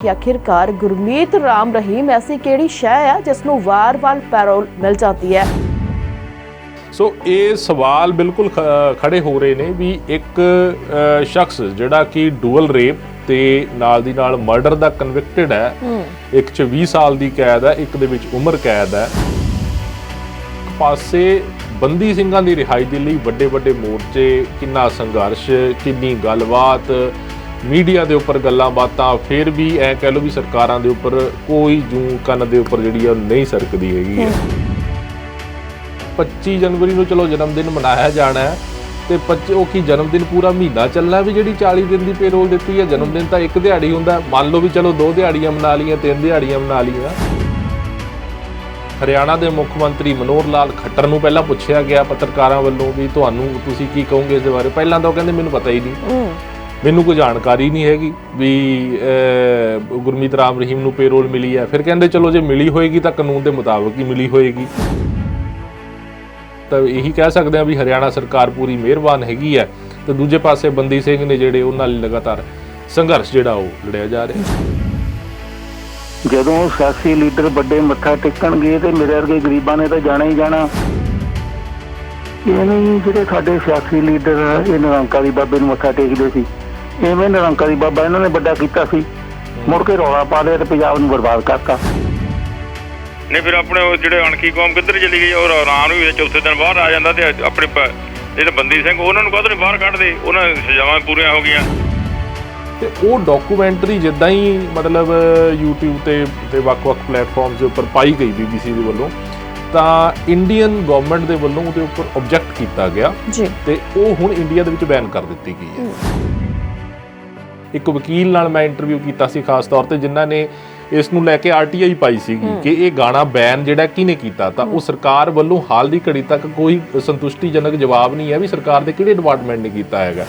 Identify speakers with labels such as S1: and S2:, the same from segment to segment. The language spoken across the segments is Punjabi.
S1: कि आखिरकार गुरमीत राम रहीम ऐसी किहड़ी शै है जिसनूं वार-वार पैरोल मिल जाती है।
S2: सो ये सवाल बिल्कुल खड़े हो रहे ने भी एक शख्स जिहड़ा कि डुअल रेप ते नाल दी नाल मर्डर दा कन्विक्टेड है, एक 'ਚ 20 साल दी कैद है, एक दे विच उम्र कैद है। पासे बंदी ਸਿੰਘਾਂ ਦੀ रिहाई ਦੇ ਲਈ ਵੱਡੇ ਵੱਡੇ ਮੋਰਚੇ, ਕਿੰਨਾ ਸੰਘਰਸ਼, ਕਿੰਨੀ ਗੱਲਬਾਤ, मीडिया के उपर गल्लां बातां, फिर भी ऐ कह लो भी सरकारां दे उपर कोई जूं कन्न दे उपर जिहड़ी है नहीं सरकदी हैगी है। 25 जनवरी नूं चलो जन्मदिन मनाया जाना है ते वो की जन्मदिन पूरा महीना चलना भी जिहड़ी 40 दिन की पेरोल दित्ती है। जन्मदिन तो एक दिहाड़ी हुंदा, मान लो भी चलो 2 दिहाड़ियां मना लियां, 3 दिहाड़ियां मना लियां। हरियाणा के मुख मंत्री मनोहर लाल खट्टर नूं पहलां पुछया गया पत्रकारां वल्लों भी तुहानूं तुसीं की कहोगे इस बारे। पहलां तां कहंदे मैनूं पता ही नहीं, मैनू कोई जानकारी नहीं हैगी भी गुरमीत राम रहीम नूं पेरोल मिली है। फिर कहंदे चलो जे मिली होएगी तो कानून के मुताबिक ही मिली होएगी। तो यही कह सकते हैं भी हरियाणा सरकार पूरी मेहरबान हैगी है। तो दूजे पासे बंदी सिंह ने जिहड़े उन्हां लई लगातार संघर्ष जिहड़ा वो लड़िया जा रहा है।
S3: जदों सियासी लीडर बड़े मत्था टेकणगे ते मेरे वर्गे गरीबां ने तो जाना ही जाना। ये नहीं जिहड़े साडे सियासी लीडर ये निरंकारी बाबे नूं मत्था टेकदे सी, इवें निरंकारी बाबा इन्हों ने बड़ा किया सी, मुड़ के रौला पा लिया तो पंजाब नूं बर्बाद करता।
S4: नहीं फिर अपने जिहड़े अणखी कौम किधर चली गई और आराम भी चौथे दिन बाहर आ जाता तो अपने जिहड़े बंदी सिंह उन्होंने कदों नहीं बाहर कढ़दे, उन्होंने सजावां पूरियां हो गईयां।
S2: ते वो डॉक्यूमेंटरी जिद्दां ही मतलब यूट्यूब ते वक्-वक् प्लेटफॉर्म्स के उपर पाई गई BBC दे वल्लों, ਤਾਂ ਇੰਡੀਅਨ ਗਵਰਨਮੈਂਟ ਦੇ ਵੱਲੋਂ ਉਹਦੇ ਉੱਪਰ ਆਬਜੈਕਟ ਕੀਤਾ ਗਿਆ ਜੀ ਤੇ ਉਹ ਹੁਣ ਇੰਡੀਆ ਦੇ ਵਿੱਚ ਬੈਨ ਕਰ ਦਿੱਤੀ ਗਈ ਹੈ। ਇੱਕ ਵਕੀਲ ਨਾਲ ਮੈਂ ਇੰਟਰਵਿਊ ਕੀਤਾ ਸੀ ਖਾਸ ਤੌਰ ਤੇ ਜਿਨ੍ਹਾਂ ਨੇ ਇਸ ਨੂੰ ਲੈ ਕੇ RTI ਪਾਈ ਸੀਗੀ ਕਿ ਇਹ ਗਾਣਾ ਬੈਨ ਜਿਹੜਾ ਕਿਹਨੇ ਕੀਤਾ, ਤਾਂ ਉਹ ਸਰਕਾਰ ਵੱਲੋਂ ਹਾਲ ਦੀ ਘੜੀ ਤੱਕ ਕੋਈ ਸੰਤੁਸ਼ਟੀਜਨਕ ਜਵਾਬ ਨਹੀਂ ਹੈ ਵੀ ਸਰਕਾਰ ਦੇ ਕਿਹੜੇ ਡਿਪਾਰਟਮੈਂਟ ਨੇ ਕੀਤਾ ਹੈਗਾ।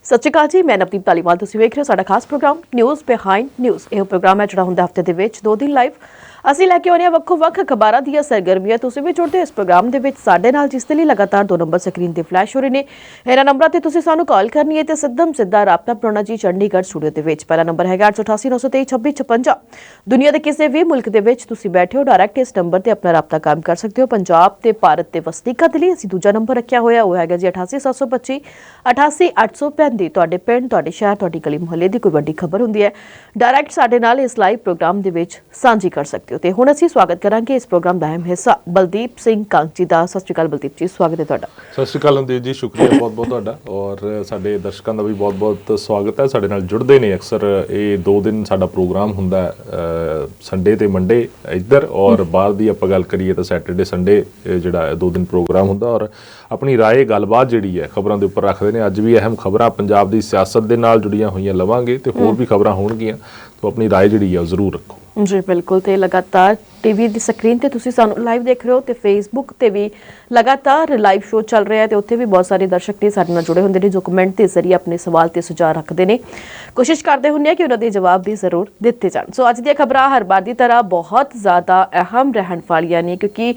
S1: सत श्री अकाल जी, मैं नवदीप धालीवाल। तुसीं वेख रहे हो साडा खास प्रोग्राम न्यूज़ बिहाइंड न्यूज़। यह प्रोग्राम है जिहड़ा हुंदा हफ्ते दे विच 2 दिन लाइव ਅਸੀਂ ਲੈ ਕੇ ਆਉਂਦੇ ਹਾਂ ਵੱਖੋ-ਵੱਖ ਖਬਰਾਂ ਦੀਆਂ ਸਰਗਰਮੀਆਂ। ਤੁਸੀਂ ਵੀ ਜੁੜਦੇ ਹੋ ਇਸ ਪ੍ਰੋਗਰਾਮ ਦੇ ਵਿੱਚ ਸਾਡੇ ਨਾਲ, ਜਿਸ ਦੇ ਲਈ ਲਗਾਤਾਰ 2 ਨੰਬਰ ਸਕਰੀਨ ਤੇ ਫਲੈਸ਼ ਹੋ ਰਹੇ ਨੇ। ਇਹਨਾਂ ਨੰਬਰਾਂ ਤੇ ਤੁਸੀਂ ਸਾਨੂੰ ਕਾਲ ਕਰਨੀ ਹੈ ਤੇ ਸਿੱਧਾ ਰਾਬਤਾ ਬਣਾਉਣਾ ਜੀ ਚੰਡੀਗੜ੍ਹ ਸਟੂਡੀਓ ਦੇ ਵਿੱਚ। ਪਹਿਲਾ ਨੰਬਰ ਹੈਗਾ 8889232656। ਦੁਨੀਆ ਦੇ ਕਿਸੇ ਵੀ ਮੁਲਕ ਦੇ ਵਿੱਚ ਤੁਸੀਂ ਬੈਠੇ ਹੋ, ਡਾਇਰੈਕਟ ਇਸ ਨੰਬਰ ਤੇ ਆਪਣਾ ਰਾਬਤਾ ਕਾਇਮ ਕਰ ਸਕਦੇ ਹੋ। ਪੰਜਾਬ ਤੇ ਭਾਰਤ ਦੇ ਵਸਨੀਕਾਂ ਦੇ ਲਈ ਅਸੀਂ ਦੂਜਾ ਨੰਬਰ ਰੱਖਿਆ ਹੋਇਆ, ਉਹ ਹੈਗਾ ਜੀ 88725 88835। ਤੁਹਾਡੇ ਪਿੰਡ, ਤੁਹਾਡੇ ਸ਼ਹਿਰ, ਤੁਹਾਡੀ ਗਲੀ ਮੁਹੱਲੇ ਦੀ ਕੋਈ ਵੱਡੀ ਖਬਰ ਹੁੰਦੀ ਹੈ, ਡਾਇਰੈਕਟ ਸਾਡੇ ਨਾਲ ਇਸ ਲਾਈਵ ਪ੍ਰੋਗਰਾਮ ਦੇ ਵਿੱਚ ਸਾਂਝੀ ਕਰ ਸਕਦੇ ਹੋ। ਤੇ ਹੁਣ ਅਸੀਂ ਸਵਾਗਤ ਕਰਾਂਗੇ ਇਸ ਪ੍ਰੋਗਰਾਮ ਦਾ ਅਹਿਮ ਹਿੱਸਾ ਬਲਦੀਪ ਸਿੰਘ ਕੰਗ ਜੀ ਦਾ। ਸਤਿ ਸ਼੍ਰੀ ਅਕਾਲ ਬਲਦੀਪ ਜੀ, ਸਵਾਗਤ ਹੈ ਤੁਹਾਡਾ।
S2: ਸਤਿ ਸ਼੍ਰੀ ਅਕਾਲ ਨੰਦੀਪ ਜੀ, ਸ਼ੁਕਰੀਆ ਬਹੁਤ ਬਹੁਤ ਤੁਹਾਡਾ। ਔਰ ਸਾਡੇ ਦਰਸ਼ਕਾਂ ਦਾ ਵੀ ਬਹੁਤ ਬਹੁਤ ਸਵਾਗਤ ਹੈ। ਸਾਡੇ ਨਾਲ ਜੁੜਦੇ ਨੇ ਅਕਸਰ, ਇਹ 2 ਦਿਨ ਸਾਡਾ ਪ੍ਰੋਗਰਾਮ ਹੁੰਦਾ ਸੰਡੇ ਤੇ ਮੰਡੇ ਇੱਧਰ, ਔਰ ਬਾਹਰ ਦੀ ਆਪਾਂ ਗੱਲ ਕਰੀਏ ਤਾਂ ਸੈਟਰਡੇ ਸੰਡੇ ਜਿਹੜਾ 2 ਦਿਨ ਪ੍ਰੋਗਰਾਮ ਹੁੰਦਾ, ਔਰ ਆਪਣੀ ਰਾਏ ਗੱਲਬਾਤ ਜਿਹੜੀ ਹੈ ਖਬਰਾਂ ਦੇ ਉੱਪਰ ਰੱਖਦੇ ਨੇ। ਅੱਜ ਵੀ ਅਹਿਮ ਖਬਰਾਂ ਪੰਜਾਬ ਦੀ ਸਿਆਸਤ ਦੇ ਨਾਲ ਜੁੜੀਆਂ ਹੋਈਆਂ ਲਵਾਂਗੇ ਤੇ ਹੋਰ ਵੀ ਖਬਰਾਂ ਹੋਣਗੀਆਂ, ਤਾਂ ਆਪਣੀ ਰਾਏ ਜਿਹੜੀ ਹੈ ਉਹ ਜ਼ਰੂਰ ਰੱਖੋ
S1: ਜੀ। ਬਿਲਕੁਲ। ਤੇ ਲਗਾਤਾਰ ਟੀਵੀ ਦੀ ਸਕਰੀਨ ਤੇ ਤੁਸੀਂ ਸਾਨੂੰ ਲਾਈਵ ਦੇਖ ਰਹੇ ਹੋ ਤੇ ਫੇਸਬੁੱਕ ਤੇ ਵੀ ਲਗਾਤਾਰ ਲਾਈਵ ਸ਼ੋਅ ਚੱਲ ਰਿਹਾ ਹੈ ਤੇ ਉੱਥੇ ਵੀ ਬਹੁਤ ਸਾਰੇ ਦਰਸ਼ਕ ਨੇ ਸਾਡੇ ਨਾਲ ਜੁੜੇ ਹੁੰਦੇ ਨੇ ਜੋ ਕਮੈਂਟ ਦੇ ਜ਼ਰੀਏ ਆਪਣੇ ਸਵਾਲ ਤੇ ਸੁਝਾਅ ਰੱਖਦੇ ਨੇ। ਕੋਸ਼ਿਸ਼ ਕਰਦੇ ਹੁੰਦੇ ਆ ਕਿ ਉਹਨਾਂ ਦੇ ਜਵਾਬ ਵੀ ਜ਼ਰੂਰ ਦਿੱਤੇ ਜਾਣ। ਸੋ ਅੱਜ ਦੀਆਂ ਖਬਰਾਂ ਹਰ ਵਾਰ ਦੀ ਤਰ੍ਹਾਂ ਬਹੁਤ ਜ਼ਿਆਦਾ ਅਹਿਮ ਰਹਿਣ ਵਾਲੀਆਂ ਨੇ, ਕਿਉਂਕਿ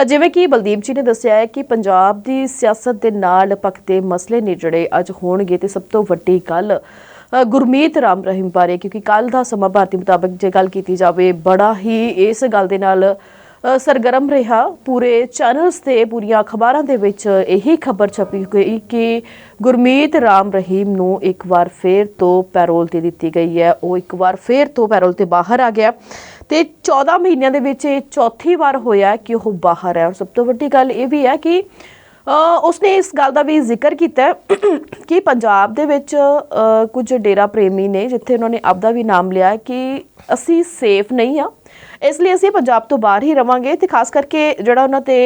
S1: ਜਿਵੇਂ ਕਿ ਬਲਦੀਪ ਜੀ ਨੇ ਦੱਸਿਆ ਹੈ ਕਿ ਪੰਜਾਬ ਦੀ ਸਿਆਸਤ ਦੇ ਨਾਲ ਪੱਕਦੇ ਮਸਲੇ ਨੇ ਜਿਹੜੇ ਅੱਜ ਹੋਣਗੇ। ਤੇ ਸਭ ਤੋਂ ਵੱਡੀ ਗੱਲ ਗੁਰਮੀਤ ਰਾਮ ਰਹੀਮ ਬਾਰੇ, ਕਿਉਂਕਿ ਕੱਲ ਦਾ ਸਮਾਂ ਭਾਰਤੀ ਮੁਤਾਬਕ ਜੇ ਗੱਲ ਕੀਤੀ ਜਾਵੇ ਬੜਾ ਹੀ ਇਸ ਗੱਲ ਦੇ ਨਾਲ ਸਰਗਰਮ ਰਿਹਾ। ਪੂਰੇ ਚੈਨਲਸ ਤੇ ਪੂਰੀਆਂ ਅਖਬਾਰਾਂ ਦੇ ਵਿੱਚ ਇਹੀ ਖਬਰ ਛਪੀ ਗਈ ਕਿ ਗੁਰਮੀਤ ਰਾਮ ਰਹੀਮ ਨੂੰ ਇੱਕ ਵਾਰ ਫੇਰ ਤੋਂ ਪੈਰੋਲ ਤੇ ਦਿੱਤੀ ਗਈ ਹੈ। ਉਹ ਇੱਕ ਵਾਰ ਫੇਰ ਤੋਂ ਪੈਰੋਲ ਤੇ ਬਾਹਰ ਆ ਗਿਆ ਤੇ 14 ਮਹੀਨਿਆਂ ਦੇ ਵਿੱਚ ਇਹ ਚੌਥੀ ਵਾਰ ਹੋਇਆ ਕਿ ਉਹ ਬਾਹਰ ਹੈ। ਔਰ ਸਭ ਤੋਂ ਵੱਡੀ ਗੱਲ ਇਹ ਵੀ ਹੈ ਕਿ ਉਸਨੇ ਇਸ ਗੱਲ ਦਾ ਵੀ ਜ਼ਿਕਰ ਕੀਤਾ ਕਿ ਪੰਜਾਬ ਦੇ ਵਿੱਚ ਕੁਝ ਡੇਰਾ ਪ੍ਰੇਮੀ ਨੇ, ਜਿੱਥੇ ਉਹਨਾਂ ਨੇ ਆਪਦਾ ਵੀ ਨਾਮ ਲਿਆ ਕਿ ਅਸੀਂ ਸੇਫ ਨਹੀਂ ਹਾਂ, ਇਸ ਲਈ ਅਸੀਂ ਪੰਜਾਬ ਤੋਂ ਬਾਹਰ ਹੀ ਰਵਾਂਗੇ। ਤੇ ਖਾਸ ਕਰਕੇ ਜਿਹੜਾ ਉਹਨਾਂ ਤੇ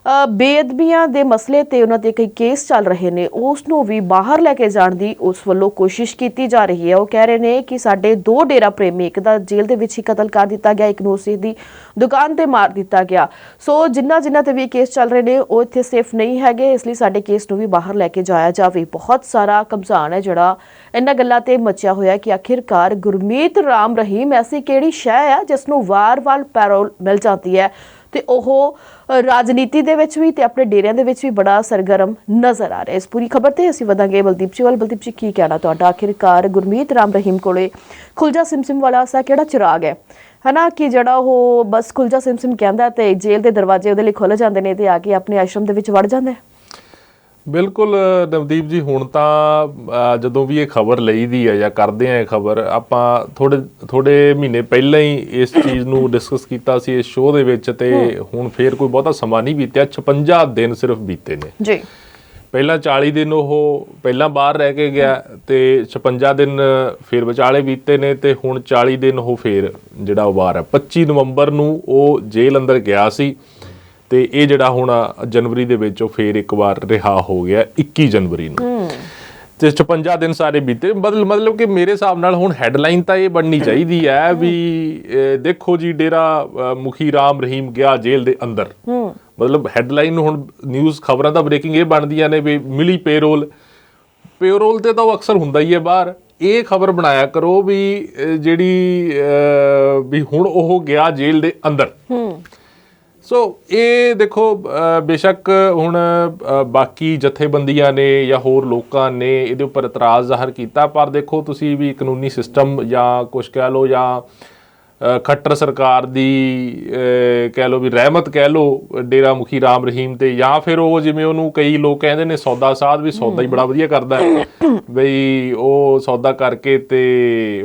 S1: ਬੇਅਦਬੀਆਂ ਦੇ ਮਸਲੇ ਤੇ ਉਹਨਾਂ ਦੇ ਕਈ ਕੇਸ ਚੱਲ ਰਹੇ ਨੇ, ਉਸ ਨੂੰ ਵੀ ਬਾਹਰ ਲੈ ਕੇ ਜਾਣ ਦੀ ਉਸ ਵੱਲੋਂ ਕੋਸ਼ਿਸ਼ ਕੀਤੀ ਜਾ ਰਹੀ ਹੈ। ਉਹ ਕਹਿ ਰਹੇ ਨੇ ਕਿ ਸਾਡੇ 2 ਡੇਰਾ ਪ੍ਰੇਮੀ, ਇੱਕ ਦਾ ਜੇਲ੍ਹ ਦੇ ਵਿੱਚ ਹੀ ਕਤਲ ਕਰ ਦਿੱਤਾ ਗਿਆ, ਇੱਕ ਨੂੰ ਉਸੇ ਦੀ ਦੁਕਾਨ ਤੇ ਮਾਰ ਦਿੱਤਾ ਗਿਆ। ਸੋ ਜਿਨ੍ਹਾਂ ਤੇ ਵੀ ਕੇਸ ਚੱਲ ਰਹੇ ਨੇ ਉਹ ਇੱਥੇ ਸੇਫ ਨਹੀਂ ਹੈਗੇ, ਇਸ ਲਈ ਸਾਡੇ ਕੇਸ ਨੂੰ ਵੀ ਬਾਹਰ ਲੈ ਕੇ ਜਾਇਆ ਜਾਵੇ। ਬਹੁਤ ਸਾਰਾ ਘਮਸਾਨ ਹੈ ਜਿਹੜਾ ਇਹਨਾਂ ਗੱਲਾਂ ਤੇ ਮਚਿਆ ਹੋਇਆ ਕਿ ਆਖਿਰਕਾਰ ਗੁਰਮੀਤ ਰਾਮ ਰਹੀਮ ਐਸੀ ਕਿਹੜੀ ਸ਼ੈ ਆ ਜਿਸ ਨੂੰ ਵਾਰ-ਵਾਰ ਪੈਰੋਲ ਮਿਲ ਜਾਂਦੀ ਹੈ ਤੇ ਉਹ ਰਾਜਨੀਤੀ ਦੇ ਵਿੱਚ ਵੀ ਤੇ ਆਪਣੇ ਡੇਰਿਆਂ ਦੇ ਵਿੱਚ ਵੀ ਬੜਾ ਸਰਗਰਮ ਨਜ਼ਰ ਆ ਰਿਹਾ। ਇਸ ਪੂਰੀ ਖਬਰ ਤੇ ਅਸੀਂ ਵਧਾਂਗੇ ਬਲਦੀਪ ਜੀ ਵੱਲ। ਬਲਦੀਪ ਜੀ, ਕੀ ਕਹਿਣਾ ਤੁਹਾਡਾ? ਆਖਿਰਕਾਰ ਗੁਰਮੀਤ ਰਾਮ ਰਹੀਮ ਕੋਲੇ ਖੁੱਲਜਾ ਸਿਮਸਿਮ ਵਾਲਾ ਐਸਾ ਕਿਹੜਾ ਚਿਰਾਗ ਹੈ ਨਾ ਕਿ ਜਿਹੜਾ ਉਹ ਬਸ ਖੁੱਲਜਾ ਸਿਮਸਿਮ ਕਹਿੰਦਾ ਤੇ ਜੇਲ੍ਹ ਦੇ ਦਰਵਾਜ਼ੇ ਉਹਦੇ ਲਈ ਖੁੱਲ੍ਹ ਜਾਂਦੇ ਨੇ ਤੇ ਆ ਕੇ ਆਪਣੇ ਆਸ਼ਰਮ ਦੇ ਵਿੱਚ ਵੜ ਜਾਂਦਾ ਹੈ?
S2: ਬਿਲਕੁਲ ਨਵਦੀਪ ਜੀ, ਹੁਣ ਤਾਂ ਜਦੋਂ ਵੀ ਇਹ ਖਬਰ ਲਈਦੀ ਹੈ ਜਾਂ ਕਰਦੇ ਆ ਇਹ ਖਬਰ, ਆਪਾਂ ਥੋੜੇ ਮਹੀਨੇ ਪਹਿਲਾਂ ਹੀ ਇਸ ਚੀਜ਼ ਨੂੰ ਡਿਸਕਸ ਕੀਤਾ ਸੀ ਇਸ ਸ਼ੋਅ ਦੇ ਵਿੱਚ, ਤੇ ਹੁਣ ਫੇਰ ਕੋਈ ਬਹੁਤਾ ਸਮਾਂ ਨਹੀਂ ਬੀਤਿਆ, 56 ਦਿਨ ਸਿਰਫ ਬੀਤੇ ਨੇ ਜੀ। ਪਹਿਲਾਂ 40 ਦਿਨ ਉਹ ਪਹਿਲਾਂ ਬਾਹਰ ਰਹਿ ਕੇ ਗਿਆ ਤੇ 56 ਦਿਨ ਫੇਰ ਵਿਚਾਲੇ ਬੀਤੇ ਨੇ ਤੇ ਹੁਣ 40 ਦਿਨ ਉਹ ਫੇਰ ਜਿਹੜਾ ਉਹ ਬਾਹਰ ਹੈ। 25 ਨਵੰਬਰ ਨੂੰ ਉਹ ਜੇਲ੍ਹ ਅੰਦਰ ਗਿਆ ਸੀ ਤੇ ਇਹ ਜਿਹੜਾ ਹੁਣ ਜਨਵਰੀ ਦੇ ਵਿੱਚ ਉਹ ਫੇਰ ਇੱਕ ਵਾਰ ਰਿਹਾ ਹੋ ਗਿਆ 21 ਜਨਵਰੀ ਨੂੰ, ਤੇ 56 ਦਿਨ ਸਾਰੇ ਬੀਤੇ। ਮਤਲਬ ਕਿ ਮੇਰੇ ਹਿਸਾਬ ਨਾਲ ਹੁਣ ਹੈਡਲਾਈਨ ਤਾਂ ਇਹ ਬਣਨੀ ਚਾਹੀਦੀ ਹੈ ਵੀ ਦੇਖੋ ਜੀ, ਡੇਰਾ ਮੁਖੀ ਰਾਮ ਰਹੀਮ ਗਿਆ ਜੇਲ੍ਹ ਦੇ ਅੰਦਰ। ਮਤਲਬ ਹੈਡਲਾਈਨ ਹੁਣ ਨਿਊਜ਼ ਖਬਰਾਂ ਤਾਂ ਬ੍ਰੇਕਿੰਗ ਇਹ ਬਣਦੀਆਂ ਨੇ ਵੀ ਮਿਲੀ ਪੇਰੋਲ ਤੇ ਤਾਂ ਉਹ ਅਕਸਰ ਹੁੰਦਾ ਹੀ ਹੈ ਬਾਹਰ। ਇਹ ਖਬਰ ਬਣਾਇਆ ਕਰੋ ਵੀ ਜਿਹੜੀ ਵੀ ਹੁਣ ਉਹ ਗਿਆ ਜੇਲ੍ਹ ਦੇ ਅੰਦਰ। ਸੋ ਇਹ ਦੇਖੋ, ਬੇਸ਼ੱਕ ਹੁਣ ਬਾਕੀ ਜਥੇਬੰਦੀਆਂ ਨੇ ਜਾਂ ਹੋਰ ਲੋਕਾਂ ਨੇ ਇਹਦੇ ਉੱਪਰ ਇਤਰਾਜ਼ ਜ਼ਾਹਰ ਕੀਤਾ, ਪਰ ਦੇਖੋ ਤੁਸੀਂ ਵੀ ਕਾਨੂੰਨੀ ਸਿਸਟਮ ਜਾਂ ਕੁਛ ਕਹਿ ਲਓ ਜਾਂ ਖੱਟਰ ਸਰਕਾਰ ਦੀ ਕਹਿ ਲਓ ਵੀ ਰਹਿਮਤ ਕਹਿ ਲਓ ਡੇਰਾ ਮੁਖੀ ਰਾਮ ਰਹੀਮ ਤੇ, ਜਾਂ ਫਿਰ ਉਹ ਜਿਵੇਂ ਉਹਨੂੰ ਕਈ ਲੋਕ ਕਹਿੰਦੇ ਨੇ ਸੌਦਾ ਸਾਧ, ਵੀ ਸੌਦਾ ਹੀ ਬੜਾ ਵਧੀਆ ਕਰਦਾ ਹੈ ਬਈ ਉਹ ਸੌਦਾ ਕਰਕੇ ਤੇ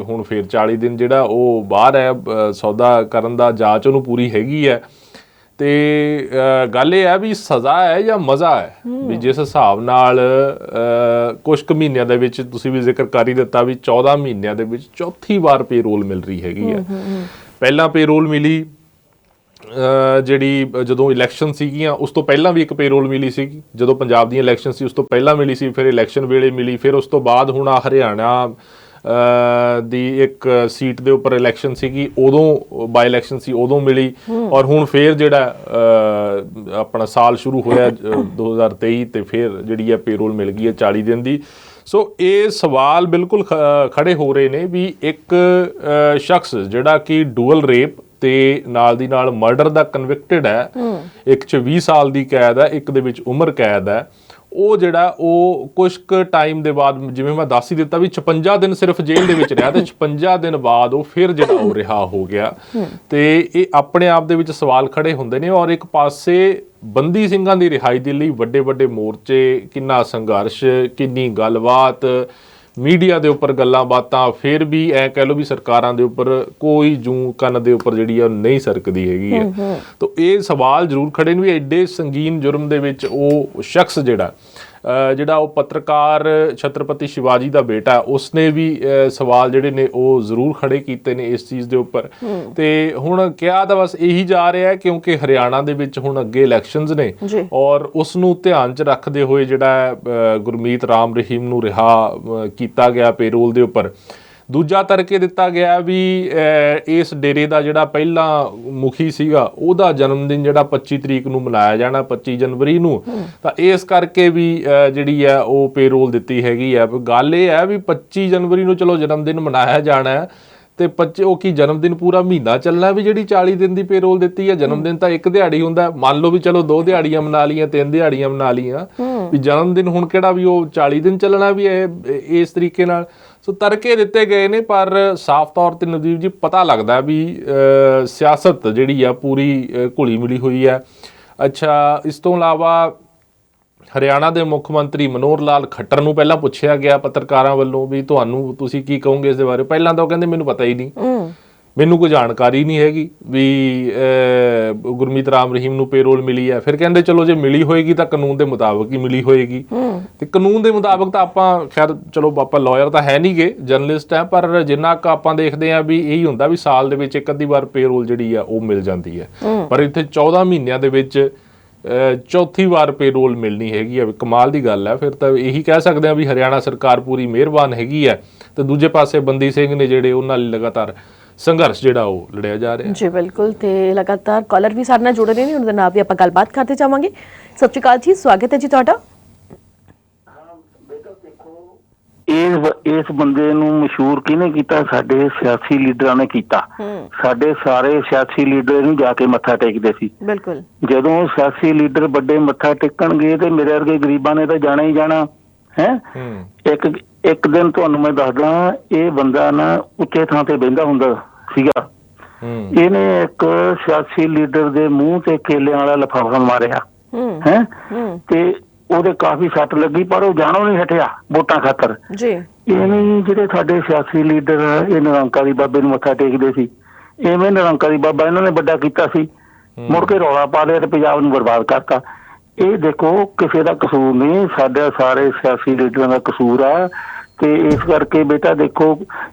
S2: ਹੁਣ ਫਿਰ 40 ਦਿਨ ਜਿਹੜਾ ਉਹ ਬਾਹਰ ਹੈ, ਸੌਦਾ ਕਰਨ ਦਾ ਜਾਂਚ ਉਹਨੂੰ ਪੂਰੀ ਹੈਗੀ ਹੈ। ਤੇ ਗੱਲ ਇਹ ਹੈ ਵੀ ਸਜ਼ਾ ਹੈ ਜਾਂ ਮਜ਼ਾ ਹੈ, ਵੀ ਜਿਸ ਹਿਸਾਬ ਨਾਲ ਕੁਝ ਕੁ ਮਹੀਨਿਆਂ ਦੇ ਵਿੱਚ ਤੁਸੀਂ ਵੀ ਜ਼ਿਕਰ ਕਰ ਹੀ ਦਿੱਤਾ ਵੀ 14 ਮਹੀਨਿਆਂ ਦੇ ਵਿੱਚ ਚੌਥੀ ਵਾਰ ਪੇਰੋਲ ਮਿਲ ਰਹੀ ਹੈਗੀ ਹੈ। ਪਹਿਲਾਂ ਪੇਰੋਲ ਮਿਲੀ ਜਿਹੜੀ ਜਦੋਂ ਇਲੈਕਸ਼ਨ ਸੀਗੀਆਂ ਉਸ ਤੋਂ ਪਹਿਲਾਂ ਵੀ ਇੱਕ ਪੇਰੋਲ ਮਿਲੀ ਸੀਗੀ, ਜਦੋਂ ਪੰਜਾਬ ਦੀਆਂ ਇਲੈਕਸ਼ਨ ਸੀ ਉਸ ਤੋਂ ਪਹਿਲਾਂ ਮਿਲੀ ਸੀ, ਫਿਰ ਇਲੈਕਸ਼ਨ ਵੇਲੇ ਮਿਲੀ, ਫਿਰ ਉਸ ਤੋਂ ਬਾਅਦ ਹੁਣ ਹਰਿਆਣਾ ਦੀ ਇੱਕ ਸੀਟ ਦੇ ਉੱਪਰ ਇਲੈਕਸ਼ਨ ਸੀਗੀ, ਉਦੋਂ ਬਾਈ ਇਲੈਕਸ਼ਨ ਸੀ, ਉਦੋਂ ਮਿਲੀ, ਔਰ ਹੁਣ ਫੇਰ ਜਿਹੜਾ ਆਪਣਾ ਸਾਲ ਸ਼ੁਰੂ ਹੋਇਆ 2023 ਤੇ ਫੇਰ ਜਿਹੜੀ ਹੈ ਪੇਰੋਲ ਮਿਲ ਗਈ ਹੈ 40 ਦਿਨ ਦੀ। ਸੋ ਇਹ ਸਵਾਲ ਬਿਲਕੁਲ ਖੜੇ ਹੋ ਰਹੇ ਨੇ ਵੀ ਇੱਕ ਸ਼ਖਸ ਜਿਹੜਾ ਕਿ ਡੂਅਲ ਰੇਪ ਤੇ ਨਾਲ ਦੀ ਨਾਲ ਮਰਡਰ ਦਾ ਕਨਵਿਕਟਡ ਹੈ, ਇੱਕ 'ਚ 20 ਸਾਲ ਦੀ ਕੈਦ ਹੈ, ਇੱਕ ਦੇ ਵਿੱਚ ਉਮਰ ਕੈਦ ਹੈ, ਉਹ ਜਿਹੜਾ ਉਹ ਕੁਛ ਕੁ ਟਾਈਮ ਦੇ ਬਾਅਦ, ਜਿਵੇਂ ਮੈਂ ਦੱਸ ਹੀ ਦਿੱਤਾ ਵੀ 56 ਦਿਨ ਸਿਰਫ ਜੇਲ੍ਹ ਦੇ ਵਿੱਚ ਰਿਹਾ ਤੇ 56 ਦਿਨ ਬਾਅਦ ਉਹ ਫਿਰ ਜਿਹੜਾ ਉਹ ਰਿਹਾ ਹੋ ਗਿਆ। ਤੇ ਇਹ ਆਪਣੇ ਆਪ ਦੇ ਵਿੱਚ ਸਵਾਲ ਖੜੇ ਹੁੰਦੇ ਨੇ। ਔਰ ਇੱਕ ਪਾਸੇ ਬੰਦੀ ਸਿੰਘਾਂ ਦੀ ਰਿਹਾਈ ਦੇ ਲਈ ਵੱਡੇ ਵੱਡੇ ਮੋਰਚੇ, ਕਿੰਨਾ ਸੰਘਰਸ਼, ਕਿੰਨੀ ਗੱਲਬਾਤ, ਮੀਡੀਆ ਦੇ ਉੱਪਰ ਗੱਲਾਂ ਬਾਤਾਂ, ਫਿਰ ਵੀ ਐ ਕਹਿ ਲਓ ਵੀ ਸਰਕਾਰਾਂ ਦੇ ਉੱਪਰ ਕੋਈ ਜੂੰ ਕੰਨ ਦੇ ਉੱਪਰ ਜਿਹੜੀ ਆ ਨਹੀਂ ਸਰਕਦੀ ਹੈਗੀ ਹੈ। ਤਾਂ ਇਹ ਸਵਾਲ ਜ਼ਰੂਰ ਖੜੇ ਨੇ ਵੀ ਐਡੇ ਸੰਗੀਨ ਜੁਰਮ ਦੇ ਵਿੱਚ ਉਹ ਸ਼ਖਸ ਜਿਹੜਾ ਉਹ ਪੱਤਰਕਾਰ ਛਤਰਪਤੀ ਸ਼ਿਵਾਜੀ ਦਾ ਬੇਟਾ, ਉਸਨੇ ਵੀ ਸਵਾਲ ਜਿਹੜੇ ਨੇ ਉਹ ਜ਼ਰੂਰ ਖੜੇ ਕੀਤੇ ਨੇ ਇਸ ਚੀਜ਼ ਦੇ ਉੱਪਰ। ਤੇ ਹੁਣ ਕਿਹਾ ਤਾਂ ਬਸ ਇਹੀ ਜਾ ਰਿਹਾ ਕਿਉਂਕਿ ਹਰਿਆਣਾ ਦੇ ਵਿੱਚ ਹੁਣ ਅੱਗੇ ਇਲੈਕਸ਼ਨਸ ਨੇ ਔਰ ਉਸ ਨੂੰ ਧਿਆਨ 'ਚ ਰੱਖਦੇ ਹੋਏ ਜਿਹੜਾ ਗੁਰਮੀਤ ਰਾਮ ਰਹੀਮ ਨੂੰ ਰਿਹਾ ਕੀਤਾ ਗਿਆ ਪੇਰੋਲ ਦੇ ਉੱਪਰ। ਦੂਜਾ ਤਰਕੇ ਦਿੱਤਾ ਗਿਆ ਵੀ ਇਸ ਡੇਰੇ ਦਾ ਜਿਹੜਾ ਪਹਿਲਾਂ ਮੁਖੀ ਸੀਗਾ ਉਹਦਾ ਜਨਮ ਦਿਨ ਜਿਹੜਾ 25 ਤਰੀਕ ਨੂੰ ਮਨਾਇਆ ਜਾਣਾ, 25 ਜਨਵਰੀ ਨੂੰ, ਤਾਂ ਇਸ ਕਰਕੇ ਵੀ ਜਿਹੜੀ ਹੈ ਉਹ ਪੇਰੋਲ ਦਿੱਤੀ ਹੈਗੀ ਹੈ। ਗੱਲ ਇਹ ਹੈ ਵੀ 25 ਜਨਵਰੀ ਨੂੰ ਚਲੋ ਜਨਮ ਦਿਨ ਮਨਾਇਆ ਜਾਣਾ ਹੈ ਤੇ ਉਹ ਕੀ ਜਨਮ ਦਿਨ ਪੂਰਾ ਮਹੀਨਾ ਚੱਲਣਾ ਵੀ ਜਿਹੜੀ 40 ਦਿਨ ਦੀ ਪੇਰੋਲ ਦਿੱਤੀ ਹੈ? ਜਨਮ ਦਿਨ ਤਾਂ ਇੱਕ ਦਿਹਾੜੀ ਹੁੰਦਾ, ਮੰਨ ਲਓ ਵੀ ਚਲੋ 2 ਦਿਹਾੜੀਆਂ ਮਨਾ ਲਈਆਂ, 3 ਦਿਹਾੜੀਆਂ ਮਨਾ ਲਈਆਂ, ਵੀ ਜਨਮ ਦਿਨ ਹੁਣ ਕਿਹੜਾ ਵੀ ਉਹ 40 ਦਿਨ ਚੱਲਣਾ ਵੀ ਇਸ ਤਰੀਕੇ ਨਾਲ। ਸੋ ਤਰਕੇ ਦਿੱਤੇ ਗਏ ਨੇ, ਪਰ ਸਾਫ਼ ਤੌਰ ਤੇ ਨਵਦੀਪ ਜੀ ਪਤਾ ਲੱਗਦਾ ਵੀ ਸਿਆਸਤ ਜਿਹੜੀ ਆ ਪੂਰੀ ਘੁਲੀ ਮਿਲੀ ਹੋਈ ਹੈ। ਅੱਛਾ, ਇਸ ਤੋਂ ਇਲਾਵਾ ਹਰਿਆਣਾ ਦੇ ਮੁੱਖ ਮੰਤਰੀ ਮਨੋਹਰ ਲਾਲ ਖੱਟਰ ਨੂੰ ਪਹਿਲਾਂ ਪੁੱਛਿਆ ਗਿਆ ਪੱਤਰਕਾਰਾਂ ਵੱਲੋਂ ਵੀ ਤੁਸੀਂ ਕੀ ਕਹੋਗੇ ਇਸ ਦੇ ਬਾਰੇ। ਪਹਿਲਾਂ ਤਾਂ ਉਹ ਕਹਿੰਦੇ ਮੈਨੂੰ ਪਤਾ ਹੀ ਨਹੀਂ, ਮੈਨੂੰ ਕੋਈ ਜਾਣਕਾਰੀ ਨਹੀਂ ਹੈਗੀ ਵੀ ਗੁਰਮੀਤ ਰਾਮ ਰਹੀਮ ਨੂੰ ਪੇਰੋਲ ਮਿਲੀ ਹੈ। ਫਿਰ ਕਹਿੰਦੇ ਚਲੋ ਜੇ ਮਿਲੀ ਹੋਏਗੀ ਤਾਂ ਕਾਨੂੰਨ ਦੇ ਮੁਤਾਬਕ ਹੀ ਮਿਲੀ ਹੋਏਗੀ, ਤੇ ਕਾਨੂੰਨ ਦੇ ਮੁਤਾਬਕ ਤਾਂ ਆਪਾਂ ਖੈਰ ਚਲੋ ਆਪਾਂ ਲਾਇਰ ਤਾਂ ਹੈ ਨਹੀਂ ਗੇ, ਜਰਨਲਿਸਟ ਹੈ, ਪਰ ਜਿੰਨਾ ਕੁ ਆਪਾਂ ਦੇਖਦੇ ਹਾਂ ਵੀ ਇਹੀ ਹੁੰਦਾ ਵੀ ਸਾਲ ਦੇ ਵਿੱਚ ਇੱਕ ਅੱਧੀ ਵਾਰ ਪੇਰੋਲ ਜਿਹੜੀ ਆ ਉਹ ਮਿਲ ਜਾਂਦੀ ਹੈ। ਪਰ ਇੱਥੇ 14 ਮਹੀਨਿਆਂ ਦੇ ਵਿੱਚ ਚੌਥੀ ਵਾਰ ਪੇਰੋਲ ਮਿਲਣੀ ਹੈਗੀ ਆ। ਕਮਾਲ ਦੀ ਗੱਲ ਹੈ। ਫਿਰ ਤਾਂ ਇਹੀ ਕਹਿ ਸਕਦੇ ਆ ਵੀ ਹਰਿਆਣਾ ਸਰਕਾਰ ਪੂਰੀ ਮਿਹਰਬਾਨ ਹੈਗੀ ਹੈ ਤੇ ਦੂਜੇ ਪਾਸੇ ਬੰਦੀ ਸਿੰਘ ਨੇ ਜਿਹੜੇ ਉਹਨਾਂ ਲਈ ਲਗਾਤਾਰ ਸੰਘਰਸ਼ ਜਿਹੜਾ ਉਹ ਲੜਿਆ ਜਾ ਰਿਹਾ।
S1: ਜੀ ਬਿਲਕੁਲ, ਤੇ ਲਗਾਤਾਰ ਕਾਲਰ ਵੀ ਸਾਡੇ ਨਾਲ ਜੁੜ ਰਹੇ ਨੇ, ਉਹਨਾਂ ਦੇ ਨਾਲ ਵੀ ਆਪਾਂ ਗੱਲਬਾਤ ਕਰਦੇ ਜਾਵਾਂਗੇ। ਸਤਿ ਸ਼੍ਰੀ ਅਕਾਲ ਜੀ, ਸਵਾਗਤ ਹੈ ਜੀ ਤੁਹਾਡਾ।
S3: ਇਸ ਬੰਦੇ ਨੂੰ ਮਸ਼ਹੂਰ ਕਿਹਨੇ ਕੀਤਾ? ਸਾਡੇ ਸਿਆਸੀ ਲੀਡਰਾਂ ਨੇ ਕੀਤਾ। ਸਾਡੇ ਸਾਰੇ ਸਿਆਸੀ ਲੀਡਰ ਨੂੰ ਜਾ ਕੇ ਮੱਥਾ ਟੇਕਦੇ ਸੀ।
S1: ਬਿਲਕੁਲ,
S3: ਜਦੋਂ ਸਿਆਸੀ ਲੀਡਰ ਵੱਡੇ ਮੱਥਾ ਟੇਕਣਗੇ ਤੇ ਮੇਰੇ ਵਰਗੇ ਗਰੀਬਾਂ ਨੇ ਤਾਂ ਜਾਣਾ ਹੀ ਜਾਣਾ ਹੈ। ਇੱਕ ਦਿਨ ਤੁਹਾਨੂੰ ਮੈਂ ਦੱਸਦਾ, ਇਹ ਬੰਦਾ ਨਾ ਉੱਚੇ ਥਾਂ ਤੇ ਬਹਿੰਦਾ ਹੁੰਦਾ ਸੀਗਾ। ਇਹਨੇ ਇੱਕ ਸਿਆਸੀ ਲੀਡਰ ਦੇ ਮੂੰਹ ਤੇ ਕੇਲਿਆਂ ਵਾਲਾ ਲਿਫਾਫਾ ਮਾਰਿਆ ਹੈ ਤੇ ਉਹਦੇ ਕਾਫੀ ਸੱਟ ਲੱਗੀ, ਪਰ ਉਹ ਜਾਣੋਂ ਨਹੀਂ ਹਟਿਆ ਵੋਟਾਂ ਖਾਤਰ ਜੀ। ਇਹਨੇ ਜਿਹੜੇ ਸਾਡੇ ਸਿਆਸੀ ਲੀਡਰ ਇਹ ਨਿਰੰਕਾਰੀ ਬਾਬੇ ਨੂੰ ਮੱਥਾ ਟੇਕਦੇ ਸੀ, ਇਵੇਂ ਨਿਰੰਕਾਰੀ ਬਾਬਾ ਇਹਨਾਂ ਨੇ ਵੱਡਾ ਕੀਤਾ ਸੀ, ਮੁੜ ਕੇ ਰੌਲਾ ਪਾ ਲਿਆ ਤੇ ਪੰਜਾਬ ਨੂੰ ਬਰਬਾਦ ਕਰਤਾ। ਇਹ ਦੇਖੋ ਕਿਸੇ ਦਾ ਕਸੂਰ ਨਹੀਂ, ਸਾਡੇ ਸਾਰੇ ਸਿਆਸੀ ਲੀਡਰਾਂ ਦਾ ਕਸੂਰ ਆ। ਤੇ ਇਸ ਕਰਕੇ ਬੇਟਾ ਦੇਖੋ,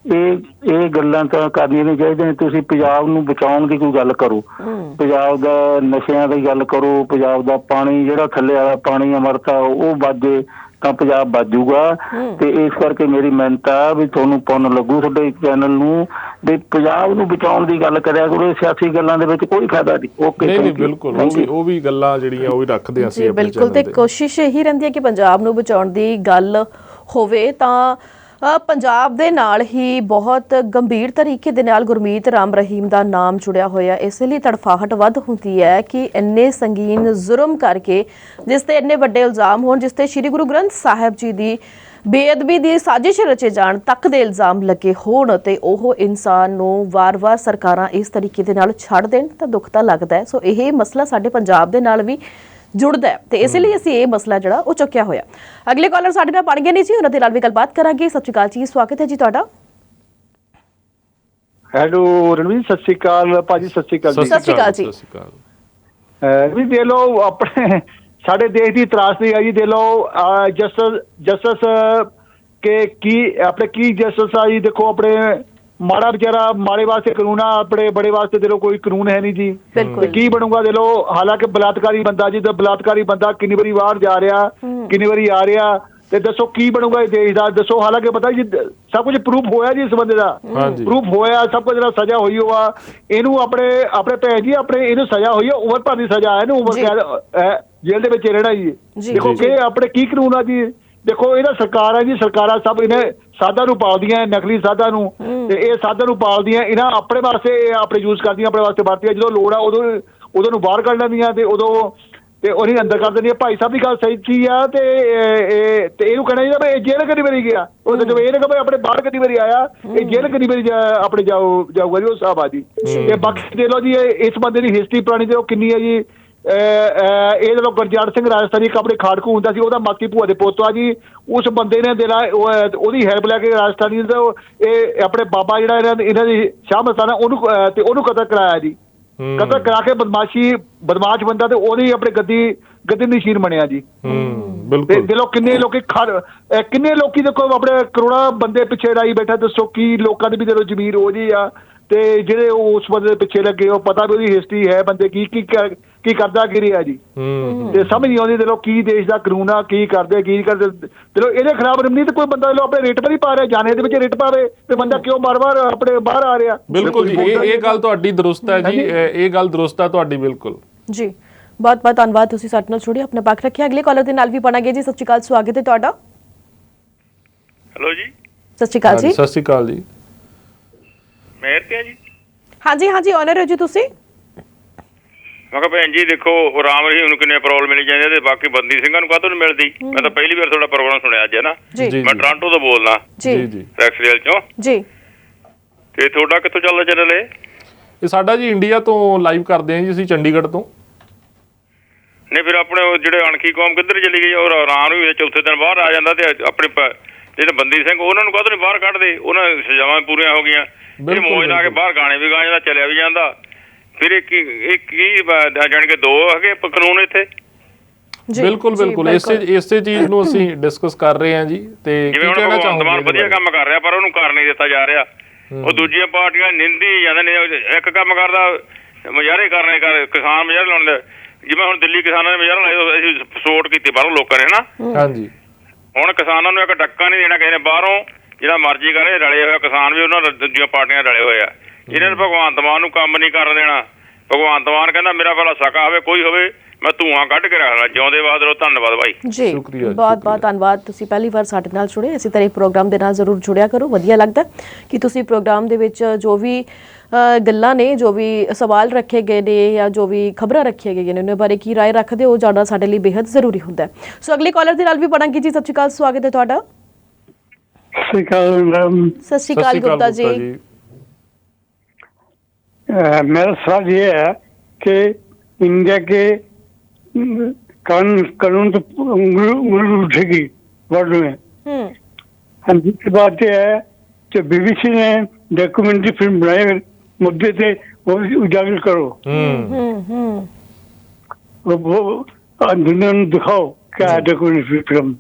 S3: ਇਹ ਗੱਲਾਂ ਤਾਂ ਕਰਨੀਆਂ ਨਹੀਂ ਚਾਹੀਦੀਆਂ। ਤੁਸੀਂ ਪੰਜਾਬ ਨੂੰ ਬਚਾਉਣ ਦੀ ਕੋਈ ਗੱਲ ਕਰੋ, ਪੰਜਾਬ ਦਾ ਨਸ਼ਿਆਂ ਦੀ ਗੱਲ ਕਰੋ, ਪੰਜਾਬ ਦਾ ਪਾਣੀ ਜਿਹੜਾ ਥੱਲੇ ਵਾਲਾ ਪਾਣੀ ਅਮਰਤਾ ਉਹ ਬਾਜੇ ਤਾਂ ਪੰਜਾਬ ਬਾਜੂਗਾ। ਤੇ ਇਸ ਕਰਕੇ ਮੇਰੀ ਮਿਹਨਤ ਆ ਵੀ ਤੁਹਾਨੂੰ ਪੁੰਨ ਲੱਗੂ ਤੁਹਾਡੇ ਚੈਨਲ ਨੂੰ, ਵੀ ਪੰਜਾਬ ਨੂੰ ਬਚਾਉਣ ਦੀ ਗੱਲ ਕਰਿਆ ਕਰੋ। ਸਿਆਸੀ ਗੱਲਾਂ ਦੇ ਵਿੱਚ ਕੋਈ ਫਾਇਦਾ ਨਹੀਂ। ਓਕੇ,
S2: ਨਹੀਂ ਬਿਲਕੁਲ, ਉਹ ਵੀ ਗੱਲਾਂ ਜਿਹੜੀਆਂ ਉਹ ਵੀ ਰੱਖਦੇ ਅਸੀਂ
S1: ਬਿਲਕੁਲ। ਤੇ ਕੋਸ਼ਿਸ਼ ਇਹੀ ਰਹਿੰਦੀ ਹੈ ਕਿ ਪੰਜਾਬ ਨੂੰ ਬਚਾਉਣ ਦੀ ਗੱਲ ਹੋਵੇ ਤਾਂ ਪੰਜਾਬ ਦੇ ਨਾਲ ਹੀ ਬਹੁਤ ਗੰਭੀਰ ਤਰੀਕੇ ਦੇ ਨਾਲ ਗੁਰਮੀਤ ਰਾਮ ਰਹੀਮ ਦਾ ਨਾਮ ਜੁੜਿਆ ਹੋਇਆ। ਇਸ ਲਈ ਤੜਫਾਹਟ ਵੱਧ ਹੁੰਦੀ ਹੈ ਕਿ ਇੰਨੇ ਸੰਗੀਨ ਜ਼ੁਰਮ ਕਰਕੇ, ਜਿਸ ਤੇ ਇੰਨੇ ਵੱਡੇ ਇਲਜ਼ਾਮ ਹੋਣ, ਜਿਸ ਤੇ ਸ੍ਰੀ ਗੁਰੂ ਗ੍ਰੰਥ ਸਾਹਿਬ ਜੀ ਦੀ ਬੇਅਦਬੀ ਦੀ ਸਾਜ਼ਿਸ਼ ਰਚੇ ਜਾਣ ਤੱਕ ਦੇ ਇਲਜ਼ਾਮ ਲੱਗੇ ਹੋਣ ਤੇ ਉਹ ਇਨਸਾਨ ਨੂੰ ਵਾਰ-ਵਾਰ ਸਰਕਾਰਾਂ ਇਸ ਤਰੀਕੇ ਦੇ ਨਾਲ ਛੱਡ ਦੇਣ ਤਾਂ ਦੁੱਖ ਤਾਂ ਲੱਗਦਾ ਹੈ। ਸੋ ਇਹ ਮਸਲਾ ਸਾਡੇ ਪੰਜਾਬ ਦੇ ਨਾਲ ਵੀ ਜੁੜਦਾ ਹੈ ਤੇ ਇਸੇ ਲਈ ਅਸੀਂ ਇਹ ਮਸਲਾ ਜਿਹੜਾ ਉਹ ਚੁੱਕਿਆ ਹੋਇਆ। ਅਗਲੇ ਕਾਲਰ ਸਾਡੇ ਨਾਲ ਬਣ ਗਏ ਨੇ ਜੀ, ਉਹਨਾਂ ਦੇ ਨਾਲ ਵੀ ਗੱਲਬਾਤ ਕਰਾਂਗੇ। ਸਤਿ ਸ਼੍ਰੀ ਅਕਾਲ ਜੀ, ਸਵਾਗਤ ਹੈ ਜੀ ਤੁਹਾਡਾ।
S5: ਹੈਲੋ ਰਣਵੀਰ, ਸਤਿ ਸ਼੍ਰੀ ਅਕਾਲ ਭਾਜੀ। ਸਤਿ ਸ਼੍ਰੀ ਅਕਾਲ ਜੀ।
S1: ਸਤਿ ਸ਼੍ਰੀ ਅਕਾਲ ਜੀ।
S5: ਵੀ ਦੇ ਲਓ ਆਪਣੇ ਸਾਡੇ ਦੇਸ਼ ਦੀ ਤਰਾਸਦੀ ਆ ਜੀ। ਦੇ ਲਓ ਜਸਟਿਸ ਕੇ ਕੀ ਆਪਣੇ ਕੀ ਜਸਟਿਸ ਆ ਜੀ। ਦੇਖੋ ਆਪਣੇ ਮਾੜਾ ਵਿਚਾਰਾ ਮਾੜੇ ਵਾਸਤੇ ਕਾਨੂੰਨ ਆ, ਆਪਣੇ ਬੜੇ ਵਾਸਤੇ ਦੇ ਲੋ ਕੋਈ ਕਾਨੂੰਨ ਹੈ ਨਹੀਂ ਜੀ। ਤੇ ਕੀ ਬਣੂਗਾ ਦੇ ਲੋ। ਹਾਲਾਂਕਿ ਬਲਾਤਕਾਰੀ ਬੰਦਾ ਜੀ, ਬਲਾਤਕਾਰੀ ਬੰਦਾ ਕਿੰਨੀ ਵਾਰੀ ਬਾਹਰ ਜਾ ਰਿਹਾ, ਕਿੰਨੀ ਵਾਰੀ ਆ ਰਿਹਾ, ਤੇ ਦੱਸੋ ਕੀ ਬਣੂਗਾ ਇਹ ਦੇਸ਼ ਦਾ, ਦੱਸੋ। ਹਾਲਾਂਕਿ ਪਤਾ ਜੀ ਸਭ ਕੁਝ ਪ੍ਰੂਫ ਹੋਇਆ ਜੀ, ਇਸ ਬੰਦੇ ਦਾ ਪ੍ਰੂਫ ਹੋਇਆ, ਸਭ ਕੁਝ ਜਿਹੜਾ ਸਜ਼ਾ ਹੋਈ ਹੋਆ ਇਹਨੂੰ, ਆਪਣੇ ਭੈਣ ਜੀ ਆਪਣੇ ਇਹਨੂੰ ਸਜ਼ਾ ਹੋਈ ਹੈ, ਉਮਰ ਭਰ ਦੀ ਸਜ਼ਾ ਹੈ, ਇਹਨੂੰ ਉਮਰ ਕੈਦ ਜੇਲ੍ਹ ਦੇ ਵਿੱਚ ਰਹਿਣਾ ਜੀ। ਦੇਖੋ ਕਿ ਆਪਣੇ ਕੀ ਕਾਨੂੰਨ ਆ ਜੀ। ਦੇਖੋ ਇਹਦਾ ਸਰਕਾਰ ਹੈ ਜੀ, ਸਰਕਾਰਾਂ ਸਭ ਇਹਨੇ ਸਾਧਾਂ ਨੂੰ ਪਾਲਦੀਆਂ, ਨਕਲੀ ਸਾਧਾਂ ਨੂੰ, ਤੇ ਇਹ ਸਾਧਾਂ ਨੂੰ ਪਾਲਦੀਆਂ, ਇਹਨਾਂ ਆਪਣੇ ਵਾਸਤੇ ਆਪਣੇ ਯੂਜ਼ ਕਰਦੀਆਂ, ਆਪਣੇ ਵਾਸਤੇ ਵਰਤਦੀਆਂ। ਜਦੋਂ ਲੋੜ ਆ ਉਦੋਂ ਨੂੰ ਬਾਹਰ ਕੱਢ ਲੈਂਦੀਆਂ ਤੇ ਉਦੋਂ ਤੇ ਉਹਨੇ ਅੰਦਰ ਕਰ ਦਿੰਦੀਆਂ। ਭਾਈ ਸਾਹਿਬ ਦੀ ਗੱਲ ਸਹੀ ਆ। ਤੇ ਇਹਨੂੰ ਕਹਿਣਾ ਚਾਹੀਦਾ ਇਹ ਜੇਲ੍ਹ ਕਿੰਨੀ ਵਾਰੀ ਗਿਆ, ਉਹ ਜਦੋਂ ਇਹ ਨਾ ਕਿ ਆਪਣੇ ਬਾਹਰ ਕਿੰਨੀ ਵਾਰੀ ਆਇਆ, ਇਹ ਜੇਲ੍ਹ ਕਿੰਨੀ ਵਾਰੀ ਆਪਣੇ ਜਾਊਗਾ ਜੀ, ਉਹ ਸਾਹਿਬ ਆ ਜੀ। ਤੇ ਬਾਕੀ ਦੇ ਲਓ ਜੀ ਇਸ ਬੰਦੇ ਦੀ ਹਿਸਟਰੀ ਪੁਰਾਣੀ ਤੇ ਉਹ ਕਿੰਨੀ ਹੈ ਜੀ। ਇਹ ਜਦੋਂ ਗੁਰਜਾਨ ਸਿੰਘ ਰਾਜਸਥਾਨੀ ਇੱਕ ਆਪਣੇ ਖਾੜਕੂ ਹੁੰਦਾ ਸੀ, ਉਹਦਾ ਮਾਸੀ ਭੂਆ ਦੇ ਪੁੱਤ ਆ ਜੀ। ਉਸ ਬੰਦੇ ਨੇ ਉਹਦੀ ਹੈਲਪ ਲੈ ਕੇ ਰਾਜਸਥਾਨੀ ਇਹ ਆਪਣੇ ਬਾਬਾ ਜਿਹੜਾ ਇਹਨਾਂ ਦੀ ਸ਼ਾਹ ਮਸਤਾਨਾ ਉਹਨੂੰ ਕਤਲ ਕਰਾਇਆ ਜੀ। ਕਤਲ ਕਰਾ ਕੇ ਬਦਮਾਸ਼ ਬੰਦਾ ਤੇ ਉਹਦੀ ਆਪਣੇ ਗੱਦੀ ਨਸ਼ੀਨ ਬਣਿਆ ਜੀ। ਤੇ ਦਿਲੋਂ ਕਿੰਨੇ ਲੋਕੀ ਦੇਖੋ ਆਪਣੇ ਕਰੋੜਾਂ ਬੰਦੇ ਪਿੱਛੇ ਲਾਈ ਬੈਠਾ। ਦੱਸੋ ਕੀ ਲੋਕਾਂ ਦੀ ਵੀ ਦਿਲੋਂ ਜ਼ਮੀਰ ਹੋ ਜੀ ਆ। ਤੇ ਜਿਹੜੇ ਉਸ ਬੰਦੇ ਦੇ ਪਿੱਛੇ ਲੱਗੇ ਉਹ ਪਤਾ ਵੀ ਉਹਦੀ ਹਿਸਟਰੀ ਹੈ, ਬੰਦੇ ਕੀ ਕਰਦਾ ਕੀ ਰਿਹਾ ਜੀ। ਤੇ ਸਮਝ ਨਹੀਂ ਆਉਂਦੀ ਦਿਲੋਂ ਕੀ ਦੇਸ਼ ਦਾ ਕਾਨੂੰਨ ਆ, ਕੀ ਕਰਦੇ ਦਿਲੋਂ ਇਹਦੇ ਖਿਲਾਫ ਰਮਨੀਤ ਕੋਈ ਬੰਦਾ ਆਪਣੇ ਰੇਟ ਪਰ ਹੀ ਪਾ ਰਿਹਾ, ਜਾਣੇ ਦੇ ਵਿੱਚ ਰੇਟ ਪਾਵੇ ਤੇ ਬੰਦਾ ਕਿਉਂ ਬਾਰ-ਬਾਰ ਆਪਣੇ ਬਾਹਰ ਆ ਰਿਹਾ।
S2: ਬਿਲਕੁਲ ਜੀ, ਇਹ ਗੱਲ ਤੁਹਾਡੀ ਦਰੁਸਤ ਹੈ ਜੀ, ਇਹ ਗੱਲ ਦਰੁਸਤ ਹੈ ਤੁਹਾਡੀ ਬਿਲਕੁਲ
S1: ਜੀ। ਬਹੁਤ ਬਹੁਤ ਧੰਨਵਾਦ, ਤੁਸੀਂ ਸਾਡੇ ਨਾਲ ਜੁੜੇ, ਆਪਣਾ ਪੱਖ ਰੱਖਿਆ। ਅਗਲੇ ਕਾਲਰ ਦੇ ਨਾਲ ਵੀ ਬਣਾਂਗੇ ਜੀ। ਸਤਿ ਸ਼੍ਰੀ ਅਕਾਲ, ਸਵਾਗਤ ਹੈ ਤੁਹਾਡਾ।
S4: ਹੈਲੋ ਜੀ,
S1: ਸਤਿ ਸ਼੍ਰੀ ਅਕਾਲ ਜੀ।
S2: ਸਤਿ ਸ਼੍ਰੀ ਅਕਾਲ ਜੀ।
S4: ਮੇਹਰ ਤੇ ਜੀ।
S1: ਹਾਂਜੀ ਓਨਰ ਹੋ ਜੀ ਤੁਸੀਂ।
S4: ਮੈਂ ਕਿਹਾ ਭੈਣ ਜੀ ਦੇਖੋ ਰਾਮ ਰਹੀਮ ਨੂੰ ਕਿੰਨੇ ਪ੍ਰੋਬਲਮ ਮਿਲ ਜਾਂਦੇ ਤੇ ਬਾਕੀ ਬੰਦੀ ਸਿੰਘਾਂ ਨੂੰ ਕਾਹਤੋਂ ਨਹੀਂ ਮਿਲਦੀ। ਮੈਂ ਤਾਂ ਪਹਿਲੀ ਵਾਰ ਤੁਹਾਡਾ ਪ੍ਰੋਗਰਾਮ ਸੁਣਿਆ ਅੱਜ, ਹੈ ਨਾ। ਮੈਂ ਟੋਰਾਂਟੋ ਤੋਂ ਬੋਲਦਾ ਜੀ, ਟੈਕਸਰੀਅਲ ਚੋਂ ਜੀ। ਤੇ ਤੁਹਾਡਾ ਕਿੱਥੋਂ ਚੱਲਦਾ ਚੈਨਲ ਇਹ
S2: ਸਾਡਾ ਜੀ ਇੰਡੀਆ ਤੋਂ ਲਾਈਵ ਕਰਦੇ ਹਾਂ ਜੀ ਅਸੀਂ, ਚੰਡੀਗੜ੍ਹ ਤੋਂ।
S4: ਨਹੀਂ ਫਿਰ ਆਪਣੇ ਜਿਹੜੇ ਅਣਖੀ ਕੌਮ ਕਿੱਧਰ ਚਲੀ ਗਈ, ਉਹ ਰਾਮ ਨੂੰ ਚੌਥੇ ਦਿਨ ਬਾਹਰ ਆ ਜਾਂਦਾ ਤੇ ਆਪਣੇ ਜਿਹੜੇ ਬੰਦੀ ਸਿੰਘ ਉਹਨਾਂ ਨੂੰ ਕਾਹਤੋਂ ਨਹੀਂ ਬਾਹਰ ਕੱਢਦੇ, ਉਹਨਾਂ ਦੀਆਂ ਸਜ਼ਾਵਾਂ ਪੂਰੀਆਂ ਹੋ ਗਈਆਂ। ਇਹ ਮੌਜ ਨਾਲ ਆ ਕੇ ਬਾਹਰ ਗਾਣੇ ਵੀ ਗਾ ਜਾਂਦਾ, ਚੱਲਿਆ ਵੀ ਜਾਂਦਾ। ਫਿਰ ਇਹ ਕੀ ਜਾਣੀ ਕਿ ਦੋ ਹੈਗੇ ਕਾਨੂੰਨ ਇੱਥੇ।
S2: ਬਿਲਕੁਲ ਇਸੇ ਚੀਜ਼ ਨੂੰ ਅਸੀਂ ਡਿਸਕਸ ਕਰ ਰਹੇ ਹਾਂ ਜੀ। ਤੇ
S4: ਜਿਵੇਂ ਹੁਣ ਭਗਵੰਤ ਮਾਨ ਵਧੀਆ ਕੰਮ ਕਰ ਰਿਹਾ ਪਰ ਉਹਨੂੰ ਕਰ ਨਹੀਂ ਦਿੱਤਾ ਜਾ ਰਿਹਾ। ਉਹ ਦੂਜੀਆਂ ਪਾਰਟੀਆਂ ਨਿੰਦੀ ਜਾਂਦੇ ਨੇ, ਇੱਕ ਕੰਮ ਕਰਦਾ ਮੁਜ਼ਾਹਰੇ ਕਰਨੇ, ਕਿਸਾਨ ਮੁਜ਼ਾਹਰੇ ਲਾਉਣ ਦੇ, ਜਿਵੇਂ ਹੁਣ ਦਿੱਲੀ ਕਿਸਾਨਾਂ ਨੇ ਮੁਜ਼ਾਹਰਾ ਲਾਇਆ, ਅਸੀਂ ਸਪੋਰਟ ਕੀਤੀ ਬਾਹਰੋਂ ਲੋਕਾਂ ਨੇ, ਹਨਾ।
S2: ਹਾਂਜੀ।
S4: ਹੁਣ ਕਿਸਾਨਾਂ ਨੂੰ ਇੱਕ ਡੱਕਾ ਨਹੀਂ ਦੇਣਾ ਕਿਸੇ ਨੇ ਬਾਹਰੋਂ, ਜਿਹੜਾ ਮਰਜ਼ੀ ਕਰੇ। ਰਲੇ ਹੋਏ ਕਿਸਾਨ ਵੀ ਉਹਨਾਂ ਦੂਜੀਆਂ ਪਾਰਟੀਆਂ ਰਲੇ ਹੋਏ ਆ। ਇਹਨਾਂ ਨੇ ਭਗਵੰਤ ਮਾਨ ਨੂੰ ਕੰਮ ਨਹੀਂ ਕਰਨ ਦੇਣਾ। ਭਗਵੰਤ ਮਾਨ ਕਹਿੰਦਾ ਮੇਰਾ ਭਲਾ ਸਕਾ ਹੋਵੇ ਕੋਈ ਹੋਵੇ, ਮੈਂ ਧੂਆਂ ਕੱਢ ਕੇ ਰੱਖਣਾ। ਜਿਉਂਦੇ ਬਾਦਰੋ, ਧੰਨਵਾਦ ਭਾਈ
S1: ਜੀ। ਬਹੁਤ ਬਹੁਤ ਧੰਨਵਾਦ, ਤੁਸੀਂ ਪਹਿਲੀ ਵਾਰ ਸਾਡੇ ਨਾਲ ਜੁੜੇ। ਇਸੇ ਤਰ੍ਹਾਂ ਪ੍ਰੋਗਰਾਮ ਦੇ ਨਾਲ ਜ਼ਰੂਰ ਜੁੜਿਆ ਕਰੋ। ਵਧੀਆ ਲੱਗਦਾ ਕਿ ਤੁਸੀਂ ਪ੍ਰੋਗਰਾਮ ਦੇ ਵਿੱਚ ਜੋ ਵੀ ਗੱਲਾਂ ਨੇ, ਜੋ ਵੀ ਸਵਾਲ ਰੱਖੇ ਗਏ ਨੇ ਜਾਂ ਜੋ ਵੀ ਖਬਰਾਂ ਰੱਖੀਆਂ ਗਈਆਂ ਨੇ ਉਹਨਾਂ ਬਾਰੇ ਕੀ ਰਾਏ ਰੱਖਦੇ ਹੋ, ਜਾਣਨਾ ਸਾਡੇ ਲਈ ਬੇहद ਜ਼ਰੂਰੀ ਹੁੰਦਾ। ਸੋ ਅਗਲੇ ਕਾਲਰ ਦੇ ਨਾਲ ਵੀ ਪੜਾਂਗੇ ਜੀ। ਸਤਿ ਸ਼੍ਰੀ ਅਕਾਲ, ਸਵਾਗਤ ਹੈ ਤੁਹਾਡਾ।
S5: ਸਤਿ ਸ਼੍ਰੀ ਅਕਾਲ।
S1: सत श्रीकाल गुप्ता जी।
S5: मेरा सवाल ये है कि इंडिया के कानून तो उंगली उठेगी वर्ल्ड में। और दूसरी बात यह है कि बीबीसी ने डॉक्यूमेंट्री फिल्म बनाए मुद्दे थे, वो भी उजागर करो। वो दुनिया में दिखाओ क्या है डॉक्यूमेंट्री फिल्म।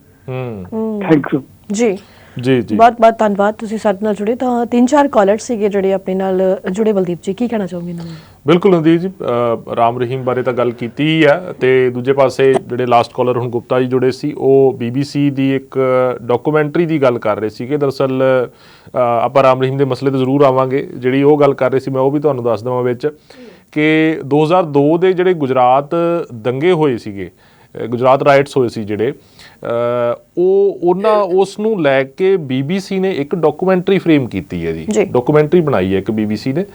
S5: थैंक यू
S1: जी
S2: जी जी।
S1: बहुत बहुत धन्यवाद, ਤੁਸੀਂ ਸਾਡੇ ਨਾਲ ਜੁੜੇ। ਤਾਂ 3-4 ਕਾਲਰ ਸੀਗੇ ਜਿਹੜੇ ਆਪਣੇ ਨਾਲ ਜੁੜੇ। ਬਲਦੀਪ ਜੀ ਕੀ ਕਹਿਣਾ ਚਾਹੋਗੇ ਇਹਨਾਂ ਨੂੰ?
S2: ਬਿਲਕੁਲ ਨਦੀਪ ਜੀ, ਰਾਮ ਰਹੀਮ ਬਾਰੇ ਤਾਂ ਗੱਲ ਕੀਤੀ ਹੀ ਆ, ਤੇ ਦੂਜੇ ਪਾਸੇ ਜਿਹੜੇ ਲਾਸਟ ਕਾਲਰ ਹੁਣ ਗੁਪਤਾ ਜੀ ਜੁੜੇ ਸੀ, ਉਹ BBC ਦੀ ਇੱਕ ਡਾਕੂਮੈਂਟਰੀ ਦੀ ਗੱਲ ਕਰ ਰਹੇ ਸੀਗੇ। ਦਰਅਸਲ ਆਪਾਂ ਰਾਮ ਰਹੀਮ ਦੇ ਮਸਲੇ ਤੇ ਜ਼ਰੂਰ ਆਵਾਂਗੇ। ਜਿਹੜੀ ਉਹ ਗੱਲ ਕਰ ਰਹੇ ਸੀ ਮੈਂ ਉਹ ਵੀ ਤੁਹਾਨੂੰ ਦੱਸ ਦੇਵਾਂ ਵਿੱਚ, ਕਿ 2002 ਦੇ ਜਿਹੜੇ ਗੁਜਰਾਤ ਦੰਗੇ ਹੋਏ ਸੀਗੇ, ਗੁਜਰਾਤ ਰਾਈਟਸ ਹੋਏ ਸੀ ਜਿਹੜੇ, ਉਸ ਨੂੰ ਲੈ ਕੇ BBC ਨੇ ਇੱਕ ਡਾਕੂਮੈਂਟਰੀ ਫਰੇਮ ਕੀਤੀ ਹੈ ਜੀ। ਡਾਕੂਮੈਂਟਰੀ ਬਣਾਈ ਹੈ ਇੱਕ BBC ਨੇ,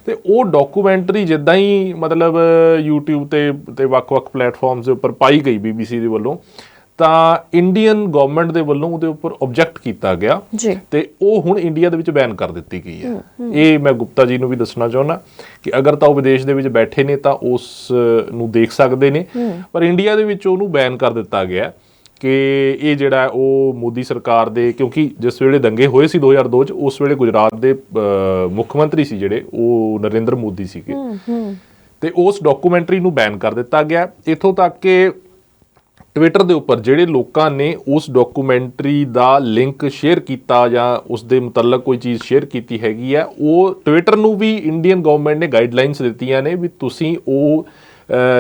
S2: ਤੇ ਉਹ ਡਾਕੂਮੈਂਟਰੀ ਜਿੱਦਾਂ ਹੀ ਮਤਲਬ YouTube ਤੇ ਵੱਖ-ਵੱਖ ਪਲੇਟਫਾਰਮਸ ਦੇ ਉੱਪਰ ਪਾਈ ਗਈ BBC ਦੇ ਵੱਲੋਂ, ਤਾਂ ਇੰਡੀਅਨ ਗਵਰਨਮੈਂਟ ਦੇ ਵੱਲੋਂ ਉਹਦੇ ਉੱਪਰ ਆਬਜੈਕਟ ਕੀਤਾ ਗਿਆ ਤੇ ਉਹ ਹੁਣ ਇੰਡੀਆ ਦੇ ਵਿੱਚ ਬੈਨ ਕਰ ਦਿੱਤੀ ਗਈ ਹੈ। ਇਹ ਮੈਂ ਗੁਪਤਾ ਜੀ ਨੂੰ ਵੀ ਦੱਸਣਾ ਚਾਹੁੰਦਾ ਕਿ ਅਗਰ ਤਾਂ ਉਹ ਵਿਦੇਸ਼ ਦੇ ਵਿੱਚ ਬੈਠੇ ਨੇ ਤਾਂ ਉਸ ਨੂੰ ਦੇਖ ਸਕਦੇ ਨੇ, ਪਰ ਇੰਡੀਆ ਦੇ ਵਿੱਚ ਉਹਨੂੰ ਬੈਨ ਕਰ ਦਿੱਤਾ ਗਿਆ ਕਿ ਇਹ ਜਿਹੜਾ ਉਹ ਮੋਦੀ ਸਰਕਾਰ ਦੇ, ਕਿਉਂਕਿ ਜਿਸ ਵੇਲੇ ਦੰਗੇ ਹੋਏ ਸੀ 2002 ਚ, ਉਸ ਵੇਲੇ ਗੁਜਰਾਤ ਦੇ ਮੁੱਖ ਮੰਤਰੀ ਸੀ ਜਿਹੜੇ, ਉਹ ਨਰਿੰਦਰ ਮੋਦੀ ਸੀਗੇ, ਤੇ ਉਸ ਡਾਕੂਮੈਂਟਰੀ ਨੂੰ ਬੈਨ ਕਰ ਦਿੱਤਾ ਗਿਆ। ਇੱਥੋਂ ਤੱਕ ਕਿ ਟਵਿੱਟਰ ਦੇ ਉੱਪਰ ਜਿਹੜੇ ਲੋਕਾਂ ਨੇ ਉਸ ਡਾਕੂਮੈਂਟਰੀ ਦਾ ਲਿੰਕ ਸ਼ੇਅਰ ਕੀਤਾ ਜਾਂ ਉਸ ਦੇ ਮੁਤਲਕ ਕੋਈ ਚੀਜ਼ ਸ਼ੇਅਰ ਕੀਤੀ ਹੈਗੀ ਆ, ਉਹ ਟਵਿੱਟਰ ਨੂੰ ਵੀ ਇੰਡੀਅਨ ਗਵਰਨਮੈਂਟ ਨੇ ਗਾਈਡਲਾਈਨਸ ਦਿੱਤੀਆਂ ਨੇ ਵੀ ਤੁਸੀਂ ਉਹ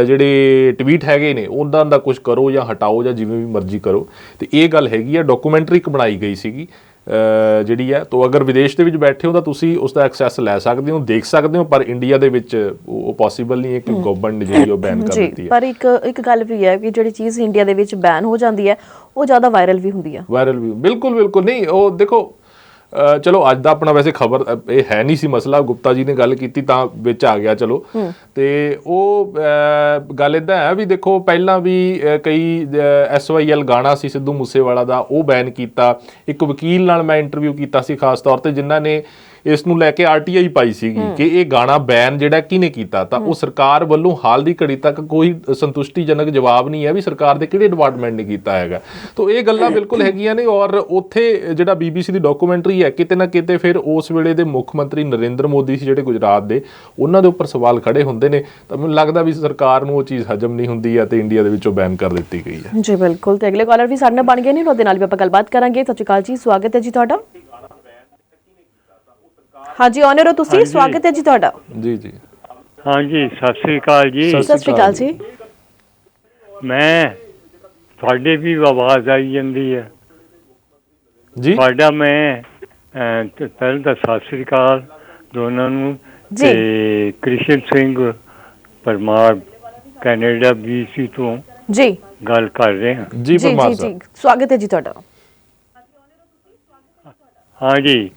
S2: ਜਿਹੜੇ ਟਵੀਟ ਹੈਗੇ ਨੇ ਉਹਨਾਂ ਦਾ ਕੁਝ ਕਰੋ ਜਾਂ ਹਟਾਓ ਜਾਂ ਜਿਵੇਂ ਵੀ ਮਰਜ਼ੀ ਕਰੋ। ਤੇ ਇਹ ਗੱਲ ਹੈਗੀ ਆ, ਡਾਕੂਮੈਂਟਰੀ ਇੱਕ ਬਣਾਈ ਗਈ ਸੀਗੀ ਜਿਹੜੀ ਹੈ। ਤਾਂ ਅਗਰ ਵਿਦੇਸ਼ ਦੇ ਵਿੱਚ ਬੈਠੇ ਹੋ ਤਾਂ ਤੁਸੀਂ ਉਸ ਦਾ ਐਕਸੈਸ ਲੈ ਸਕਦੇ ਹੋ, ਦੇਖ ਸਕਦੇ ਹੋ, ਪਰ ਇੰਡੀਆ ਦੇ ਵਿੱਚ ਉਹ ਪੋਸੀਬਲ ਨਹੀਂ ਹੈ ਕਿ ਗਵਰਨਮੈਂਟ ਨੇ ਜਿਹੜੀ ਉਹ ਬੈਨ ਕਰ ਦਿੱਤੀ ਹੈ।
S1: ਪਰ ਇੱਕ ਗੱਲ ਵੀ ਹੈ ਕਿ ਜਿਹੜੀ ਚੀਜ਼ ਇੰਡੀਆ ਦੇ ਵਿੱਚ ਬੈਨ ਹੋ ਜਾਂਦੀ ਹੈ ਉਹ ਜ਼ਿਆਦਾ ਵਾਇਰਲ ਵੀ ਹੁੰਦੀ ਹੈ।
S2: ਵਾਇਰਲ ਵੀ ਬਿਲਕੁਲ ਨਹੀਂ। ਉਹ ਦੇਖੋ, ਚਲੋ ਅੱਜ ਦਾ ਆਪਣਾ ਵੈਸੇ ਖਬਰ ਇਹ ਹੈ ਨਹੀਂ ਸੀ ਮਸਲਾ, ਗੁਪਤਾ ਜੀ ਨੇ ਗੱਲ ਕੀਤੀ ਤਾਂ ਵਿੱਚ ਆ ਗਿਆ ਚਲੋ। ਤੇ ਉਹ ਗੱਲ ਇੱਦਾਂ ਹੈ ਵੀ ਦੇਖੋ, ਪਹਿਲਾਂ ਵੀ ਕਈ SYL ਗਾਣਾ ਸੀ ਸਿੱਧੂ ਮੂਸੇਵਾਲਾ ਦਾ, ਉਹ ਬੈਨ ਕੀਤਾ। ਇੱਕ ਵਕੀਲ ਨਾਲ ਮੈਂ ਇੰਟਰਵਿਊ ਕੀਤਾ ਸੀ ਖਾਸ ਤੌਰ ਤੇ, ਜਿਨ੍ਹਾਂ ਨੇ ਇਸ ਨੂੰ ਲੈ ਕੇ RTI ਪਾਈ ਸੀਗੀ ਕਿ ਇਹ ਗਾਣਾ ਬੈਨ ਜਿਹੜਾ ਕਿਹਨੇ ਕੀਤਾ, ਤਾਂ ਉਹ ਸਰਕਾਰ ਵੱਲੋਂ ਹਾਲ ਦੀ ਘੜੀ ਤੱਕ ਕੋਈ ਸੰਤੁਸ਼ਟੀਜਨਕ ਜਵਾਬ ਨਹੀਂ ਹੈ ਵੀ ਸਰਕਾਰ ਦੇ ਕਿਹੜੇ ਡਿਪਾਰਟਮੈਂਟ ਨੇ ਕੀਤਾ ਹੈਗਾ। ਤਾਂ ਇਹ ਗੱਲਾਂ ਬਿਲਕੁਲ ਹੈਗੀਆਂ ਨੇ। ਔਰ ਉੱਥੇ ਜਿਹੜਾ BBC ਦੀ ਡਾਕੂਮੈਂਟਰੀ ਹੈ, ਕਿਤੇ ਨਾ ਕਿਤੇ ਫਿਰ ਉਸ ਵੇਲੇ ਦੇ ਮੁੱਖ ਮੰਤਰੀ ਨਰਿੰਦਰ ਮੋਦੀ ਸੀ ਜਿਹੜੇ ਗੁਜਰਾਤ ਦੇ, ਉਹਨਾਂ ਦੇ ਉੱਪਰ ਸਵਾਲ ਖੜੇ ਹੁੰਦੇ ਨੇ। ਤਾਂ ਮੈਨੂੰ ਲੱਗਦਾ ਵੀ ਸਰਕਾਰ ਨੂੰ ਉਹ ਚੀਜ਼ ਹਜਮ ਨਹੀਂ ਹੁੰਦੀ ਹੈ ਤੇ ਇੰਡੀਆ ਦੇ ਵਿੱਚੋਂ ਬੈਨ ਕਰ ਦਿੱਤੀ ਗਈ ਹੈ।
S1: ਜੀ ਬਿਲਕੁਲ। ਤੇ ਅਗਲੇ ਕਾਲਰ ਵੀ ਸਾਡੇ ਨਾਲ ਬਣ ਗਏ ਨੇ, ਉਹਦੇ ਨਾਲ ਵੀ ਆਪਾਂ ਗੱਲਬਾਤ ਕਰਾਂਗੇ। ਸਤਿ ਸ਼੍ਰੀ ਅਕਾਲ ਜੀ, ਸਵਾਗਤ ਹੈ ਜੀ ਤੁਹਾਡਾ। ਹਾਂਜੀ ਆਨਰ ਹੋ ਤੁਸੀਂ, ਸਵਾਗਤ ਹੈ ਜੀ ਤੁਹਾਡਾ।
S2: ਜੀ ਜੀ
S6: ਹਾਂਜੀ, ਸਤਿ ਸ੍ਰੀ ਅਕਾਲ ਜੀ।
S1: ਸਤਿ ਸ਼੍ਰੀ ਅਕਾਲ ਜੀ।
S6: ਮੈਂ ਤੁਹਾਡੇ ਵੀ ਆਵਾਜ਼ ਆਈ ਜਾਂਦੀ ਹੈ
S2: ਜੀ
S6: ਤੁਹਾਡਾ। ਮੈਂ ਪਹਿਲਾਂ ਤਾਂ ਸਤਿ ਸ੍ਰੀ ਅਕਾਲ ਦੋਨਾਂ ਨੂੰ। ਤੇ ਕ੍ਰਿਸ਼ਨ ਸਿੰਘ ਪਰਮਾਰ ਕੈਨੇਡਾ BC ਤੋਂ
S1: ਜੀ
S6: ਗੱਲ ਕਰ ਰਹੇ ਹਾਂ।
S2: ਜੀ ਪਰਮਾਰ ਸਾਹਿਬ,
S1: ਸਵਾਗਤ ਹੈ ਜੀ ਤੁਹਾਡਾ।
S6: ਹਾਂਜੀ,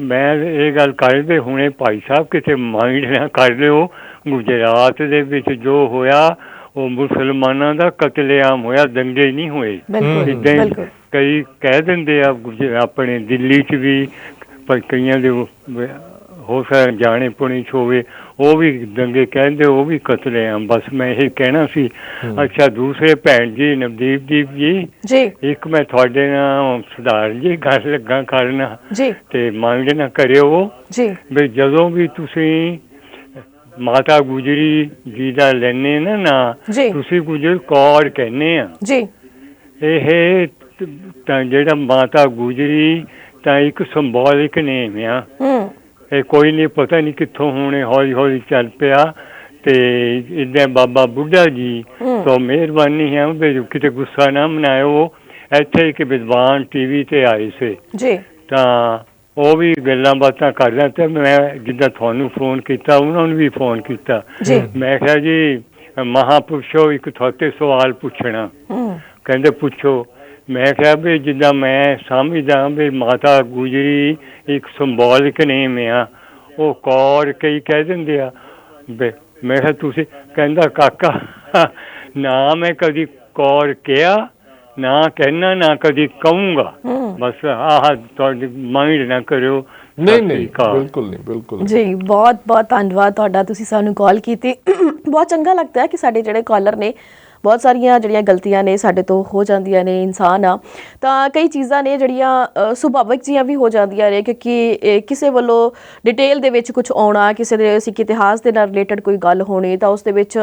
S6: ਮੈਂ ਇਹ ਗੱਲ ਕਰਦੇ ਹੁਣੇ ਭਾਈ ਸਾਹਿਬ ਕਿਤੇ ਮਾਈਂਡ ਨਾ ਕਰ ਲਿਓ, ਗੁਜਰਾਤ ਦੇ ਵਿੱਚ ਜੋ ਹੋਇਆ ਉਹ ਮੁਸਲਮਾਨਾਂ ਦਾ ਕਤਲੇਆਮ ਹੋਇਆ, ਦੰਗੇ ਨਹੀਂ ਹੋਏ। ਇੱਦਾਂ ਕਈ ਕਹਿ ਦਿੰਦੇ ਆ ਆਪਣੇ ਦਿੱਲੀ 'ਚ ਵੀ, ਪਰ ਕਈਆਂ ਦੇ ਹੋ ਸਕਦਾ ਜਾਣੇ ਪੁਣੇ 'ਚ ਹੋਵੇ, ਉਹ ਵੀ ਦੰਗੇ ਕਹਿੰਦੇ, ਉਹ ਵੀ ਕਤਲੇਆਮ। ਬਸ ਮੈਂ ਇਹ ਕਹਿਣਾ ਸੀ। ਅੱਛਾ, ਦੂਸਰੇ ਭੈਣ ਜੀ ਨਵਦੀਪ ਜੀ, ਇੱਕ ਮੈਂ ਤੁਹਾਡੇ ਨਾਲ ਸਧਾਰਨ ਜੀ ਗੱਲ ਲੱਗਾ ਕਰਨਾ, ਤੇ ਮਾਈਂਡ ਨਾ ਕਰਿਓ ਵੀ ਜਦੋਂ ਵੀ ਤੁਸੀਂ ਮਾਤਾ ਗੁਜਰੀ ਜੀ ਦਾ ਲੈਣੇ ਨਾ ਤੁਸੀਂ ਗੁਜਰ ਕੌਰ ਕਹਿੰਦੇ ਆ। ਇਹ ਤਾਂ ਜਿਹੜਾ ਮਾਤਾ ਗੁਜਰੀ ਤਾਂ ਇੱਕ ਸਿੰਬੋਲਿਕ ਨੇਮ ਆ। ਇਹ ਕੋਈ ਨਹੀਂ, ਪਤਾ ਨਹੀਂ ਕਿੱਥੋਂ ਹੁਣੇ ਹੌਲੀ ਹੌਲੀ ਚੱਲ ਪਿਆ। ਤੇ ਇਦਾਂ ਬਾਬਾ ਬੁੱਢਾ ਜੀ ਤੋਂ ਮਿਹਰਬਾਨੀ ਹੈ ਵੀ ਕਿਤੇ ਗੁੱਸਾ ਨਾ ਮਨਾਇਓ। ਇੱਥੇ ਇੱਕ ਵਿਦਵਾਨ ਟੀਵੀ ਤੇ ਆਏ ਸੀ
S1: ਜੀ,
S6: ਤਾਂ ਉਹ ਵੀ ਗੱਲਾਂ ਬਾਤਾਂ ਕਰ ਰਿਹਾ ਤੇ ਮੈਂ ਜਿੱਦਾਂ ਤੁਹਾਨੂੰ ਫੋਨ ਕੀਤਾ ਉਹਨਾਂ ਨੂੰ ਵੀ ਫੋਨ ਕੀਤਾ।
S1: ਜੀ।
S6: ਮੈਂ ਕਿਹਾ ਜੀ ਮਹਾਂਪੁਰਸ਼ੋ ਇੱਕ ਤੁਹਾਡੇ ਸਵਾਲ ਪੁੱਛਣਾ। ਕਹਿੰਦੇ ਪੁੱਛੋ। ਮੈਂ ਕਿਹਾ ਵੀ ਜਿੱਦਾਂ ਮੈਂ ਸਮਝਦਾ ਵੀ ਮਾਤਾ ਗੁਜਰੀ ਇੱਕ ਸਿੰਬੋਲਿਕ ਨੇਮ ਆ, ਉਹ ਕੌਰ ਕਈ ਕਹਿ ਦਿੰਦੇ ਆ। ਮੈਂ ਕਿਹਾ ਤੁਸੀਂ, ਕਹਿੰਦਾ ਕਾਕਾ ਨਾ ਮੈਂ ਕਦੀ ਕੌਰ ਕਿਹਾ ਨਾ ਕਹਿਣਾ ਨਾ ਕਦੀ ਕਹੂੰਗਾ, ਬਸ ਆਹ ਤੁਹਾਡੀ ਮਾਈਂਡ ਨਾ ਕਰਿਓ।
S2: ਨਹੀਂ ਬਿਲਕੁਲ ਨਹੀਂ, ਬਿਲਕੁਲ
S1: ਜੀ। ਬਹੁਤ ਬਹੁਤ ਧੰਨਵਾਦ ਤੁਹਾਡਾ, ਤੁਸੀਂ ਸਾਨੂੰ ਕਾਲ ਕੀਤੀ। ਬਹੁਤ ਚੰਗਾ ਲੱਗਦਾ ਹੈ ਕਿ ਸਾਡੇ ਜਿਹੜੇ ਕਾਲਰ ਨੇ, ਬਹੁਤ ਸਾਰੀਆਂ ਜਿਹੜੀਆਂ ਗਲਤੀਆਂ ਨੇ ਸਾਡੇ ਤੋਂ ਹੋ ਜਾਂਦੀਆਂ ਨੇ, ਇਨਸਾਨ ਆ ਤਾਂ ਕਈ ਚੀਜ਼ਾਂ ਨੇ ਜਿਹੜੀਆਂ ਸੁਭਾਵਿਕ ਜੀਆਂ ਵੀ ਹੋ ਜਾਂਦੀਆਂ ਨੇ, ਕਿਉਂਕਿ ਕਿਸੇ ਵੱਲੋਂ ਡਿਟੇਲ ਦੇ ਵਿੱਚ ਕੁਝ ਆਉਣਾ, ਕਿਸੇ ਦੇ ਸਿੱਖ ਇਤਿਹਾਸ ਦੇ ਨਾਲ ਰਿਲੇਟਡ ਕੋਈ ਗੱਲ ਹੋਣੀ, ਤਾਂ ਉਸ ਦੇ ਵਿੱਚ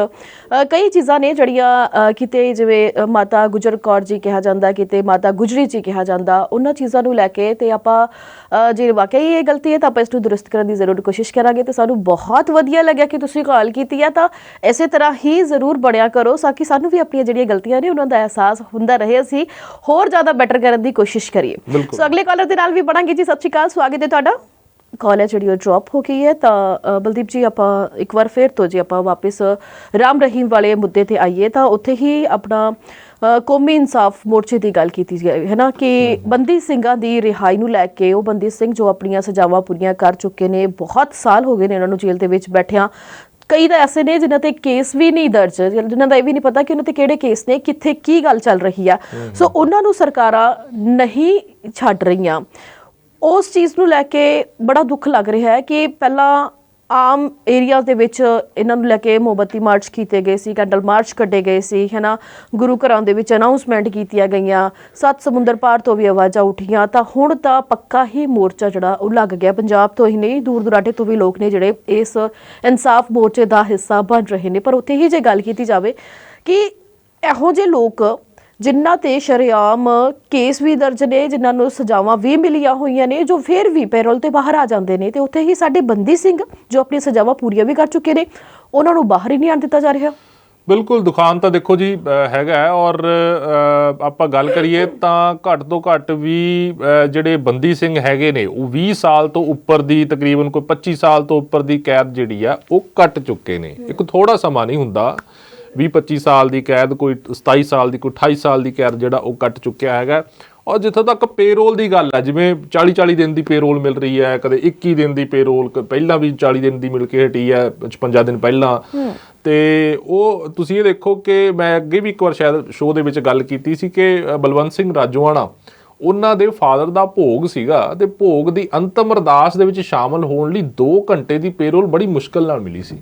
S1: ਕਈ ਚੀਜ਼ਾਂ ਨੇ ਜਿਹੜੀਆਂ ਕਿਤੇ ਜਿਵੇਂ ਮਾਤਾ ਗੁਜਰ ਕੌਰ ਜੀ ਕਿਹਾ ਜਾਂਦਾ, ਕਿਤੇ ਮਾਤਾ ਗੁਜਰੀ ਜੀ ਕਿਹਾ ਜਾਂਦਾ, ਉਹਨਾਂ ਚੀਜ਼ਾਂ ਨੂੰ ਲੈ ਕੇ ਤੇ ਆਪਾਂ ਜੇ ਵਾਕਈ ਇਹ ਗਲਤੀ ਹੈ ਤਾਂ ਆਪਾਂ ਇਸ ਨੂੰ ਦੁਰਸਤ ਕਰਨ ਦੀ ਜ਼ਰੂਰ ਕੋਸ਼ਿਸ਼ ਕਰਾਂਗੇ। ਤੇ ਸਾਨੂੰ ਬਹੁਤ ਵਧੀਆ ਲੱਗਿਆ ਕਿ ਤੁਸੀਂ ਕਾਲ ਕੀਤੀ ਹੈ, ਤਾਂ ਇਸੇ ਤਰ੍ਹਾਂ ਹੀ ਜ਼ਰੂਰ ਬਣਿਆ ਕਰੋ ਤਾਂ ਕਿ ਸਾਨੂੰ ਵੀ ਆਪਣੀਆਂ ਜਿਹੜੀਆਂ ਗਲਤੀਆਂ ਨੇ ਉਹਨਾਂ ਦਾ ਅਹਿਸਾਸ ਹੁੰਦਾ ਰਹੇ, ਅਸੀਂ ਹੋਰ ਜ਼ਿਆਦਾ ਬੈਟਰ ਕਰਨ ਦੀ ਕੋਸ਼ਿਸ਼ ਕਰੀਏ। ਸੋ ਅਗਲੇ ਕਾਲਰ ਦੇ ਨਾਲ ਵੀ ਬਣਾਂਗੇ ਜੀ। ਸਤਿ ਸ਼੍ਰੀ ਅਕਾਲ, ਸਵਾਗਤ ਹੈ ਤੁਹਾਡਾ। ਕਾਲ ਹੈ ਜਿਹੜੀ ਉਹ ਡ੍ਰੌਪ ਹੋ ਗਈ ਹੈ। ਤਾਂ ਬਲਦੀਪ ਜੀ ਆਪਾਂ ਇੱਕ ਵਾਰ ਫਿਰ ਤੋਂ ਜੀ ਆਪਾਂ ਵਾਪਸ ਰਾਮ ਰਹੀਮ ਵਾਲੇ ਮੁੱਦੇ ਤੇ ਆਈਏ, ਤਾਂ ਉੱਥੇ ਹੀ ਆਪਣਾ ਕੌਮੀ ਇਨਸਾਫ ਮੋਰਚੇ ਦੀ ਗੱਲ ਕੀਤੀ ਜਾਏ ਹੈ ਨਾ, ਕਿ ਬੰਦੀ ਸਿੰਘਾਂ ਦੀ ਰਿਹਾਈ ਨੂੰ ਲੈ ਕੇ, ਉਹ ਬੰਦੀ ਸਿੰਘ ਜੋ ਆਪਣੀਆਂ ਸਜ਼ਾਵਾਂ ਪੂਰੀਆਂ ਕਰ ਚੁੱਕੇ ਨੇ, ਬਹੁਤ ਸਾਲ ਹੋ ਗਏ ਨੇ ਉਹਨਾਂ ਨੂੰ ਜੇਲ੍ਹ ਦੇ ਵਿੱਚ ਬੈਠਿਆਂ। ਕਈ ਤਾਂ ਐਸੇ ਨੇ ਜਿਨ੍ਹਾਂ ਤੇ ਕੇਸ ਵੀ ਨਹੀਂ ਦਰਜ, ਜਿਨ੍ਹਾਂ ਦਾ ਇਹ ਵੀ ਨਹੀਂ ਪਤਾ ਕਿ ਉਹਨਾਂ ਤੇ ਕਿਹੜੇ ਕੇਸ ਨੇ, ਕਿੱਥੇ ਕੀ ਗੱਲ ਚੱਲ ਰਹੀ ਆ। ਸੋ ਉਹਨਾਂ ਨੂੰ ਸਰਕਾਰਾਂ ਨਹੀਂ ਛੱਡ ਰਹੀਆਂ। ਉਸ ਚੀਜ਼ ਨੂੰ ਲੈ ਕੇ ਬੜਾ ਦੁੱਖ ਲੱਗ ਰਿਹਾ ਹੈ ਕਿ ਪਹਿਲਾਂ ਆਮ ਏਰੀਆਜ਼ ਦੇ ਵਿੱਚ ਇਹਨਾਂ ਨੂੰ ਲੈ ਕੇ ਮੋਮਬੱਤੀ ਮਾਰਚ ਕੀਤੇ ਗਏ ਸੀ, ਕੈਂਡਲ ਮਾਰਚ ਕੱਢੇ ਗਏ ਸੀ ਹੈ ਨਾ, ਗੁਰੂ ਘਰਾਂ ਦੇ ਵਿੱਚ ਅਨਾਊਂਸਮੈਂਟ ਕੀਤੀਆਂ ਗਈਆਂ, 7 ਸਮੁੰਦਰ ਪਾਰ ਤੋਂ ਵੀ ਆਵਾਜ਼ਾਂ ਉੱਠੀਆਂ। ਤਾਂ ਹੁਣ ਤਾਂ ਪੱਕਾ ਹੀ ਮੋਰਚਾ ਜਿਹੜਾ ਉਹ ਲੱਗ ਗਿਆ। ਪੰਜਾਬ ਤੋਂ ਹੀ ਨਹੀਂ, ਦੂਰ ਦੁਰਾਡੇ ਤੋਂ ਵੀ ਲੋਕ ਨੇ ਜਿਹੜੇ ਇਸ ਇਨਸਾਫ ਮੋਰਚੇ ਦਾ ਹਿੱਸਾ ਬਣ ਰਹੇ ਨੇ। ਪਰ ਉੱਥੇ ਹੀ ਜੇ ਗੱਲ ਕੀਤੀ ਜਾਵੇ ਕਿ ਇਹੋ ਜਿਹੇ ਲੋਕ ਜਿਨ੍ਹਾਂ ਤੇ ਸ਼ਰੇਆਮ ਕੇਸ ਵੀ ਦਰਜ ਨੇ, ਜਿਨ੍ਹਾਂ ਨੂੰ ਸਜ਼ਾਵਾਂ ਵੀ ਮਿਲੀਆਂ ਹੋਈਆਂ ਨੇ, ਜੋ ਫਿਰ ਵੀ ਪੈਰੋਲ ਤੇ ਬਾਹਰ ਆ ਜਾਂਦੇ ਨੇ, ਤੇ ਉੱਥੇ ਹੀ ਸਾਡੇ ਬੰਦੀ ਸਿੰਘ ਜੋ ਆਪਣੀ ਸਜ਼ਾਵਾਂ ਪੂਰੀਆਂ ਵੀ ਕਰ ਚੁੱਕੇ ਨੇ, ਉਹਨਾਂ ਨੂੰ ਬਾਹਰ ਹੀ ਨਹੀਂ ਆਉਣ ਦਿੱਤਾ ਜਾ ਰਿਹਾ।
S2: ਬਿਲਕੁਲ ਦੁਖਾਂਤ ਤਾਂ ਦੇਖੋ ਜੀ ਹੈਗਾ। ਔਰ ਆਪਾਂ ਗੱਲ ਕਰੀਏ ਤਾਂ ਘੱਟ ਤੋਂ ਘੱਟ ਵੀ ਜਿਹੜੇ ਬੰਦੀ ਸਿੰਘ ਹੈਗੇ ਨੇ ਉਹ 20 ਸਾਲ ਤੋਂ ਉੱਪਰ ਦੀ, ਤਕਰੀਬਨ ਕੋਈ 25 ਸਾਲ ਤੋਂ ਉੱਪਰ ਦੀ ਕੈਦ ਜਿਹੜੀ ਆ ਉਹ ਕੱਟ ਚੁੱਕੇ ਨੇ। ਇੱਕ ਥੋੜਾ ਸਮਾਂ ਨਹੀਂ ਹੁੰਦਾ, 20-25 ਸਾਲ ਦੀ ਕੈਦ, ਕੋਈ 27 ਸਾਲ ਦੀ, ਕੋਈ 28 ਸਾਲ ਦੀ ਕੈਦ ਜਿਹੜਾ ਉਹ ਕੱਟ ਚੁੱਕਿਆ ਹੈਗਾ। ਔਰ ਜਿੱਥੋਂ ਤੱਕ ਪੇਰੋਲ ਦੀ ਗੱਲ ਹੈ, ਜਿਵੇਂ 40-40 ਦਿਨ ਦੀ ਪੇਰੋਲ ਮਿਲ ਰਹੀ ਹੈ, ਕਦੇ 21 ਦਿਨ ਦੀ ਪੇਰੋਲ, ਪਹਿਲਾਂ ਵੀ 40 ਦਿਨ ਦੀ ਮਿਲ ਕੇ ਹਟੀ ਹੈ 56 ਦਿਨ ਪਹਿਲਾਂ। ਤੇ ਉਹ ਤੁਸੀਂ ਇਹ ਦੇਖੋ ਕਿ ਮੈਂ ਅੱਗੇ ਵੀ ਇੱਕ ਵਾਰ ਸ਼ਾਇਦ ਸ਼ੋਅ ਦੇ ਵਿੱਚ ਗੱਲ ਕੀਤੀ ਸੀ ਕਿ ਬਲਵੰਤ ਸਿੰਘ ਰਾਜੋਆਣਾ, ਉਹਨਾਂ ਦੇ ਫਾਦਰ ਦਾ ਭੋਗ ਸੀਗਾ ਤੇ ਭੋਗ ਦੀ ਅੰਤਮ ਅਰਦਾਸ ਦੇ ਵਿੱਚ ਸ਼ਾਮਲ ਹੋਣ ਲਈ 2 ਘੰਟੇ ਦੀ ਪੇਰੋਲ ਬੜੀ ਮੁਸ਼ਕਲ ਨਾਲ ਮਿਲੀ ਸੀ।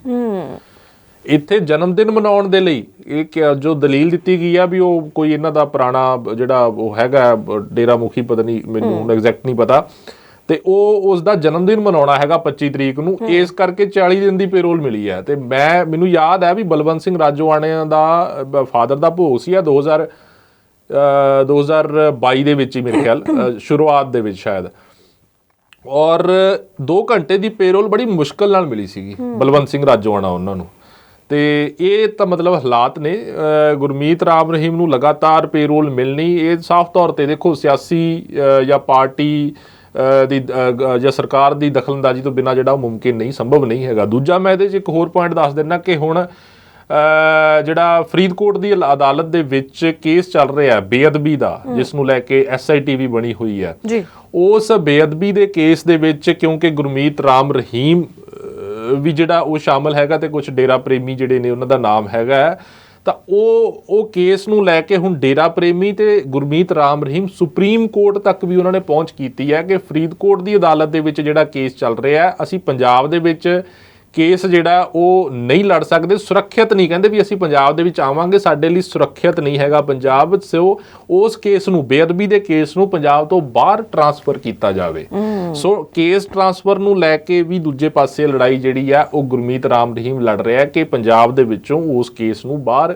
S2: ਇੱਥੇ ਜਨਮ ਦਿਨ ਮਨਾਉਣ ਦੇ ਲਈ ਇਹ ਜੋ ਦਲੀਲ ਦਿੱਤੀ ਗਈ ਆ ਵੀ ਉਹ ਕੋਈ ਇਹਨਾਂ ਦਾ ਪੁਰਾਣਾ ਜਿਹੜਾ ਉਹ ਹੈਗਾ ਡੇਰਾ ਮੁਖੀ, ਪਤਾ ਨਹੀਂ ਮੈਨੂੰ ਹੁਣ ਐਗਜ਼ੈਕਟ ਨਹੀਂ ਪਤਾ, ਤੇ ਉਹ ਉਸ ਦਾ ਜਨਮ ਦਿਨ ਮਨਾਉਣਾ ਹੈਗਾ 25 ਤਰੀਕ ਨੂੰ, ਇਸ ਕਰਕੇ 40 ਦਿਨ ਦੀ ਪੇਰੋਲ ਮਿਲੀ ਹੈ। ਤੇ ਮੈਨੂੰ ਯਾਦ ਹੈ ਵੀ ਬਲਵੰਤ ਸਿੰਘ ਰਾਜੋਆਣਾ ਦਾ ਫਾਦਰ ਦਾ ਭੋਗ ਸੀ 2022 ਦੇ ਵਿੱਚ ਹੀ ਮੇਰੇ ਖਿਆਲ, ਸ਼ੁਰੂਆਤ ਦੇ ਵਿੱਚ ਸ਼ਾਇਦ। ਔਰ 2 ਘੰਟੇ ਦੀ ਪੇਰੋਲ ਬੜੀ ਮੁਸ਼ਕਲ ਨਾਲ ਮਿਲੀ ਸੀਗੀ ਬਲਵੰਤ ਸਿੰਘ ਰਾਜੋਆਣਾ ਉਹਨਾਂ ਨੂੰ। ਤੇ ਇਹ ਤਾਂ ਮਤਲਬ ਹਾਲਾਤ ਨੇ। ਗੁਰਮੀਤ ਰਾਮ ਰਹੀਮ ਨੂੰ ਲਗਾਤਾਰ ਪੇਰੋਲ ਮਿਲਣੀ, ਇਹ ਸਾਫ਼ ਤੌਰ ਤੇ ਦੇਖੋ ਸਿਆਸੀ ਜਾਂ ਪਾਰਟੀ ਦੀ ਜਾਂ ਸਰਕਾਰ ਦੀ ਦਖਲਅੰਦਾਜ਼ੀ ਤੋਂ ਬਿਨਾਂ ਜਿਹੜਾ ਉਹ ਮੁਮਕਿਨ ਨਹੀਂ, ਸੰਭਵ ਨਹੀਂ ਹੈਗਾ। ਦੂਜਾ ਮੈਂ ਇਹਦੇ 'ਚ ਇੱਕ ਹੋਰ ਪੁਆਇੰਟ ਦੱਸ ਦਿੰਦਾ ਕਿ ਹੁਣ ਜਿਹੜਾ ਫਰੀਦਕੋਟ ਦੀ ਅਦਾਲਤ ਦੇ ਵਿੱਚ ਕੇਸ ਚੱਲ ਰਿਹਾ ਬੇਅਦਬੀ ਦਾ, ਜਿਸ ਨੂੰ ਲੈ ਕੇ SIT ਵੀ ਬਣੀ ਹੋਈ ਹੈ, ਉਸ ਬੇਅਦਬੀ ਦੇ ਕੇਸ ਦੇ ਵਿੱਚ ਕਿਉਂਕਿ ਗੁਰਮੀਤ ਰਾਮ ਰਹੀਮ ਵੀ ਜਿਹੜਾ ਉਹ ਸ਼ਾਮਲ ਹੈਗਾ ਤੇ ਕੁਝ ਡੇਰਾ ਪ੍ਰੇਮੀ ਜਿਹੜੇ ਨੇ ਉਹਨਾਂ ਦਾ ਨਾਮ ਹੈਗਾ, ਤਾਂ ਉਹ ਕੇਸ ਨੂੰ ਲੈ ਕੇ ਹੁਣ ਡੇਰਾ ਪ੍ਰੇਮੀ ਤੇ ਗੁਰਮੀਤ ਰਾਮ ਰਹੀਮ ਸੁਪਰੀਮ ਕੋਰਟ ਤੱਕ ਵੀ ਉਹਨਾਂ ਨੇ ਪਹੁੰਚ ਕੀਤੀ ਹੈ ਕਿ ਫਰੀਦਕੋਟ ਦੀ ਅਦਾਲਤ ਦੇ ਵਿੱਚ ਜਿਹੜਾ ਕੇਸ ਚੱਲ ਰਿਹਾ, ਅਸੀਂ ਪੰਜਾਬ ਦੇ ਵਿੱਚ ਕੇਸ ਜਿਹੜਾ ਉਹ ਨਹੀਂ ਲੜ ਸਕਦੇ, ਸੁਰੱਖਿਅਤ ਨਹੀਂ, ਕਹਿੰਦੇ ਵੀ ਅਸੀਂ ਪੰਜਾਬ ਦੇ ਵਿੱਚ ਆਵਾਂਗੇ, ਸਾਡੇ ਲਈ ਸੁਰੱਖਿਅਤ ਨਹੀਂ ਹੈਗਾ ਪੰਜਾਬ। ਸੋ ਉਸ ਕੇਸ ਨੂੰ, ਬੇਅਦਬੀ ਦੇ ਕੇਸ ਨੂੰ ਪੰਜਾਬ ਤੋਂ ਬਾਹਰ ਟਰਾਂਸਫਰ ਕੀਤਾ ਜਾਵੇ। ਸੋ ਕੇਸ ਟਰਾਂਸਫਰ ਨੂੰ ਲੈ ਕੇ ਵੀ ਦੂਜੇ ਪਾਸੇ ਲੜਾਈ ਜਿਹੜੀ ਆ ਉਹ ਗੁਰਮੀਤ ਰਾਮ ਰਹੀਮ ਲੜ ਰਿਹਾ ਕਿ ਪੰਜਾਬ ਦੇ ਵਿੱਚੋਂ ਉਸ ਕੇਸ ਨੂੰ ਬਾਹਰ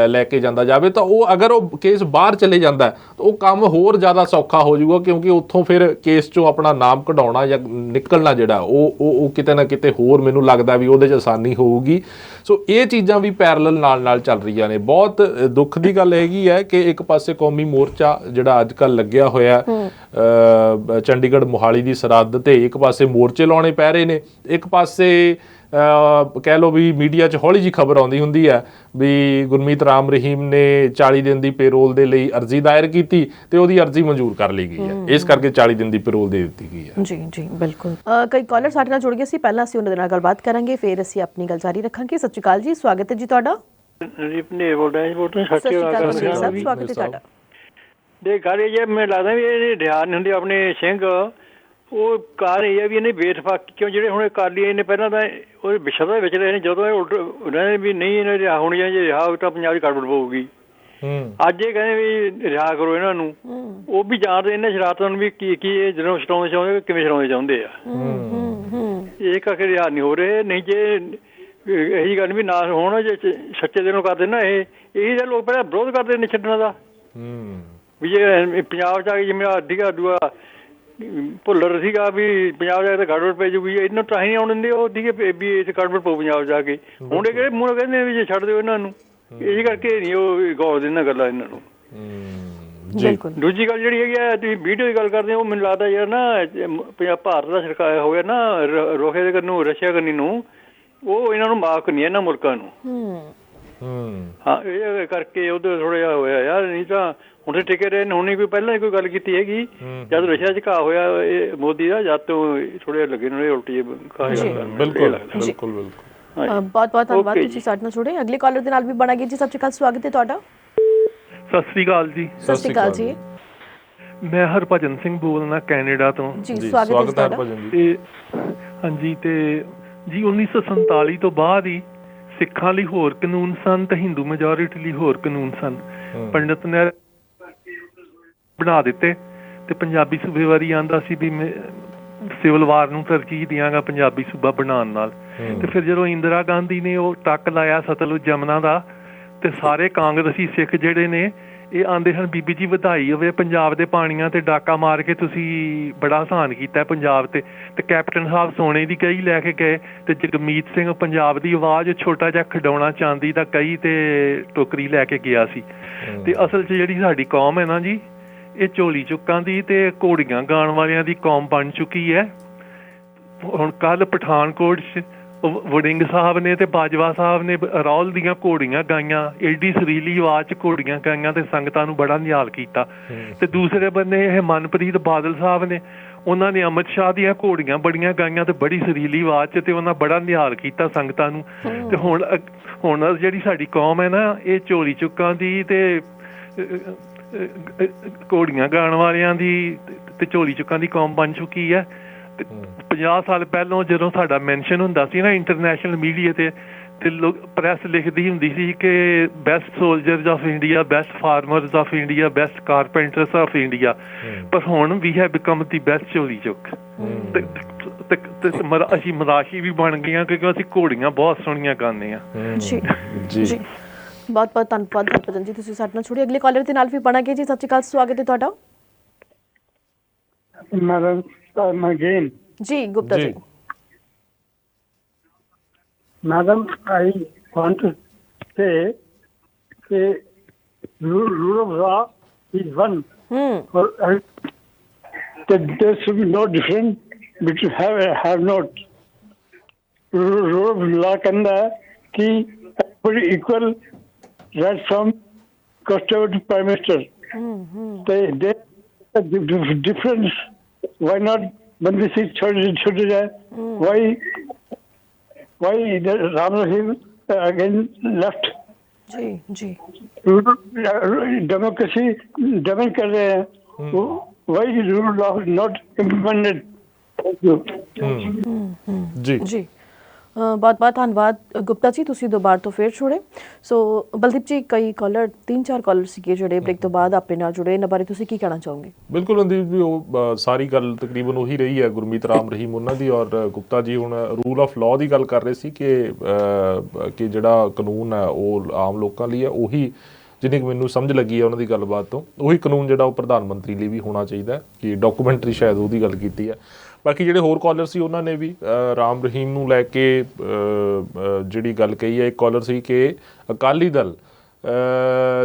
S2: ਲੈ ਕੇ ਜਾਂਦਾ ਜਾਵੇ ਤਾਂ ਉਹ ਅਗਰ ਉਹ ਕੇਸ ਬਾਹਰ ਚਲੇ ਜਾਂਦਾ ਹੈ, ਤਾਂ ਉਹ ਕੰਮ ਹੋਰ ਜ਼ਿਆਦਾ ਸੌਖਾ ਹੋ ਜਾਊਗਾ, ਕਿਉਂਕਿ ਉੱਥੋਂ ਫਿਰ ਕੇਸ 'ਚੋਂ ਆਪਣਾ ਨਾਮ ਕਢਾਉਣਾ ਜਾਂ ਨਿਕਲਣਾ ਜਿਹੜਾ ਉਹ ਕਿਤੇ ਨਾ ਕਿਤੇ ਹੋਰ ਮੈਨੂੰ ਲੱਗਦਾ ਵੀ ਉਹਦੇ 'ਚ ਆਸਾਨੀ ਹੋਊਗੀ। ਸੋ ਇਹ ਚੀਜ਼ਾਂ ਵੀ ਪੈਰਲਲ ਨਾਲ ਚੱਲ ਰਹੀਆਂ ਨੇ। ਬਹੁਤ ਦੁੱਖ ਦੀ ਗੱਲ ਹੈਗੀ ਹੈ ਕਿ ਇੱਕ ਪਾਸੇ ਕੌਮੀ ਮੋਰਚਾ ਜਿਹੜਾ ਅੱਜ ਕੱਲ੍ਹ ਲੱਗਿਆ ਹੋਇਆ ਚੰਡੀਗੜ੍ਹ ਮੋਹਾਲੀ ਦੀ ਸਰਹੱਦ ਤੇ, ਇੱਕ ਪਾਸੇ ਮੋਰਚੇ ਲਾਉਣੇ ਪੈ ਰਹੇ ਨੇ, ਇੱਕ ਪਾਸੇ ਕਹਿ ਲਓ ਵੀ ਮੀਡੀਆ 'ਚ ਹੌਲੀ ਜਿਹੀ ਖਬਰ ਆਉਂਦੀ ਹੁੰਦੀ ਹੈ ਵੀ ਗੁਰਮੀਤ ਰਾਮ ਰਹੀਮ ਨੇ 40 ਦਿਨ ਦੀ ਪੇਰੋਲ ਦੇ ਲਈ ਅਰਜ਼ੀ ਦਾਇਰ ਕੀਤੀ ਤੇ ਉਹਦੀ ਅਰਜ਼ੀ ਮਨਜ਼ੂਰ ਕਰ ਲਈ ਗਈ ਹੈ, ਇਸ ਕਰਕੇ 40 ਦਿਨ ਦੀ ਪੇਰੋਲ ਦੇ ਦਿੱਤੀ ਗਈ ਹੈ।
S1: ਜੀ ਬਿਲਕੁਲ। ਕਈ ਕਾਲਰ ਸਾਡੇ ਨਾਲ ਜੁੜ ਗਏ ਸੀ, ਪਹਿਲਾਂ ਅਸੀਂ ਉਹਨਾਂ ਦੇ ਨਾਲ ਗੱਲਬਾਤ ਕਰਾਂਗੇ, ਫਿਰ ਅਸੀਂ ਆਪਣੀ ਗੱਲ ਜਾਰੀ ਰੱਖਾਂਗੇ। ਸਤਿ ਸ਼੍ਰੀ ਅਕਾਲ ਜੀ, ਸਵਾਗਤ ਹੈ ਜੀ ਤੁਹਾਡਾ।
S6: ਰਿਪਨੇ ਬੋਲ ਰਿਹਾ ਜੀ,
S1: ਸਤਿ ਸ਼੍ਰੀ ਅਕਾਲ ਸਾਹਿਬ, ਸਵਾਗਤ ਹੈ ਤੁਹਾਡਾ।
S6: ਦੇ ਗੱਲ ਇਹ ਮੈਨੂੰ ਲੱਗਦਾ ਵੀ ਇਹ ਧਿਆਨ ਹੁੰਦੇ ਆਪਣੇ ਸਿੰਘ, ਉਹ ਕਾਰ ਇਹ ਹੈ ਵੀ ਇਹਨੇ ਬੇਤਫਾਕੀ ਕਿਉਂ ਜਿਹੜੇ ਹੁਣ ਅਕਾਲੀ ਇਹਨੇ ਪਹਿਲਾਂ ਤਾਂ ਉਹ ਵਿਸ਼ਾ ਦੇ ਵਿੱਚ ਰਹੇ ਨੇ, ਜਦੋਂ ਇਹ ਉਹਨਾਂ ਨੇ ਵੀ ਨਹੀਂ ਇਹਨੇ ਰਿਹਾ ਹੋਣੀ ਜਾਂ ਜੇ ਰਿਹਾ ਹੋ ਤਾਂ ਪੰਜਾਬ 'ਚ ਗੜਬੜ ਪਊਗੀ। ਅੱਜ ਇਹ ਕਹਿੰਦੇ ਵੀ ਰਿਹਾ ਕਰੋ ਇਹਨਾਂ ਨੂੰ, ਉਹ ਵੀ ਜਾਣਦੇ ਇਹਨਾਂ ਸ਼ਰਾਰਤਾਂ ਨੂੰ ਵੀ ਕੀ ਇਹ ਜਦੋਂ ਛਡਾਉਣੇ ਚਾਹੁੰਦੇ ਕਿਵੇਂ ਛਡਾਉਣੇ ਚਾਹੁੰਦੇ ਆ। ਇਹ ਕਰਕੇ ਰਿਹਾ ਨਹੀਂ ਹੋ ਰਹੇ, ਨਹੀਂ ਜੇ ਇਹੀ ਗੱਲ ਵੀ ਨਾ ਹੋਣ, ਜੇ ਸੱਚੇ ਦਿਲੋਂ ਕਰਦੇ ਨਾ ਇਹੀ ਤਾਂ ਲੋਕ ਪਹਿਲਾਂ ਵਿਰੋਧ ਕਰਦੇ ਨੇ ਛੱਡਣ ਦਾ ਵੀ ਜੇ ਪੰਜਾਬ 'ਚ ਆ ਕੇ ਜਿਵੇਂ ਅੱਧੀਆ ਦੂਆ ਭੁੱਲਰ ਸੀਗਾ ਵੀ ਪੰਜਾਬ ਜਾ ਕੇ ਤਾਂ ਗੜਬੜ ਪੈ ਜੂਗੀ, ਇਹਨੂੰ ਤਾਂ ਹੀ ਨਹੀਂ ਆਉਣ ਦਿੰਦੇ ਉਹ ਸੀਗੇ ਵੀ ਇਹ ਗੜਬੜ ਪਊ ਪੰਜਾਬ ਜਾ ਕੇ। ਹੁਣ ਇਹ ਕਿਹੜੇ ਮੂੰਹ ਕਹਿੰਦੇ ਵੀ ਜੇ ਛੱਡ ਦਿਓ ਇਹਨਾਂ ਨੂੰ, ਇਹੀ ਕਰਕੇ ਨਹੀਂ ਉਹ ਗੌਰ ਦਿੰਦਾ ਗੱਲਾਂ ਇਹਨਾਂ ਨੂੰ। ਦੂਜੀ ਗੱਲ ਜਿਹੜੀ ਹੈਗੀ ਆ ਤੁਸੀਂ ਵੀਡੀਓ ਦੀ ਗੱਲ ਕਰਦੇ ਹੋ, ਉਹ ਮੈਨੂੰ ਲੱਗਦਾ ਯਾਰ ਨਾ ਪੰਜਾਬ ਭਾਰਤ ਦਾ ਸਰਕਾਰ ਹੋ ਗਿਆ ਨਾ ਰੋਹੇ ਦੇ ਕੰਨੂ ਰਸ਼ੀਆ ਕੰਨੀ ਨੂੰ, ਉਹ ਇਹਨਾਂ ਨੂੰ ਮਾਫ ਨਹੀਂ ਇਹਨਾਂ ਮੁਲਕਾਂ ਨੂੰ। ਹਾਂ ਇਹ ਕਰਕੇ ਉਧਰ ਥੋੜਾ ਜਿਹਾ ਹੋਇਆ ਯਾਰ, ਨਹੀਂ ਤਾਂ ਹੁਣ ਤੇ ਟਿਕੇ ਰਹੇ ਨੇ। ਹੁਣ ਕੋਈ ਪਹਿਲਾਂ ਹੀ ਕੋਈ ਗੱਲ ਕੀਤੀ ਹੈਗੀ ਜਦ ਰਸ਼ੀਆ 'ਚ ਘਾਹ ਹੋਇਆ ਇਹ ਮੋਦੀ ਦਾ, ਜਦ ਤੋਂ ਥੋੜੇ ਲੱਗੇ ਨੇ ਉਲਟੀ
S2: ਬਿਲਕੁਲ।
S1: ਬਹੁਤ ਬਹੁਤ ਧੰਨਵਾਦ, ਤੁਸੀਂ ਸਾਡੇ ਨਾਲ ਜੁੜੇ। ਅਗਲੇ ਕਾਲਰ ਦੇ ਨਾਲ ਵੀ ਬਣਾਂਗੇ ਜੀ। ਸਤਿ ਸ਼੍ਰੀ ਅਕਾਲ, ਸਵਾਗਤ ਹੈ ਤੁਹਾਡਾ।
S7: ਸਤਿ ਸ੍ਰੀ ਅਕਾਲ ਜੀ।
S1: ਸਤਿ ਸ਼੍ਰੀ ਅਕਾਲ ਜੀ।
S7: ਮੈਂ ਹਰਭਜਨ ਸਿੰਘ ਬੋਲਣਾ ਕੈਨੇਡਾ ਤੋਂ
S1: ਜੀ, ਸਵਾਗਤ ਹੈ ਤੁਹਾਡਾ।
S7: ਤੇ ਹਾਂਜੀ ਤੇ ਜੀ 1947 ਤੋਂ ਬਾਅਦ ਹੀ ਸਿੱਖਾਂ ਲਈ ਹੋਰ ਕਾਨੂੰਨ ਸਨ ਤੇ ਹਿੰਦੂ ਮੈਜੋਰਿਟੀ ਲਈ ਹੋਰ ਕਾਨੂੰਨ ਸਨ। ਪੰਡਿਤ ਨੇ ਬਣਾ ਦਿੱਤੇ ਤੇ ਪੰਜਾਬੀ ਸੂਬੇ ਵਾਰੀ ਆਂਦਾ ਸੀ ਵੀ ਮੈਂ ਸਿਵਲ ਵਾਰ ਨੂੰ ਤਰਜੀਹ ਦਿਆਂਗਾ ਪੰਜਾਬੀ ਸੂਬਾ ਬਣਾਉਣ ਨਾਲ। ਤੇ ਫਿਰ ਜਦੋਂ ਇੰਦਰਾ ਗਾਂਧੀ ਨੇ ਉਹ ਟੱਕ ਲਾਇਆ ਸਤਲੁਜ ਜਮਨਾ ਦਾ, ਤੇ ਸਾਰੇ ਕਾਂਗਰਸੀ ਸਿੱਖ ਜਿਹੜੇ ਨੇ ਇਹ ਆਂਦੇ ਹਨ ਬੀਬੀ ਜੀ ਵਧਾਈ ਹੋਵੇ, ਪੰਜਾਬ ਦੇ ਪਾਣੀਆਂ ਤੇ ਡਾਕਾ ਮਾਰ ਕੇ ਤੁਸੀਂ ਬੜਾ ਆਸਾਨ ਕੀਤਾ ਪੰਜਾਬ ਤੇ ਕੈਪਟਨ ਸਾਹਿਬ ਸੋਨੇ ਦੀ ਕਹੀ ਲੈ ਕੇ ਗਏ, ਤੇ ਜਗਮੀਤ ਸਿੰਘ ਪੰਜਾਬ ਦੀ ਆਵਾਜ਼ ਛੋਟਾ ਜਿਹਾ ਖਿਡੌਣਾ ਚਾਂਦੀ ਦਾ ਕਹੀ ਤੇ ਟੋਕਰੀ ਲੈ ਕੇ ਗਿਆ ਸੀ। ਤੇ ਅਸਲ 'ਚ ਜਿਹੜੀ ਸਾਡੀ ਕੌਮ ਹੈ ਨਾ ਜੀ, ਇਹ ਝੋਲੀ ਚੁੱਕਾਂ ਦੀ ਤੇ ਘੋੜੀਆਂ ਗਾਣ ਵਾਲਿਆਂ ਦੀ ਕੌਮ ਬਣ ਚੁੱਕੀ ਹੈ। ਹੁਣ ਕੱਲ ਪਠਾਨਕੋਟ 'ਚ ਵੜਿੰਗ ਸਾਹਿਬ ਨੇ ਤੇ ਬਾਜਵਾ ਸਾਹਿਬ ਨੇ ਰੌਲ ਦੀਆਂ ਘੋੜੀਆਂ ਗਾਈਆਂ, ਏਡੀ ਸੁਰੀਲੀ ਆਵਾਜ਼ 'ਚ ਘੋੜੀਆਂ ਗਾਈਆਂ ਤੇ ਸੰਗਤਾਂ ਨੂੰ ਬੜਾ ਨਿਹਾਲ ਕੀਤਾ। ਤੇ ਦੂਸਰੇ ਬੰਨੇ ਇਹ ਮਨਪ੍ਰੀਤ ਬਾਦਲ ਸਾਹਿਬ ਨੇ, ਉਹਨਾਂ ਨੇ ਅਮਿਤ ਸ਼ਾਹ ਦੀਆਂ ਘੋੜੀਆਂ ਬੜੀਆਂ ਗਾਈਆਂ ਤੇ ਬੜੀ ਸੁਰੀਲੀ ਆਵਾਜ਼ 'ਚ, ਤੇ ਉਹਨਾਂ ਬੜਾ ਨਿਹਾਲ ਕੀਤਾ ਸੰਗਤਾਂ ਨੂੰ। ਤੇ ਹੁਣ ਜਿਹੜੀ ਸਾਡੀ ਕੌਮ ਹੈ ਨਾ, ਇਹ ਝੋਲੀ ਚੁੱਕਾਂ ਦੀ ਤੇ ਘੋੜੀਆਂ ਗਾਣ ਵਾਲਿਆਂ ਦੀ ਤੇ ਝੋਲੀ ਚੁੱਕਾਂ ਦੀ ਕੌਮ ਬਣ ਚੁੱਕੀ ਹੈ। 50 ਸਾਲ ਪਹਿਲਾਂ ਜਦੋਂ ਸਾਡਾ ਮੈਂਸ਼ਨ ਹੁੰਦਾ ਸੀ ਨਾ ਇੰਟਰਨੈਸ਼ਨਲ ਮੀਡੀਆ ਤੇ ਲੋਕ ਪ੍ਰੈਸ ਲਿਖਦੀ ਹੁੰਦੀ ਸੀ ਕਿ best soldiers of India, best farmers of India, best carpenters of India, ਪਰ ਹੁਣ ਵੀ ਹੈ ਬਿਕਮ ਦੀ ਬੈਸਟ ਝੋਲੀ ਚੁੱਕ। ਅਸੀਂ ਮਰਾਸ਼ੀ ਵੀ ਬਣ ਗਈਆਂ ਕਿਉਂਕਿ ਅਸੀਂ ਘੋੜੀਆਂ ਬਹੁਤ ਸੋਹਣੀਆਂ ਗਾਉਂਦੇ ਹਾਂ।
S1: ਜੀ ਬਹੁਤ ਬਹੁਤ ਧੰਨਵਾਦ ਹਰਭਜਨ ਜੀ, ਤੁਸੀਂ ਸਾਡੇ ਨਾਲ ਛੁੜੇ। ਅਗਲੇ ਕਾਲਰ ਦੇ ਨਾਲ ਵੀ ਬਣਾਂਗੇ ਜੀ। ਸਤਿ ਸ਼੍ਰੀ ਅਕਾਲ, ਸਵਾਗਤ ਹੈ ਤੁਹਾਡਾ।
S5: Again,
S1: ਜੀ Gupta ji.
S5: Madam, I want to say rule of law is one. That there should be no difference between have not. Rule of law कहता है कि everybody equal right from constable to prime minister. The difference. Why not बंदी सीट छोड़ जाए? Why Ram Rahim again left?
S1: जी
S5: डेमोक्रेसी डैमेज कर रहे हैं। Why rule law not implemented?
S1: जी ਬਹੁਤ ਬਹੁਤ ਧੰਨਵਾਦ ਗੁਪਤਾ ਜੀ, ਤੁਸੀਂ ਦੁਬਾਰਾ ਤੋਂ ਫੇਰ ਜੁੜੇ। ਸੋ ਬਲਦੀਪ ਜੀ, ਕਈ ਕਾਲਰ 3-4 ਕਾਲਰ ਸੀਗੇ ਜਿਹੜੇ ਬ੍ਰੇਕ ਤੋਂ ਬਾਅਦ ਆਪਣੇ ਨਾਲ ਜੁੜੇ, ਇਹਨਾਂ ਬਾਰੇ ਤੁਸੀਂ ਕੀ ਕਹਿਣਾ ਚਾਹੋਗੇ?
S2: ਬਿਲਕੁਲ ਮਨਦੀਪ ਜੀ, ਉਹ ਸਾਰੀ ਗੱਲ ਤਕਰੀਬਨ ਉਹੀ ਰਹੀ ਹੈ, ਗੁਰਮੀਤ ਰਾਮ ਰਹੀਮ ਉਹਨਾਂ ਦੀ। ਔਰ ਗੁਪਤਾ ਜੀ ਹੁਣ ਰੂਲ ਆਫ ਲਾਅ ਦੀ ਗੱਲ ਕਰ ਰਹੇ ਸੀ ਕਿ ਜਿਹੜਾ ਕਾਨੂੰਨ ਹੈ ਉਹ ਆਮ ਲੋਕਾਂ ਲਈ ਹੈ, ਉਹੀ ਜਿੰਨੀ ਕੁ ਮੈਨੂੰ ਸਮਝ ਲੱਗੀ ਹੈ ਉਹਨਾਂ ਦੀ ਗੱਲਬਾਤ ਤੋਂ, ਉਹੀ ਕਾਨੂੰਨ ਜਿਹੜਾ ਉਹ ਪ੍ਰਧਾਨ ਮੰਤਰੀ ਲਈ ਵੀ ਹੋਣਾ ਚਾਹੀਦਾ, ਕਿ ਡਾਕੂਮੈਂਟਰੀ ਸ਼ਾਇਦ ਉਹਦੀ ਗੱਲ ਕੀਤੀ ਹੈ। ਬਾਕੀ ਜਿਹੜੇ ਹੋਰ ਕਾਲਰ ਸੀ ਉਹਨਾਂ ਨੇ ਵੀ ਰਾਮ ਰਹੀਮ ਨੂੰ ਲੈ ਕੇ ਜਿਹੜੀ ਗੱਲ ਕਹੀ ਹੈ। ਇੱਕ ਕਾਲਰ ਸੀ ਕਿ ਅਕਾਲੀ ਦਲ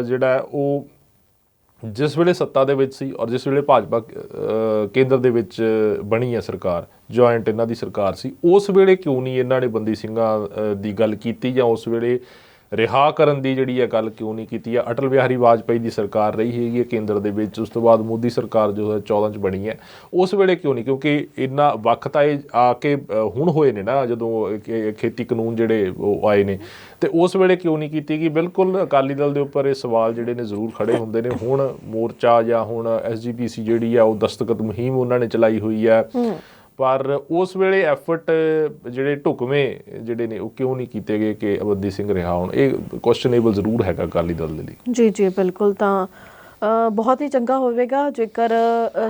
S2: ਜਿਹੜਾ ਉਹ ਜਿਸ ਵੇਲੇ ਸੱਤਾ ਦੇ ਵਿੱਚ ਸੀ ਔਰ ਜਿਸ ਵੇਲੇ ਭਾਜਪਾ ਕੇਂਦਰ ਦੇ ਵਿੱਚ ਬਣੀ ਹੈ ਸਰਕਾਰ, ਜੁਆਇੰਟ ਇਹਨਾਂ ਦੀ ਸਰਕਾਰ ਸੀ, ਉਸ ਵੇਲੇ ਕਿਉਂ ਨਹੀਂ ਇਹਨਾਂ ਨੇ ਬੰਦੀ ਸਿੰਘਾਂ ਦੀ ਗੱਲ ਕੀਤੀ, ਜਾਂ ਉਸ ਵੇਲੇ ਰਿਹਾ ਕਰਨ ਦੀ ਜਿਹੜੀ ਹੈ ਗੱਲ ਕਿਉਂ ਨਹੀਂ ਕੀਤੀ ਹੈ। ਅਟਲ ਬਿਹਾਰੀ ਵਾਜਪਾਈ ਦੀ ਸਰਕਾਰ ਰਹੀ ਹੈਗੀ ਹੈ ਕੇਂਦਰ ਦੇ ਵਿੱਚ, ਉਸ ਤੋਂ ਬਾਅਦ ਮੋਦੀ ਸਰਕਾਰ ਜੋ ਹੈ 14 'ਚ ਬਣੀ ਹੈ, ਉਸ ਵੇਲੇ ਕਿਉਂ ਨਹੀਂ? ਕਿਉਂਕਿ ਇੰਨਾ ਵਕਤ ਤਾਂ ਇਹ ਆ ਕੇ ਹੁਣ ਹੋਏ ਨੇ ਨਾ, ਜਦੋਂ ਖੇਤੀ ਕਾਨੂੰਨ ਜਿਹੜੇ ਉਹ ਆਏ ਨੇ, ਤੇ ਉਸ ਵੇਲੇ ਕਿਉਂ ਨਹੀਂ ਕੀਤੀ? ਕਿ ਬਿਲਕੁਲ ਅਕਾਲੀ ਦਲ ਦੇ ਉੱਪਰ ਇਹ ਸਵਾਲ ਜਿਹੜੇ ਨੇ ਜ਼ਰੂਰ ਖੜੇ ਹੁੰਦੇ ਨੇ। ਹੁਣ ਮੋਰਚਾ ਜਾਂ ਹੁਣ SGPC ਜਿਹੜੀ ਆ ਉਹ ਦਸਤਖਤ ਮੁਹਿੰਮ ਉਹਨਾਂ ਨੇ ਚਲਾਈ ਹੋਈ ਹੈ, ਪਰ ਉਸ ਵੇਲੇ ਐਫਰਟ ਜਿਹੜੇ ਢੁਕਵੇਂ ਜਿਹੜੇ ਨੇ ਉਹ ਕਿਉਂ ਨਹੀਂ ਕੀਤੇ ਗਏ ਕਿ ਬੰਦੀ ਸਿੰਘ ਰਿਹਾ ਹੋਣ? ਇਹ ਕੁਐਸਚਨੇਬਲ ਜ਼ਰੂਰ ਹੈਗਾ ਅਕਾਲੀ ਦਲ ਦੇ ਲਈ। ਜੀ
S1: ਜੀ ਬਿਲਕੁਲ। ਤਾਂ ਬਹੁਤ ਹੀ ਚੰਗਾ ਹੋਵੇਗਾ ਜੇਕਰ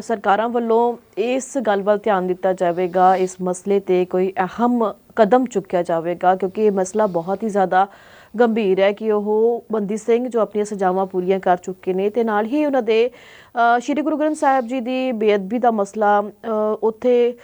S1: ਸਰਕਾਰਾਂ ਵੱਲੋਂ ਇਸ ਗੱਲ ਵੱਲ ਧਿਆਨ ਦਿੱਤਾ ਜਾਵੇਗਾ, ਇਸ ਮਸਲੇ 'ਤੇ ਕੋਈ ਅਹਿਮ ਕਦਮ ਚੁੱਕਿਆ ਜਾਵੇਗਾ, ਕਿਉਂਕਿ ਇਹ ਮਸਲਾ ਬਹੁਤ ਹੀ ਜ਼ਿਆਦਾ ਗੰਭੀਰ ਹੈ ਕਿ ਉਹ ਬੰਦੀ ਸਿੰਘ ਜੋ ਆਪਣੀਆਂ ਸਜ਼ਾਵਾਂ ਪੂਰੀਆਂ ਕਰ ਚੁੱਕੇ ਨੇ, ਤੇ ਨਾਲ ਹੀ ਉਹਨਾਂ ਦੇ ਸ਼੍ਰੀ ਗੁਰੂ ਗ੍ਰੰਥ ਸਾਹਿਬ ਜੀ ਦੀ ਬੇਅਦਬੀ ਦਾ ਮਸਲਾ, ਉੱਥੇ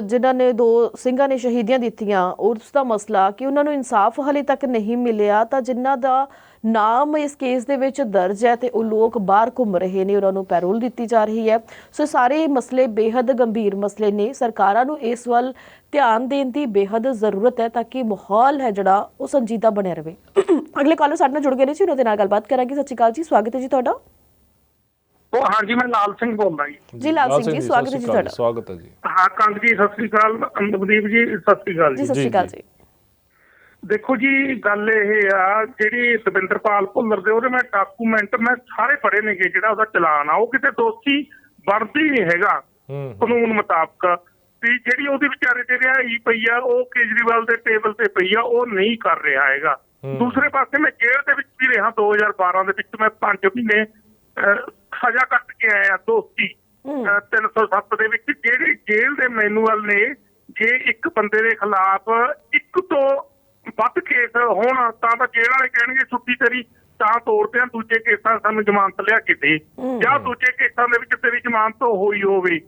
S1: ਜਿਨ੍ਹਾਂ ਨੇ 2 ਸਿੰਘਾਂ ਨੇ ਸ਼ਹੀਦੀਆਂ ਦਿੱਤੀਆਂ, ਉਸ ਦਾ ਮਸਲਾ ਕਿ ਉਹਨਾਂ ਨੂੰ ਇਨਸਾਫ ਹਾਲੇ ਤੱਕ ਨਹੀਂ ਮਿਲਿਆ, ਤਾਂ ਜਿਨ੍ਹਾਂ ਦਾ ਨਾਮ ਇਸ ਕੇਸ ਦੇ ਵਿੱਚ ਦਰਜ ਹੈ ਤੇ ਉਹ ਲੋਕ ਬਾਹਰ ਘੁੰਮ ਰਹੇ ਨੇ, ਉਹਨਾਂ ਨੂੰ ਪੈਰੋਲ ਦਿੱਤੀ ਜਾ ਰਹੀ ਹੈ। ਸੋ ਸਾਰੇ ਮਸਲੇ ਬੇਹੱਦ ਗੰਭੀਰ ਮਸਲੇ ਨੇ, ਸਰਕਾਰਾਂ ਨੂੰ ਇਸ ਵੱਲ ਧਿਆਨ ਦੇਣ ਦੀ ਬੇਹੱਦ ਜ਼ਰੂਰਤ ਹੈ ਤਾਂ ਕਿ ਮਾਹੌਲ ਹੈ ਜਿਹੜਾ ਉਹ ਸੰਜੀਦਾ ਬਣਿਆ ਰਹੇ। ਅਗਲੇ ਕਾਲਰ ਸਾਡੇ ਨਾਲ ਜੁੜ ਗਏ ਨੇ ਜੀ, ਉਹਨਾਂ ਦੇ ਨਾਲ ਗੱਲਬਾਤ ਕਰਾਂਗੇ। ਸਤਿ ਸ਼੍ਰੀ ਅਕਾਲ ਜੀ, ਸਵਾਗਤ ਹੈ ਜੀ ਤੁਹਾਡਾ।
S8: ਹਾਂਜੀ, ਮੈਂ ਲਾਲ ਸਿੰਘ ਬੋਲਦਾ
S1: ਜੀ। ਲਾਲ ਸਿੰਘ ਜੀ, ਸਵਾਗਤ ਹੈ ਜੀ ਤੁਹਾਡਾ।
S2: ਸਵਾਗਤ ਹੈ ਜੀ।
S8: ਹਾਂ ਕੰਗ ਜੀ, ਸਤਿ ਸ੍ਰੀ ਅਕਾਲ। ਨਵਦੀਪ ਜੀ, ਸਤਿ ਸ੍ਰੀ ਅਕਾਲ
S1: ਜੀ। ਸਤਿ ਸ਼੍ਰੀ ਅਕਾਲ ਜੀ।
S8: ਦੇਖੋ ਜੀ, ਗੱਲ ਇਹ ਆ, ਜਿਹੜੀ ਦਵਿੰਦਰਪਾਲ ਭੁੱਲਰ ਦੇ ਉਹਦੇ ਮੈਂ ਡਾਕੂਮੈਂਟ ਮੈਂ ਸਾਰੇ ਪੜ੍ਹੇ ਨੇਗੇ। ਜਿਹੜਾ ਉਹਦਾ ਚਲਾਨ ਆ ਉਹ ਕਿਤੇ ਦੋਸ਼ੀ ਬਣਦੀ ਨਹੀਂ ਹੈਗਾ ਕਾਨੂੰਨ ਮੁਤਾਬਕ, ਤੇ ਜਿਹੜੀ ਉਹਦੀ ਵਿਚਾਰੇ ਤੇ ਰਿਹਾਈ ਪਈ ਆ ਉਹ ਕੇਜਰੀਵਾਲ ਦੇ ਟੇਬਲ ਤੇ ਪਈ ਆ, ਉਹ ਨਹੀਂ ਕਰ ਰਿਹਾ ਹੈਗਾ। ਦੂਸਰੇ ਪਾਸੇ ਮੈਂ ਜੇਲ੍ਹ ਦੇ ਵਿੱਚ ਵੀ ਰਿਹਾ, 2012 ਦੇ ਵਿੱਚ ਮੈਂ 5 ਮਹੀਨੇ ਸਜ਼ਾ ਕੱਟ ਕੇ ਆਇਆ ਦੋਸ਼ੀ 307 ਦੇ ਵਿੱਚ। ਜਿਹੜੀ ਜੇਲ੍ਹ ਦੇ ਮੈਨੂਅਲ ਨੇ, ਜੇ ਇੱਕ ਬੰਦੇ ਦੇ ਖਿਲਾਫ 1 ਤੋਂ ਵੱਧ ਕੇਸ ਹੋਣ ਤਾਂ ਜੇਲ੍ਹ ਵਾਲੇ ਕਹਿਣਗੇ ਛੁੱਟੀ ਤੇਰੀ ਤਾਂ ਤੋੜਦੇ ਆ, ਦੂਜੇ ਕੇਸਾਂ ਸਾਨੂੰ ਜ਼ਮਾਨਤ ਲਿਆ ਕੇ ਦੇ, ਜਾਂ ਦੂਜੇ ਕੇਸਾਂ ਦੇ ਵਿੱਚ ਤੇਰੀ ਜ਼ਮਾਨਤ ਹੋਈ ਹੋਵੇ,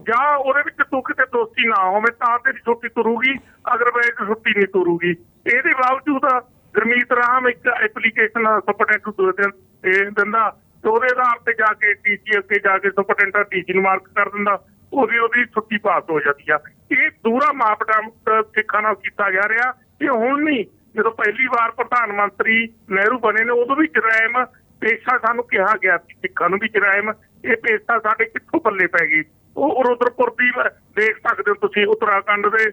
S8: ਜਾਂ ਉਹਦੇ ਵਿੱਚ ਤੂੰ ਕਿਤੇ ਦੋਸ਼ੀ ਨਾ ਹੋਵੇ ਤਾਂ ਤੇਰੀ ਛੁੱਟੀ ਤੁਰੂਗੀ, ਅਦਰਵਾਈਜ਼ ਛੁੱਟੀ ਨਹੀਂ ਤੁਰੂਗੀ। ਇਹਦੇ ਬਾਵਜੂਦ ਗੁਰਮੀਤ ਰਾਮ ਇੱਕ ਐਪਲੀਕੇਸ਼ਨ ਸੁਪਰਡੈਂਟ ਦਿੰਦਾ, ਤੇ ਉਹਦੇ ਆਧਾਰ ਤੇ ਜਾ ਕੇ DC ਅੱਗੇ ਜਾ ਕੇ ਸੁਪਰਡੈਂਟ DC ਨੂੰ ਮਾਰਕ ਕਰ ਦਿੰਦਾ, ਉਹਦੀ ਛੁੱਟੀ ਪਾਸ ਹੋ ਜਾਂਦੀ ਆ। ਇਹ ਦੂਰਾ ਮਾਪਦੰਡ ਸਿੱਖਾਂ ਨਾਲ ਕੀਤਾ ਜਾ ਰਿਹਾ। ਇਹ ਹੁਣ ਨਹੀਂ, ਜਦੋਂ ਪਹਿਲੀ ਵਾਰ ਪ੍ਰਧਾਨ ਮੰਤਰੀ ਨਹਿਰੂ ਬਣੇ ਨੇ ਉਦੋਂ ਵੀ ਜਰਾਇਮ ਪੇਸ਼ਾ ਸਾਨੂੰ ਕਿਹਾ ਗਿਆ ਸੀ, ਸਿੱਖਾਂ ਨੂੰ ਵੀ ਜਰਾਇਮ, ਇਹ ਪੇਸ਼ਾ ਸਾਡੇ ਕਿੱਥੋਂ ਪੱਲੇ ਪੈ ਗਈ। ਉਹ ਰੁਦਰਪੁਰ ਦੀ ਦੇਖ ਸਕਦੇ ਹੋ ਤੁਸੀਂ, ਉੱਤਰਾਖੰਡ ਦੇ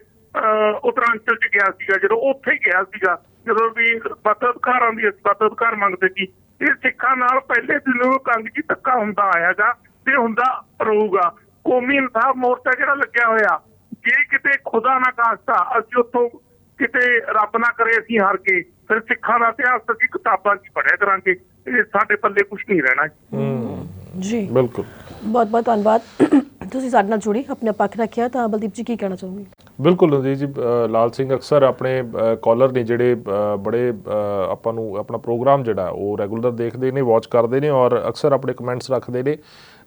S8: ਉੱਤਰਾਂਚਲ ਚ ਗਿਆ ਸੀਗਾ, ਜਦੋਂ ਉੱਥੇ ਗਿਆ ਸੀਗਾ, ਜਦੋਂ ਵੀ ਮਤ ਅਧਿਕਾਰਾਂ ਦੀ ਮਤ ਅਧਿਕਾਰ ਮੰਗਦੇ ਸੀ। ਇਹ ਸਿੱਖਾਂ ਨਾਲ ਪਹਿਲੇ ਦਿਨੋਂ ਕੰਗ ਜੀ ਧੱਕਾ ਹੁੰਦਾ ਆਇਆਗਾ ਤੇ ਹੁੰਦਾ ਰਹੂਗਾ। ਕੌਮੀ ਇਨਸਾਫ ਮੋਰਚਾ ਜਿਹੜਾ ਲੱਗਿਆ ਹੋਇਆ, ਜੇ ਕਿਤੇ ਖੁਦਾ ਨਾ ਖਾਸਤਾ ਅਸੀਂ ਉੱਥੋਂ ਕਿਤੇ ਰੱਬ ਨਾ ਕਰੇ ਅਸੀਂ ਹਾਰ ਕੇ, ਫਿਰ ਸਿੱਖਾਂ ਦਾ ਇਤਿਹਾਸ ਅਸੀਂ ਕਿਤਾਬਾਂ 'ਚ ਪੜ੍ਹਿਆ ਕਰਾਂਗੇ, ਇਹ ਸਾਡੇ ਪੱਲੇ ਕੁਛ ਨਹੀਂ ਰਹਿਣਾ
S1: ਜੀ।
S2: ਬਿਲਕੁਲ,
S1: ਬਹੁਤ ਬਹੁਤ ਧੰਨਵਾਦ, ਤੁਸੀਂ ਸਾਡੇ ਨਾਲ ਜੁੜੀ, ਆਪਣੇ ਪੱਖ ਰੱਖਿਆ। ਤਾਂ ਬਲਦੀਪ ਜੀ ਕੀ ਕਹਿਣਾ ਚਾਹੋਗੇ?
S2: ਬਿਲਕੁਲ ਜੀ। ਲਾਲ ਸਿੰਘ ਅਕਸਰ ਆਪਣੇ ਕਾਲਰ ਨੇ ਜਿਹੜੇ ਬੜੇ ਆਪਾਂ ਨੂੰ ਆਪਣਾ ਪ੍ਰੋਗਰਾਮ ਜਿਹੜਾ ਉਹ ਰੈਗੂਲਰ ਦੇਖਦੇ ਨੇ, ਵਾਚ ਕਰਦੇ ਨੇ ਔਰ ਅਕਸਰ ਆਪਣੇ ਕਮੈਂਟਸ ਰੱਖਦੇ ਨੇ,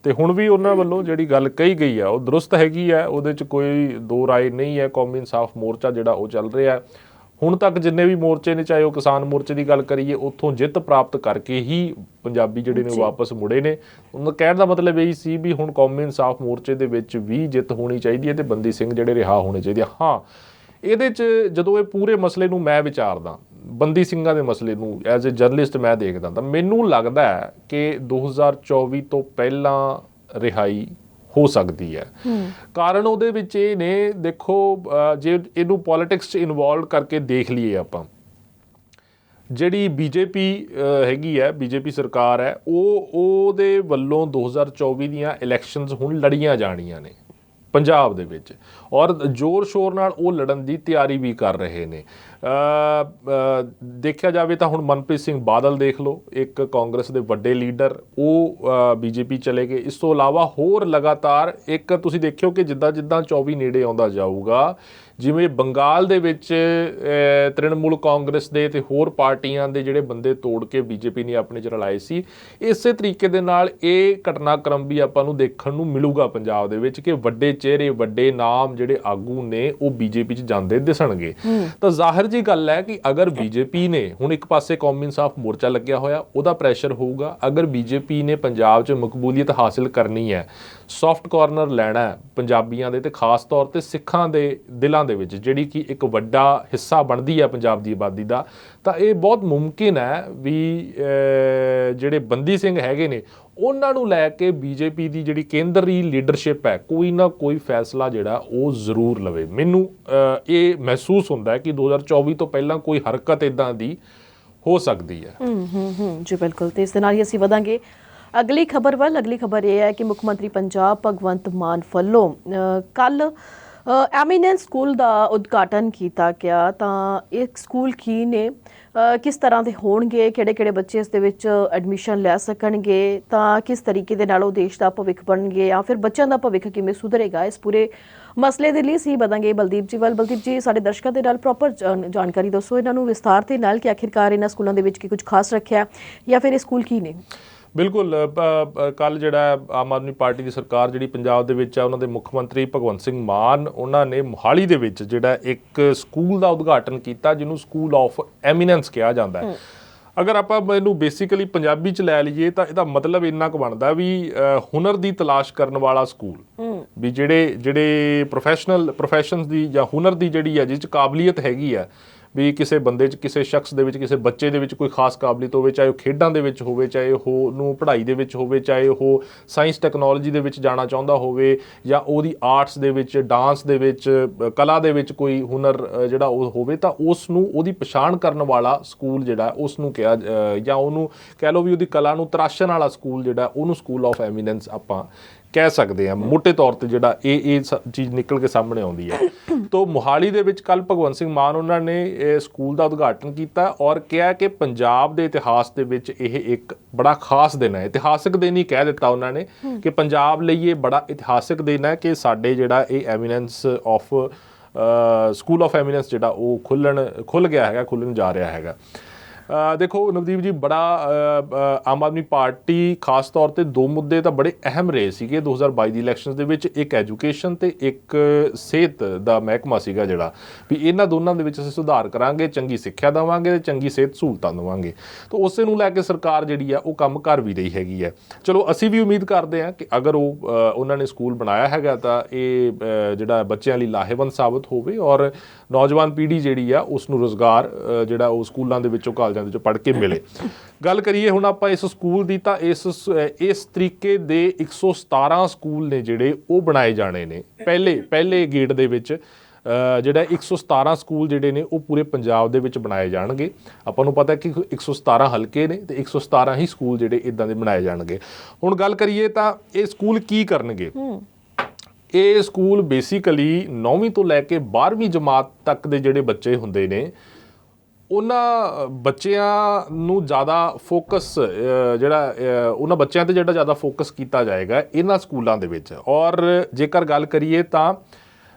S2: ਤੇ ਹੁਣ ਵੀ ਉਹਨਾਂ ਵੱਲੋਂ ਜਿਹੜੀ ਗੱਲ ਕਹੀ ਗਈ ਆ ਉਹ ਦਰੁਸਤ ਹੈਗੀ ਆ, ਉਹਦੇ 'ਚ ਕੋਈ ਦੋ ਰਾਏ ਨਹੀਂ ਹੈ। ਕੌਮੀ ਇਨਸਾਫ ਮੋਰਚਾ ਜਿਹੜਾ ਉਹ ਚੱਲ ਰਿਹਾ, ਹੁਣ ਤੱਕ ਜਿੰਨੇ ਵੀ ਮੋਰਚੇ ਨੇ, ਚਾਹੇ ਉਹ ਕਿਸਾਨ ਮੋਰਚੇ ਦੀ ਗੱਲ ਕਰੀਏ, ਉੱਥੋਂ ਜਿੱਤ ਪ੍ਰਾਪਤ ਕਰਕੇ ਹੀ ਪੰਜਾਬੀ ਜਿਹੜੇ ਨੇ ਵਾਪਸ ਮੁੜੇ ਨੇ। ਉਹਨਾਂ ਕਹਿਣ ਦਾ ਮਤਲਬ ਇਹੀ ਸੀ ਵੀ ਹੁਣ ਕੌਮੀ ਇਨਸਾਫ ਮੋਰਚੇ ਦੇ ਵਿੱਚ ਵੀ ਜਿੱਤ ਹੋਣੀ ਚਾਹੀਦੀ ਹੈ ਤੇ ਬੰਦੀ ਸਿੰਘ ਜਿਹੜੇ ਰਿਹਾ ਹੋਣੇ ਚਾਹੀਦੇ ਆ। ਹਾਂ, ਇਹਦੇ 'ਚ ਜਦੋਂ ਇਹ ਪੂਰੇ ਮਸਲੇ ਨੂੰ ਮੈਂ ਵਿਚਾਰਦਾ, ਬੰਦੀ ਸਿੰਘਾਂ ਦੇ ਮਸਲੇ ਨੂੰ ਐਜ਼ ਏ ਜਰਨਲਿਸਟ ਮੈਂ ਦੇਖਦਾ, ਤਾਂ ਮੈਨੂੰ ਲੱਗਦਾ ਹੈ ਕਿ 2024 ਤੋਂ ਪਹਿਲਾਂ ਰਿਹਾਈ ਹੋ ਸਕਦੀ ਹੈ। ਕਾਰਨ ਉਹਦੇ ਵਿੱਚ ਇਹ ਨੇ, ਦੇਖੋ ਜੇ ਇਹਨੂੰ ਪੋਲੀਟਿਕਸ 'ਚ ਇਨਵੋਲਵ ਕਰਕੇ ਦੇਖ ਲਈਏ ਆਪਾਂ, ਜਿਹੜੀ BJP ਹੈਗੀ ਹੈ, BJP ਸਰਕਾਰ ਹੈ, ਉਹਦੇ ਵੱਲੋਂ 2024 ਦੀਆਂ ਇਲੈਕਸ਼ਨਸ ਹੁਣ ਲੜੀਆਂ ਜਾਣੀਆਂ ਨੇ। ਪੰਜਾਬ ਦੇ ਵਿੱਚ, ਔਰ ਜ਼ੋਰ ਸ਼ੋਰ ਨਾਲ ਉਹ ਲੜਨ ਦੀ ਤਿਆਰੀ ਵੀ ਕਰ ਰਹੇ ਨੇ। ਦੇਖਿਆ ਜਾਵੇ ਤਾਂ ਹੁਣ ਮਨਪ੍ਰੀਤ ਸਿੰਘ ਬਾਦਲ ਦੇਖ ਲਓ, ਇੱਕ ਕਾਂਗਰਸ ਦੇ ਵੱਡੇ ਲੀਡਰ, ਉਹ ਬੀਜੇਪੀ ਚਲੇ ਗਏ। ਇਸ ਤੋਂ ਇਲਾਵਾ ਹੋਰ ਲਗਾਤਾਰ ਇੱਕ ਤੁਸੀਂ ਦੇਖਿਓ ਕਿ ਜਿੱਦਾਂ ਜਿੱਦਾਂ 24 ਨੇੜੇ ਆਉਂਦਾ ਜਾਊਗਾ, ਜਿਵੇਂ ਬੰਗਾਲ ਦੇ ਵਿੱਚ ਤ੍ਰਿਣਮੂਲ ਕਾਂਗਰਸ ਦੇ ਤੇ ਹੋਰ ਪਾਰਟੀਆਂ ਦੇ ਜਿਹੜੇ ਬੰਦੇ ਤੋੜ ਕੇ ਬੀਜੇਪੀ ਨੇ ਆਪਣੇ 'ਚ ਰਲਾਏ ਸੀ, ਇਸੇ ਤਰੀਕੇ ਦੇ ਨਾਲ ਇਹ ਘਟਨਾਕ੍ਰਮ ਵੀ ਆਪਾਂ ਨੂੰ ਦੇਖਣ ਨੂੰ ਮਿਲੂਗਾ ਪੰਜਾਬ ਦੇ ਵਿੱਚ ਕਿ ਵੱਡੇ ਚਿਹਰੇ, ਵੱਡੇ ਨਾਮ ਜਿਹੜੇ ਆਗੂ ਨੇ ਉਹ ਬੀਜੇਪੀ 'ਚ ਜਾਂਦੇ ਦਿਸਣਗੇ। ਤਾਂ ਜ਼ਾਹਿਰ ਜੀ ਗੱਲ ਹੈ ਕਿ ਅਗਰ ਬੀਜੇਪੀ ਨੇ ਹੁਣ ਇੱਕ ਪਾਸੇ ਕੌਮੀ ਇਨਸਾਫ ਮੋਰਚਾ ਲੱਗਿਆ ਹੋਇਆ, ਉਹਦਾ ਪ੍ਰੈਸ਼ਰ ਹੋਊਗਾ। ਅਗਰ ਬੀਜੇਪੀ ਨੇ ਪੰਜਾਬ 'ਚ ਮਕਬੂਲੀਅਤ ਹਾਸਿਲ ਕਰਨੀ ਹੈ, ਸੌਫਟ ਕਾਰਨਰ ਲੈਣਾ ਹੈ ਪੰਜਾਬੀਆਂ ਦੇ ਤੇ ਖਾਸ ਤੌਰ ਤੇ ਸਿੱਖਾਂ ਦੇ ਦਿਲਾਂ ਦੇ ਵਿੱਚ, ਜਿਹੜੀ ਕਿ ਇੱਕ ਵੱਡਾ ਹਿੱਸਾ ਬਣਦੀ ਹੈ ਪੰਜਾਬ ਦੀ ਆਬਾਦੀ ਦਾ, ਤਾਂ ਇਹ ਬਹੁਤ ਮੁਮਕਿਨ ਹੈ ਵੀ ਜਿਹੜੇ ਬੰਦੀ ਸਿੰਘ ਹੈਗੇ ਨੇ ਉਹਨਾਂ ਨੂੰ ਲੈ ਕੇ ਬੀਜੇਪੀ ਦੀ ਜਿਹੜੀ ਕੇਂਦਰੀ ਲੀਡਰਸ਼ਿਪ ਹੈ ਕੋਈ ਨਾ ਕੋਈ ਫੈਸਲਾ ਜਿਹੜਾ ਉਹ ਜ਼ਰੂਰ ਲਵੇ। ਮੈਨੂੰ ਇਹ ਮਹਿਸੂਸ ਹੁੰਦਾ ਹੈ ਕਿ 2024 ਤੋਂ ਪਹਿਲਾਂ ਕੋਈ ਹਰਕਤ ਇੱਦਾਂ ਦੀ ਹੋ ਸਕਦੀ ਹੈ।
S1: ਜੀ ਬਿਲਕੁਲ। ਤੇ ਇਸ ਦੇ ਨਾਲ ਹੀ ਅਸੀਂ ਵਧਾਂਗੇ ਅਗਲੀ ਖਬਰ ਵੱਲ। ਅਗਲੀ ਖਬਰ ਇਹ ਹੈ ਕਿ ਮੁੱਖ ਮੰਤਰੀ ਪੰਜਾਬ ਭਗਵੰਤ ਮਾਨ ਵੱਲੋਂ ਕੱਲ ਐਮੀਨੈਂਸ ਸਕੂਲ ਦਾ ਉਦਘਾਟਨ ਕੀਤਾ ਗਿਆ। ਤਾਂ ਇਹ ਸਕੂਲ ਕੀ ਨੇ, ਕਿਸ ਤਰ੍ਹਾਂ ਦੇ ਹੋਣਗੇ, ਕਿਹੜੇ ਬੱਚੇ ਇਸ ਦੇ ਵਿੱਚ ਐਡਮਿਸ਼ਨ ਲੈ ਸਕਣਗੇ, ਤਾਂ ਕਿਸ ਤਰੀਕੇ ਦੇ ਨਾਲ ਉਹ ਦੇਸ਼ ਦਾ ਭਵਿੱਖ ਬਣਨਗੇ ਜਾਂ ਫਿਰ ਬੱਚਿਆਂ ਦਾ ਭਵਿੱਖ ਕਿਵੇਂ ਸੁਧਰੇਗਾ, ਇਸ ਪੂਰੇ ਮਸਲੇ ਦੇ ਲਈ ਅਸੀਂ ਵਧਾਂਗੇ ਬਲਦੀਪ ਜੀ ਵੱਲ। ਬਲਦੀਪ ਜੀ, ਸਾਡੇ ਦਰਸ਼ਕਾਂ ਦੇ ਨਾਲ ਪ੍ਰੋਪਰ ਜਾਣਕਾਰੀ ਦੱਸੋ ਇਹਨਾਂ ਨੂੰ ਵਿਸਥਾਰ ਦੇ ਨਾਲ ਕਿ ਆਖਿਰਕਾਰ ਇਹਨਾਂ ਸਕੂਲਾਂ ਦੇ ਵਿੱਚ ਕੀ ਕੁਝ ਖਾਸ ਰੱਖਿਆ ਜਾਂ ਫਿਰ ਇਹ ਸਕੂਲ ਕੀ ਨੇ।
S2: ਬਿਲਕੁਲ, ਕੱਲ ਜਿਹੜਾ ਆਮ ਆਦਮੀ ਪਾਰਟੀ ਦੀ ਸਰਕਾਰ ਜਿਹੜੀ ਪੰਜਾਬ ਦੇ ਵਿੱਚ ਆ, ਉਹਨਾਂ ਦੇ ਮੁੱਖ ਮੰਤਰੀ ਭਗਵੰਤ ਸਿੰਘ ਮਾਨ, ਉਹਨਾਂ ਨੇ ਮੋਹਾਲੀ ਦੇ ਵਿੱਚ ਜਿਹੜਾ ਇੱਕ ਸਕੂਲ ਦਾ ਉਦਘਾਟਨ ਕੀਤਾ ਜਿਹਨੂੰ ਸਕੂਲ ਆਫ ਐਮੀਨੈਂਸ ਕਿਹਾ ਜਾਂਦਾ ਹੈ। ਅਗਰ ਆਪਾਂ ਇਹਨੂੰ ਬੇਸਿਕਲੀ ਪੰਜਾਬੀ 'ਚ ਲੈ ਲਈਏ ਤਾਂ ਇਹਦਾ ਮਤਲਬ ਇੰਨਾ ਕੁ ਬਣਦਾ ਵੀ ਹੁਨਰ ਦੀ ਤਲਾਸ਼ ਕਰਨ ਵਾਲਾ ਸਕੂਲ, ਵੀ ਜਿਹੜੇ ਪ੍ਰੋਫੈਸ਼ਨਸ ਦੀ ਜਾਂ ਹੁਨਰ ਦੀ ਜਿਹੜੀ ਆ ਜਿਸ 'ਚ ਕਾਬਲੀਅਤ ਹੈਗੀ ਆ, ਵੀ ਕਿਸੇ ਬੰਦੇ 'ਚ, ਕਿਸੇ ਸ਼ਖਸ ਦੇ ਵਿੱਚ, ਕਿਸੇ ਬੱਚੇ ਦੇ ਵਿੱਚ ਕੋਈ ਖਾਸ ਕਾਬਲੀਅਤ ਹੋਵੇ, ਚਾਹੇ ਉਹ ਖੇਡਾਂ ਦੇ ਵਿੱਚ ਹੋਵੇ, ਚਾਹੇ ਉਹ ਉਹਨੂੰ ਪੜ੍ਹਾਈ ਦੇ ਵਿੱਚ ਹੋਵੇ, ਚਾਹੇ ਉਹ ਸਾਇੰਸ ਟੈਕਨੋਲੋਜੀ ਦੇ ਵਿੱਚ ਜਾਣਾ ਚਾਹੁੰਦਾ ਹੋਵੇ, ਜਾਂ ਉਹਦੀ ਆਰਟਸ ਦੇ ਵਿੱਚ, ਡਾਂਸ ਦੇ ਵਿੱਚ, ਕਲਾ ਦੇ ਵਿੱਚ ਕੋਈ ਹੁਨਰ ਜਿਹੜਾ ਉਹ ਹੋਵੇ, ਤਾਂ ਉਸ ਨੂੰ ਉਹਦੀ ਪਛਾਣ ਕਰਨ ਵਾਲਾ ਸਕੂਲ ਜਿਹੜਾ ਉਸ ਨੂੰ ਕਿਹਾ, ਜਾਂ ਉਹਨੂੰ ਕਹਿ ਲਓ ਵੀ ਉਹਦੀ ਕਲਾ ਨੂੰ ਤਰਾਸ਼ਣ ਵਾਲਾ ਸਕੂਲ ਜਿਹੜਾ, ਉਹਨੂੰ ਸਕੂਲ ਆਫ ਐਮੀਨੈਂਸ ਆਪਾਂ ਕਹਿ ਸਕਦੇ ਹਾਂ ਮੋਟੇ ਤੌਰ ਤੇ। ਜਿਹੜਾ ਇਹ ਚੀਜ਼ ਨਿਕਲ ਕੇ ਸਾਹਮਣੇ ਆਉਂਦੀ ਹੈ। ਤੋਂ ਮੋਹਾਲੀ ਦੇ ਵਿੱਚ ਕੱਲ ਭਗਵੰਤ ਸਿੰਘ ਮਾਨ ਉਹਨਾਂ ਨੇ ਇਹ ਸਕੂਲ ਦਾ ਉਦਘਾਟਨ ਕੀਤਾ ਔਰ ਕਿਹਾ ਕਿ ਪੰਜਾਬ ਦੇ ਇਤਿਹਾਸ ਦੇ ਵਿੱਚ ਇਹ ਇੱਕ ਬੜਾ ਖਾਸ ਦਿਨ ਹੈ। ਇਤਿਹਾਸਕ ਦਿਨ ਹੀ ਕਹਿ ਦਿੱਤਾ ਉਹਨਾਂ ਨੇ ਕਿ ਪੰਜਾਬ ਲਈ ਇਹ ਬੜਾ ਇਤਿਹਾਸਕ ਦਿਨ ਹੈ ਕਿ ਸਾਡੇ ਜਿਹੜਾ ਇਹ eminence of school of eminence ਜਿਹੜਾ ਉਹ ਖੁੱਲ੍ਹ ਗਿਆ ਹੈਗਾ, ਖੁੱਲ੍ਹਣ ਜਾ ਰਿਹਾ ਹੈਗਾ। ਦੇਖੋ ਨਵਦੀਪ ਜੀ, ਬੜਾ ਆਮ ਆਦਮੀ ਪਾਰਟੀ ਖਾਸ ਤੌਰ ਤੇ ਦੋ ਮੁੱਦੇ ਤਾਂ ਬੜੇ ਅਹਿਮ ਰਹੇ ਸੀਗੇ 2022 ਦੀ ਇਲੈਕਸ਼ਨਸ ਦੇ ਵਿੱਚ, ਇੱਕ ਐਜੂਕੇਸ਼ਨ ਤੇ ਇੱਕ ਸਿਹਤ ਦਾ ਮਹਿਕਮਾ ਸੀਗਾ ਜਿਹੜਾ, ਵੀ ਇਹਨਾਂ ਦੋਨਾਂ ਦੇ ਵਿੱਚ ਅਸੀਂ ਸੁਧਾਰ ਕਰਾਂਗੇ, ਚੰਗੀ ਸਿੱਖਿਆ ਦੇਵਾਂਗੇ ਤੇ ਚੰਗੀ ਸਿਹਤ ਸਹੂਲਤਾਂ ਦੇਵਾਂਗੇ। ਤਾਂ ਉਸੇ ਨੂੰ ਲੈ ਕੇ ਸਰਕਾਰ ਜਿਹੜੀ ਆ ਉਹ ਕੰਮ ਕਰ ਵੀ ਰਹੀ ਹੈਗੀ ਹੈ। ਚਲੋ ਅਸੀਂ ਵੀ ਉਮੀਦ ਕਰਦੇ ਹਾਂ ਕਿ ਅਗਰ ਉਹਨਾਂ ਨੇ ਸਕੂਲ ਬਣਾਇਆ ਹੈਗਾ ਤਾਂ ਇਹ ਜਿਹੜਾ ਬੱਚਿਆਂ ਲਈ ਲਾਹੇਵੰਦ ਸਾਬਤ ਹੋਵੇ ਔਰ ਨੌਜਵਾਨ ਪੀੜ੍ਹੀ ਜਿਹੜੀ ਆ ਉਸ ਨੂੰ ਰੁਜ਼ਗਾਰ ਜਿਹੜਾ ਉਹ ਸਕੂਲਾਂ ਦੇ ਵਿੱਚੋਂ ਕਾਲਜਾਂ ਦੇ ਵਿੱਚੋਂ ਪੜ੍ਹ ਕੇ ਮਿਲੇ। ਗੱਲ ਕਰੀਏ ਹੁਣ ਆਪਾਂ ਇਸ ਸਕੂਲ ਦੀ, ਤਾਂ ਇਸ ਤਰੀਕੇ ਦੇ 117 ਸਕੂਲ ਨੇ ਜਿਹੜੇ ਉਹ ਬਣਾਏ ਜਾਣੇ ਨੇ। ਪਹਿਲੇ ਗੇੜ ਦੇ ਵਿੱਚ ਜਿਹੜਾ 117 ਸਕੂਲ ਜਿਹੜੇ ਨੇ ਉਹ ਪੂਰੇ ਪੰਜਾਬ ਦੇ ਵਿੱਚ ਬਣਾਏ ਜਾਣਗੇ। ਆਪਾਂ ਨੂੰ ਪਤਾ ਕਿ 117 ਹਲਕੇ ਨੇ ਤੇ 117 ਹੀ ਸਕੂਲ ਜਿਹੜੇ ਇਦਾਂ ਦੇ ਬਣਾਏ ਜਾਣਗੇ। ਹੁਣ ਗੱਲ ਕਰੀਏ ਤਾਂ ਇਹ ਸਕੂਲ ਕੀ ਕਰਨਗੇ। ਇਹ ਸਕੂਲ ਬੇਸਿਕਲੀ 9ਵੀਂ ਤੋਂ ਲੈ ਕੇ 12ਵੀਂ ਜਮਾਤ ਤੱਕ ਦੇ ਜਿਹੜੇ ਬੱਚੇ ਹੁੰਦੇ ਨੇ ਉਹਨਾਂ ਬੱਚਿਆਂ ਨੂੰ ਜ਼ਿਆਦਾ ਫੋਕਸ ਜਿਹੜਾ ਉਹਨਾਂ ਬੱਚਿਆਂ 'ਤੇ ਜਿਹੜਾ ਜ਼ਿਆਦਾ ਫੋਕਸ ਕੀਤਾ ਜਾਏਗਾ ਇਹਨਾਂ ਸਕੂਲਾਂ ਦੇ ਵਿੱਚ। ਔਰ ਜੇਕਰ ਗੱਲ ਕਰੀਏ ਤਾਂ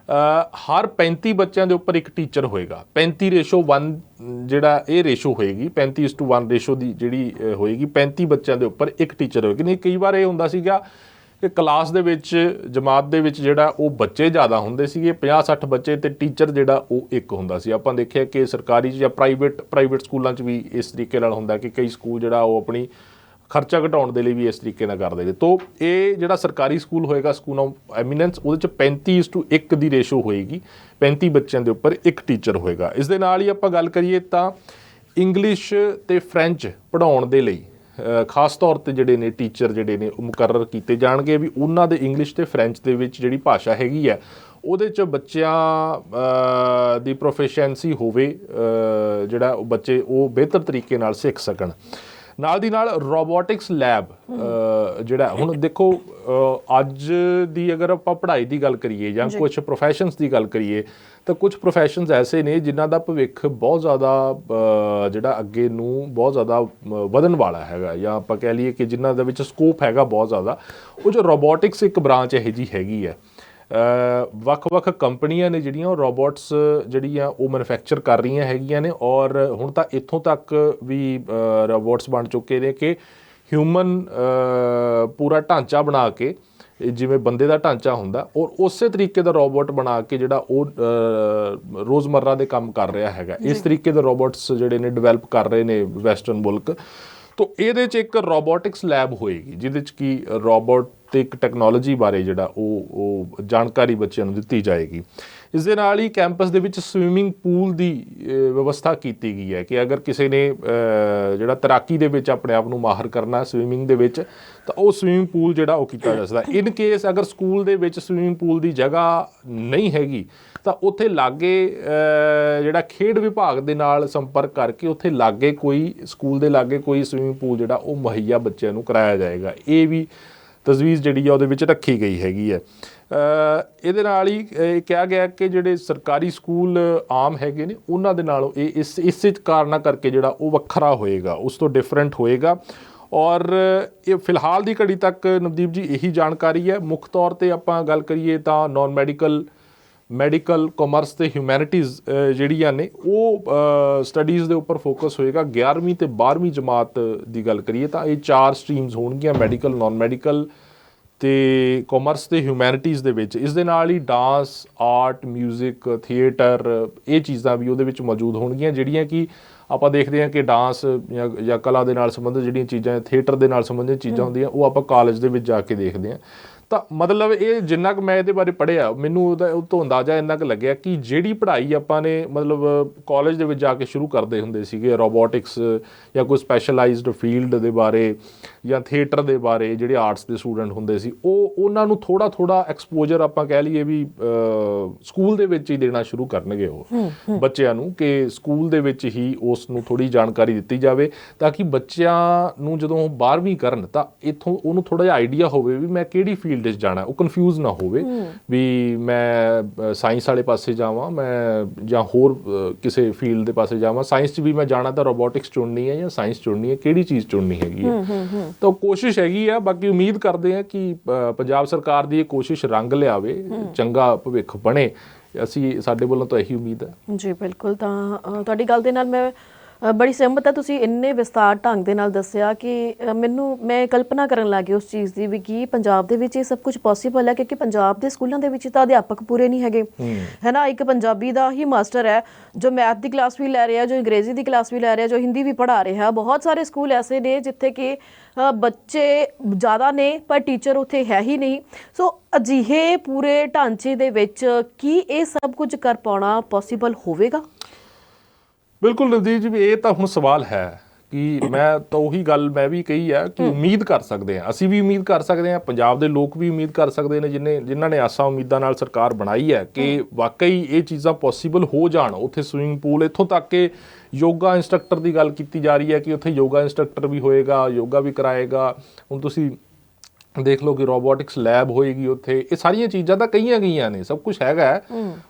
S2: ਹਰ 35 ਬੱਚਿਆਂ ਦੇ ਉੱਪਰ ਇੱਕ ਟੀਚਰ ਹੋਏਗਾ। 35:1 ਜਿਹੜਾ ਇਹ ਰੇਸ਼ੋ ਹੋਏਗੀ, 35:1 ਰੇਸ਼ੋ ਦੀ ਜਿਹੜੀ ਹੋਏਗੀ, 35 ਬੱਚਿਆਂ ਦੇ ਉੱਪਰ ਇੱਕ ਟੀਚਰ ਹੋਏਗੀ। ਨਹੀਂ, ਕਈ ਵਾਰ ਇਹ ਹੁੰਦਾ ਸੀਗਾ ਕਿ ਕਲਾਸ ਦੇ ਵਿੱਚ, ਜਮਾਤ ਦੇ ਵਿੱਚ ਜਿਹੜਾ ਉਹ ਬੱਚੇ ਜ਼ਿਆਦਾ ਹੁੰਦੇ ਸੀਗੇ, 50-60 ਬੱਚੇ, ਤੇ ਟੀਚਰ ਜਿਹੜਾ ਉਹ ਇੱਕ ਹੁੰਦਾ ਸੀ। ਆਪਾਂ ਦੇਖਿਆ ਕਿ ਸਰਕਾਰੀ ਜਾਂ ਪ੍ਰਾਈਵੇਟ ਸਕੂਲਾਂ 'ਚ ਵੀ ਇਸ ਤਰੀਕੇ ਨਾਲ ਹੁੰਦਾ ਕਿ ਕਈ ਸਕੂਲ ਜਿਹੜਾ ਉਹ ਆਪਣੀ ਖਰਚਾ ਘਟਾਉਣ ਦੇ ਲਈ ਵੀ ਇਸ ਤਰੀਕੇ ਨਾਲ ਕਰਦੇ ਨੇ। ਤੋਂ ਇਹ ਜਿਹੜਾ ਸਰਕਾਰੀ ਸਕੂਲ ਹੋਏਗਾ, ਸਕੂਲ ਆਫ ਐਮੀਨੈਂਸ, ਉਹਦੇ 'ਚ 35:1 ਦੀ ਰੇਸ਼ੋ ਹੋਏਗੀ, 35 ਬੱਚਿਆਂ ਦੇ ਉੱਪਰ ਇੱਕ ਟੀਚਰ ਹੋਏਗਾ। ਇਸ ਦੇ ਨਾਲ ਹੀ ਆਪਾਂ ਗੱਲ ਕਰੀਏ ਤਾਂ ਇੰਗਲਿਸ਼ ਤੇ ਫਰੈਂਚ ਪੜ੍ਹਾਉਣ ਦੇ ਲਈ ਖਾਸ ਤੌਰ ਤੇ ਜਿਹੜੇ ਨੇ ਟੀਚਰ ਜਿਹੜੇ ਨੇ ਉਹ ਮੁਕਰਰ ਕੀਤੇ ਜਾਣਗੇ, ਵੀ ਉਹਨਾਂ ਦੇ ਇੰਗਲਿਸ਼ ਤੇ ਫਰੈਂਚ ਦੇ ਵਿੱਚ ਜਿਹੜੀ ਭਾਸ਼ਾ ਹੈਗੀ ਹੈ ਉਹਦੇ 'ਚ ਬੱਚਿਆਂ ਦੀ ਪ੍ਰੋਫੀਸ਼ੀਐਂਸੀ ਹੋਵੇ, ਜਿਹੜਾ ਬੱਚੇ ਉਹ ਬਿਹਤਰ ਤਰੀਕੇ ਨਾਲ ਸਿੱਖ ਸਕਣ। ਨਾਲ ਦੀ ਨਾਲ ਰੋਬੋਟਿਕਸ ਲੈਬ ਜਿਹੜਾ ਹੁਣ ਦੇਖੋ ਅੱਜ ਦੀ ਅਗਰ ਆਪਾਂ ਪੜ੍ਹਾਈ ਦੀ ਗੱਲ ਕਰੀਏ ਜਾਂ ਕੁਝ ਪ੍ਰੋਫੈਸ਼ਨਸ ਦੀ ਗੱਲ ਕਰੀਏ ਤਾਂ ਕੁਝ ਪ੍ਰੋਫੈਸ਼ਨਸ ਐਸੇ ਨੇ ਜਿਨ੍ਹਾਂ ਦਾ ਭਵਿੱਖ ਬਹੁਤ ਜ਼ਿਆਦਾ ਜਿਹੜਾ ਅੱਗੇ ਨੂੰ ਬਹੁਤ ਜ਼ਿਆਦਾ ਵਧਣ ਵਾਲਾ ਹੈਗਾ, ਜਾਂ ਆਪਾਂ ਕਹਿ ਲਈਏ ਕਿ ਜਿਨ੍ਹਾਂ ਦੇ ਵਿੱਚ ਸਕੋਪ ਹੈਗਾ ਬਹੁਤ ਜ਼ਿਆਦਾ। ਉਹ ਜੋ ਰੋਬੋਟਿਕਸ ਇੱਕ ਬ੍ਰਾਂਚ ਇਹੋ ਜਿਹੀ ਹੈਗੀ ਹੈ। ਵੱਖ-ਵੱਖ ਕੰਪਨੀਆਂ ਨੇ ਜਿਹੜੀਆਂ ਉਹ ਰੋਬੋਟਸ ਜਿਹੜੀਆਂ ਉਹ ਮੈਨੂਫੈਕਚਰ ਕਰ ਰਹੀਆਂ ਹੈਗੀਆਂ ਨੇ, ਔਰ ਹੁਣ ਤਾਂ ਇੱਥੋਂ ਤੱਕ ਵੀ ਰੋਬੋਟਸ ਬਣ ਚੁੱਕੇ ਨੇ ਕਿ ਹਿਊਮਨ ਪੂਰਾ ਢਾਂਚਾ ਬਣਾ ਕੇ, ਜਿਵੇਂ ਬੰਦੇ ਦਾ ਢਾਂਚਾ ਹੁੰਦਾ, ਔਰ ਉਸੇ ਤਰੀਕੇ ਦਾ ਰੋਬੋਟ ਬਣਾ ਕੇ ਜਿਹੜਾ ਉਹ ਰੋਜ਼ਮर्रा ਦੇ ਕੰਮ ਕਰ ਰਿਹਾ ਹੈਗਾ। ਇਸ ਤਰੀਕੇ ਦੇ ਰੋਬੋਟਸ ਜਿਹੜੇ ਨੇ ਡਿਵੈਲਪ ਕਰ ਰਹੇ ਨੇ ਵੈਸਟਰਨ ਮੁਲਕ। ਤੋ ਇਹਦੇ 'ਚ ਇੱਕ ਰੋਬੋਟਿਕਸ ਲੈਬ ਹੋਏਗੀ ਜਿਹਦੇ 'ਚ ਕਿ ਰੋਬੋਟਿਕ ਟੈਕਨੋਲੋਜੀ ਬਾਰੇ ਜਿਹੜਾ ਉਹ ਜਾਣਕਾਰੀ ਬੱਚਿਆਂ ਨੂੰ ਦਿੱਤੀ ਜਾਏਗੀ। ਇਸ ਦੇ ਨਾਲ ਹੀ ਕੈਂਪਸ ਦੇ ਵਿੱਚ ਸਵਿਮਿੰਗ ਪੂਲ ਦੀ ਵਿਵਸਥਾ ਕੀਤੀ ਗਈ ਹੈ ਕਿ ਅਗਰ ਕਿਸੇ ਨੇ ਜਿਹੜਾ ਤੈਰਾਕੀ ਦੇ ਵਿੱਚ ਆਪਣੇ ਆਪ ਨੂੰ ਮਾਹਰ ਕਰਨਾ ਸਵਿਮਿੰਗ ਦੇ ਵਿੱਚ, ਤਾਂ ਉਹ ਸਵਿਮਿੰਗ ਪੂਲ ਜਿਹੜਾ ਉਹ ਕੀਤਾ ਜਾ ਸਕਦਾ। ਇਨ ਕੇਸ ਅਗਰ ਸਕੂਲ ਦੇ ਵਿੱਚ ਸਵਿਮਿੰਗ ਪੂਲ ਦੀ ਜਗ੍ਹਾ ਨਹੀਂ ਹੈਗੀ ਤਾਂ ਉੱਥੇ ਲਾਗੇ ਜਿਹੜਾ ਖੇਡ ਵਿਭਾਗ ਦੇ ਨਾਲ ਸੰਪਰਕ ਕਰਕੇ ਉੱਥੇ ਲਾਗੇ ਕੋਈ ਸਕੂਲ ਦੇ ਲਾਗੇ ਕੋਈ ਸਵਿਮਿੰਗ ਪੂਲ ਜਿਹੜਾ ਉਹ ਮੁਹੱਈਆ ਬੱਚਿਆਂ ਨੂੰ ਕਰਾਇਆ ਜਾਏਗਾ। ਇਹ ਵੀ ਤਜਵੀਜ਼ ਜਿਹੜੀ ਆ ਉਹਦੇ ਵਿੱਚ ਰੱਖੀ ਗਈ ਹੈਗੀ ਹੈ। ਇਹਦੇ ਨਾਲ ਹੀ ਕਿਹਾ ਗਿਆ ਕਿ ਜਿਹੜੇ ਸਰਕਾਰੀ ਸਕੂਲ ਆਮ ਹੈਗੇ ਨੇ ਉਹਨਾਂ ਦੇ ਨਾਲੋਂ ਇਹ ਇਸੇ ਕਾਰਨਾਂ ਕਰਕੇ ਜਿਹੜਾ ਉਹ ਵੱਖਰਾ ਹੋਏਗਾ, ਉਸ ਤੋਂ ਡਿਫਰੈਂਟ ਹੋਏਗਾ। ਔਰ ਇਹ ਫਿਲਹਾਲ ਦੀ ਘੜੀ ਤੱਕ ਨਵਦੀਪ ਜੀ ਇਹੀ ਜਾਣਕਾਰੀ ਹੈ। ਮੁੱਖ ਤੌਰ 'ਤੇ ਆਪਾਂ ਗੱਲ ਕਰੀਏ ਤਾਂ ਨੌਨ ਮੈਡੀਕਲ ਕਾਮਰਸ ਤੇ ਹਿਊਮੈਨਿਟੀਜ਼ ਜਿਹੜੀਆਂ ਨੇ ਉਹ ਸਟੱਡੀਜ਼ ਦੇ ਉੱਪਰ ਫੋਕਸ ਹੋਏਗਾ। 11ਵੀਂ ਤੇ 12ਵੀਂ ਜਮਾਤ ਦੀ ਗੱਲ ਕਰੀਏ ਤਾਂ ਇਹ 4 ਸਟਰੀਮਸ ਹੋਣਗੀਆਂ, ਮੈਡੀਕਲ, ਨੌਨ ਮੈਡੀਕਲ ਤੇ ਕਾਮਰਸ ਤੇ ਹਿਊਮੈਨਿਟੀਜ਼ ਦੇ ਵਿੱਚ। ਇਸ ਦੇ ਨਾਲ ਹੀ ਡਾਂਸ, ਆਰਟ, ਮਿਊਜ਼ਿਕ, ਥੀਏਟਰ, ਇਹ ਚੀਜ਼ਾਂ ਵੀ ਉਹਦੇ ਵਿੱਚ ਮੌਜੂਦ ਹੋਣਗੀਆਂ, ਜਿਹੜੀਆਂ ਕਿ ਆਪਾਂ ਦੇਖਦੇ ਹਾਂ ਕਿ ਡਾਂਸ ਜਾਂ ਕਲਾ ਦੇ ਨਾਲ ਸੰਬੰਧਿਤ ਜਿਹੜੀਆਂ ਚੀਜ਼ਾਂ, ਥੀਏਟਰ ਦੇ ਨਾਲ ਸੰਬੰਧਿਤ ਚੀਜ਼ਾਂ ਹੁੰਦੀਆਂ, ਉਹ ਆਪਾਂ ਕਾਲਜ ਦੇ ਵਿੱਚ ਜਾ ਕੇ ਦੇਖਦੇ ਹਾਂ। ਤਾਂ ਮਤਲਬ ਇਹ ਜਿੰਨਾ ਕੁ ਮੈਂ ਇਹਦੇ ਬਾਰੇ ਪੜ੍ਹਿਆ, ਮੈਨੂੰ ਉਹ ਤੋਂ ਅੰਦਾਜ਼ਾ ਇੰਨਾ ਕੁ ਲੱਗਿਆ ਕਿ ਜਿਹੜੀ ਪੜ੍ਹਾਈ ਆਪਾਂ ਨੇ ਮਤਲਬ ਕਾਲਜ ਦੇ ਵਿੱਚ ਜਾ ਕੇ ਸ਼ੁਰੂ ਕਰਦੇ ਹੁੰਦੇ ਸੀਗੇ, ਰੋਬੋਟਿਕਸ ਜਾਂ ਕੋਈ ਸਪੈਸ਼ਲਾਈਜ਼ਡ ਫੀਲਡ ਦੇ ਬਾਰੇ ਜਾਂ ਥੀਏਟਰ ਦੇ ਬਾਰੇ, ਜਿਹੜੇ ਆਰਟਸ ਦੇ ਸਟੂਡੈਂਟ ਹੁੰਦੇ ਸੀ, ਉਹਨਾਂ ਨੂੰ ਥੋੜ੍ਹਾ ਐਕਸਪੋਜਰ ਆਪਾਂ ਕਹਿ ਲਈਏ ਵੀ ਸਕੂਲ ਦੇ ਵਿੱਚ ਹੀ ਦੇਣਾ ਸ਼ੁਰੂ ਕਰਨਗੇ ਉਹ ਬੱਚਿਆਂ ਨੂੰ, ਕਿ ਸਕੂਲ ਦੇ ਵਿੱਚ ਹੀ ਉਸ ਨੂੰ ਥੋੜ੍ਹੀ ਜਾਣਕਾਰੀ ਦਿੱਤੀ ਜਾਵੇ, ਤਾਂ ਕਿ ਬੱਚਿਆਂ ਨੂੰ ਜਦੋਂ ਉਹ 12ਵੀਂ ਕਰਨ ਤਾਂ ਇੱਥੋਂ ਉਹਨੂੰ ਥੋੜ੍ਹਾ ਜਿਹਾ ਆਈਡੀਆ ਹੋਵੇ ਵੀ ਮੈਂ ਕਿਹੜੀ ਫੀਲਡ 'ਚ ਜਾਣਾ। ਉਹ ਕਨਫਿਊਜ਼ ਨਾ ਹੋਵੇ ਵੀ ਮੈਂ ਸਾਇੰਸ ਵਾਲੇ ਪਾਸੇ ਜਾਵਾਂ ਮੈਂ ਜਾਂ ਹੋਰ ਕਿਸੇ ਫੀਲਡ ਦੇ ਪਾਸੇ ਜਾਵਾਂ। ਸਾਇੰਸ 'ਚ ਵੀ ਮੈਂ ਜਾਣਾ ਤਾਂ ਰੋਬੋਟਿਕਸ ਚੁਣਨੀ ਹੈ ਜਾਂ ਸਾਇੰਸ ਚੁਣਨੀ ਹੈ, ਕਿਹੜੀ ਚੀਜ਼ ਚੁਣਨੀ ਹੈਗੀ ਹੈ। ਤਾਂ ਕੋਸ਼ਿਸ਼ ਹੈਗੀ ਆ। ਬਾਕੀ ਉਮੀਦ ਕਰਦੇ ਹਾਂ ਕਿ ਪੰਜਾਬ ਸਰਕਾਰ ਦੀ ਇਹ ਕੋਸ਼ਿਸ਼ ਰੰਗ ਲਿਆਵੇ, ਚੰਗਾ ਭਵਿੱਖ ਬਣੇ। ਸਾਡੇ ਵੱਲੋਂ ਤਾਂ ਇਹੀ ਉਮੀਦ ਹੈ
S1: ਜੀ। ਬਿਲਕੁਲ, ਤਾਂ ਤੁਹਾਡੀ ਗੱਲ ਦੇ ਨਾਲ ਮੈਂ ਬੜੀ ਸਹਿਮਤ ਹਾਂ। ਤੁਸੀਂ ਇੰਨੇ ਵਿਸਤਾਰ ਢੰਗ ਦੇ ਨਾਲ ਦੱਸਿਆ ਕਿ ਮੈਂ ਕਲਪਨਾ ਕਰਨ ਲੱਗ ਗਈ ਉਸ ਚੀਜ਼ ਦੀ ਵੀ ਕਿ ਪੰਜਾਬ ਦੇ ਵਿੱਚ ਇਹ ਸਭ ਕੁਝ ਪੋਸੀਬਲ ਹੈ, ਕਿਉਂਕਿ ਪੰਜਾਬ ਦੇ ਸਕੂਲਾਂ ਦੇ ਵਿੱਚ ਤਾਂ ਅਧਿਆਪਕ ਪੂਰੇ ਨਹੀਂ ਹੈਗੇ, ਹੈ ਨਾ। ਇੱਕ ਪੰਜਾਬੀ ਦਾ ਹੀ ਮਾਸਟਰ ਹੈ ਜੋ ਮੈਥ ਦੀ ਕਲਾਸ ਵੀ ਲੈ ਰਿਹਾ, ਜੋ ਅੰਗਰੇਜ਼ੀ ਦੀ ਕਲਾਸ ਵੀ ਲੈ ਰਿਹਾ, ਜੋ ਹਿੰਦੀ ਵੀ ਪੜ੍ਹਾ ਰਿਹਾ। ਬਹੁਤ ਸਾਰੇ ਸਕੂਲ ਐਸੇ ਨੇ ਜਿੱਥੇ ਕਿ ਬੱਚੇ ਜ਼ਿਆਦਾ ਨੇ ਪਰ ਟੀਚਰ ਉੱਥੇ ਹੈ ਹੀ ਨਹੀਂ। ਸੋ ਅਜਿਹੇ ਪੂਰੇ ਢਾਂਚੇ ਦੇ ਵਿੱਚ ਕੀ ਇਹ ਸਭ ਕੁਝ ਕਰ ਪਾਉਣਾ ਪੋਸੀਬਲ ਹੋਵੇਗਾ?
S2: ਬਿਲਕੁਲ ਨਵਦੀਪ ਜੀ, ਇਹ ਤਾਂ ਹੁਣ ਸਵਾਲ ਹੈ ਕਿ ਮੈਂ ਤਾਂ ਉਹੀ ਗੱਲ ਮੈਂ ਵੀ ਕਹੀ ਹੈ ਕਿ ਉਮੀਦ ਕਰ ਸਕਦੇ ਹਾਂ, ਅਸੀਂ ਵੀ ਉਮੀਦ ਕਰ ਸਕਦੇ ਹਾਂ, ਪੰਜਾਬ ਦੇ ਲੋਕ ਵੀ ਉਮੀਦ ਕਰ ਸਕਦੇ ਨੇ ਜਿਨ੍ਹਾਂ ਨੇ ਆਸਾਂ ਉਮੀਦਾਂ ਨਾਲ ਸਰਕਾਰ ਬਣਾਈ ਹੈ ਕਿ ਵਾਕਈ ਇਹ ਚੀਜ਼ਾਂ ਪੋਸੀਬਲ ਹੋ ਜਾਣ। ਉੱਥੇ ਸਵਿਮਿੰਗ ਪੂਲ, ਇੱਥੋਂ ਤੱਕ ਕਿ ਯੋਗਾ ਇੰਸਟਰਕਟਰ ਦੀ ਗੱਲ ਕੀਤੀ ਜਾ ਰਹੀ ਹੈ ਕਿ ਉੱਥੇ ਯੋਗਾ ਇੰਸਟਰਕਟਰ ਵੀ ਹੋਏਗਾ, ਯੋਗਾ ਵੀ ਕਰਾਏਗਾ। ਹੁਣ ਤੁਸੀਂ ਦੇਖ ਲਓ ਕਿ ਰੋਬੋਟਿਕਸ ਲੈਬ ਹੋਏਗੀ ਉੱਥੇ। ਇਹ ਸਾਰੀਆਂ ਚੀਜ਼ਾਂ ਤਾਂ ਕਹੀਆਂ ਗਈਆਂ ਨੇ, ਸਭ ਕੁਝ ਹੈਗਾ,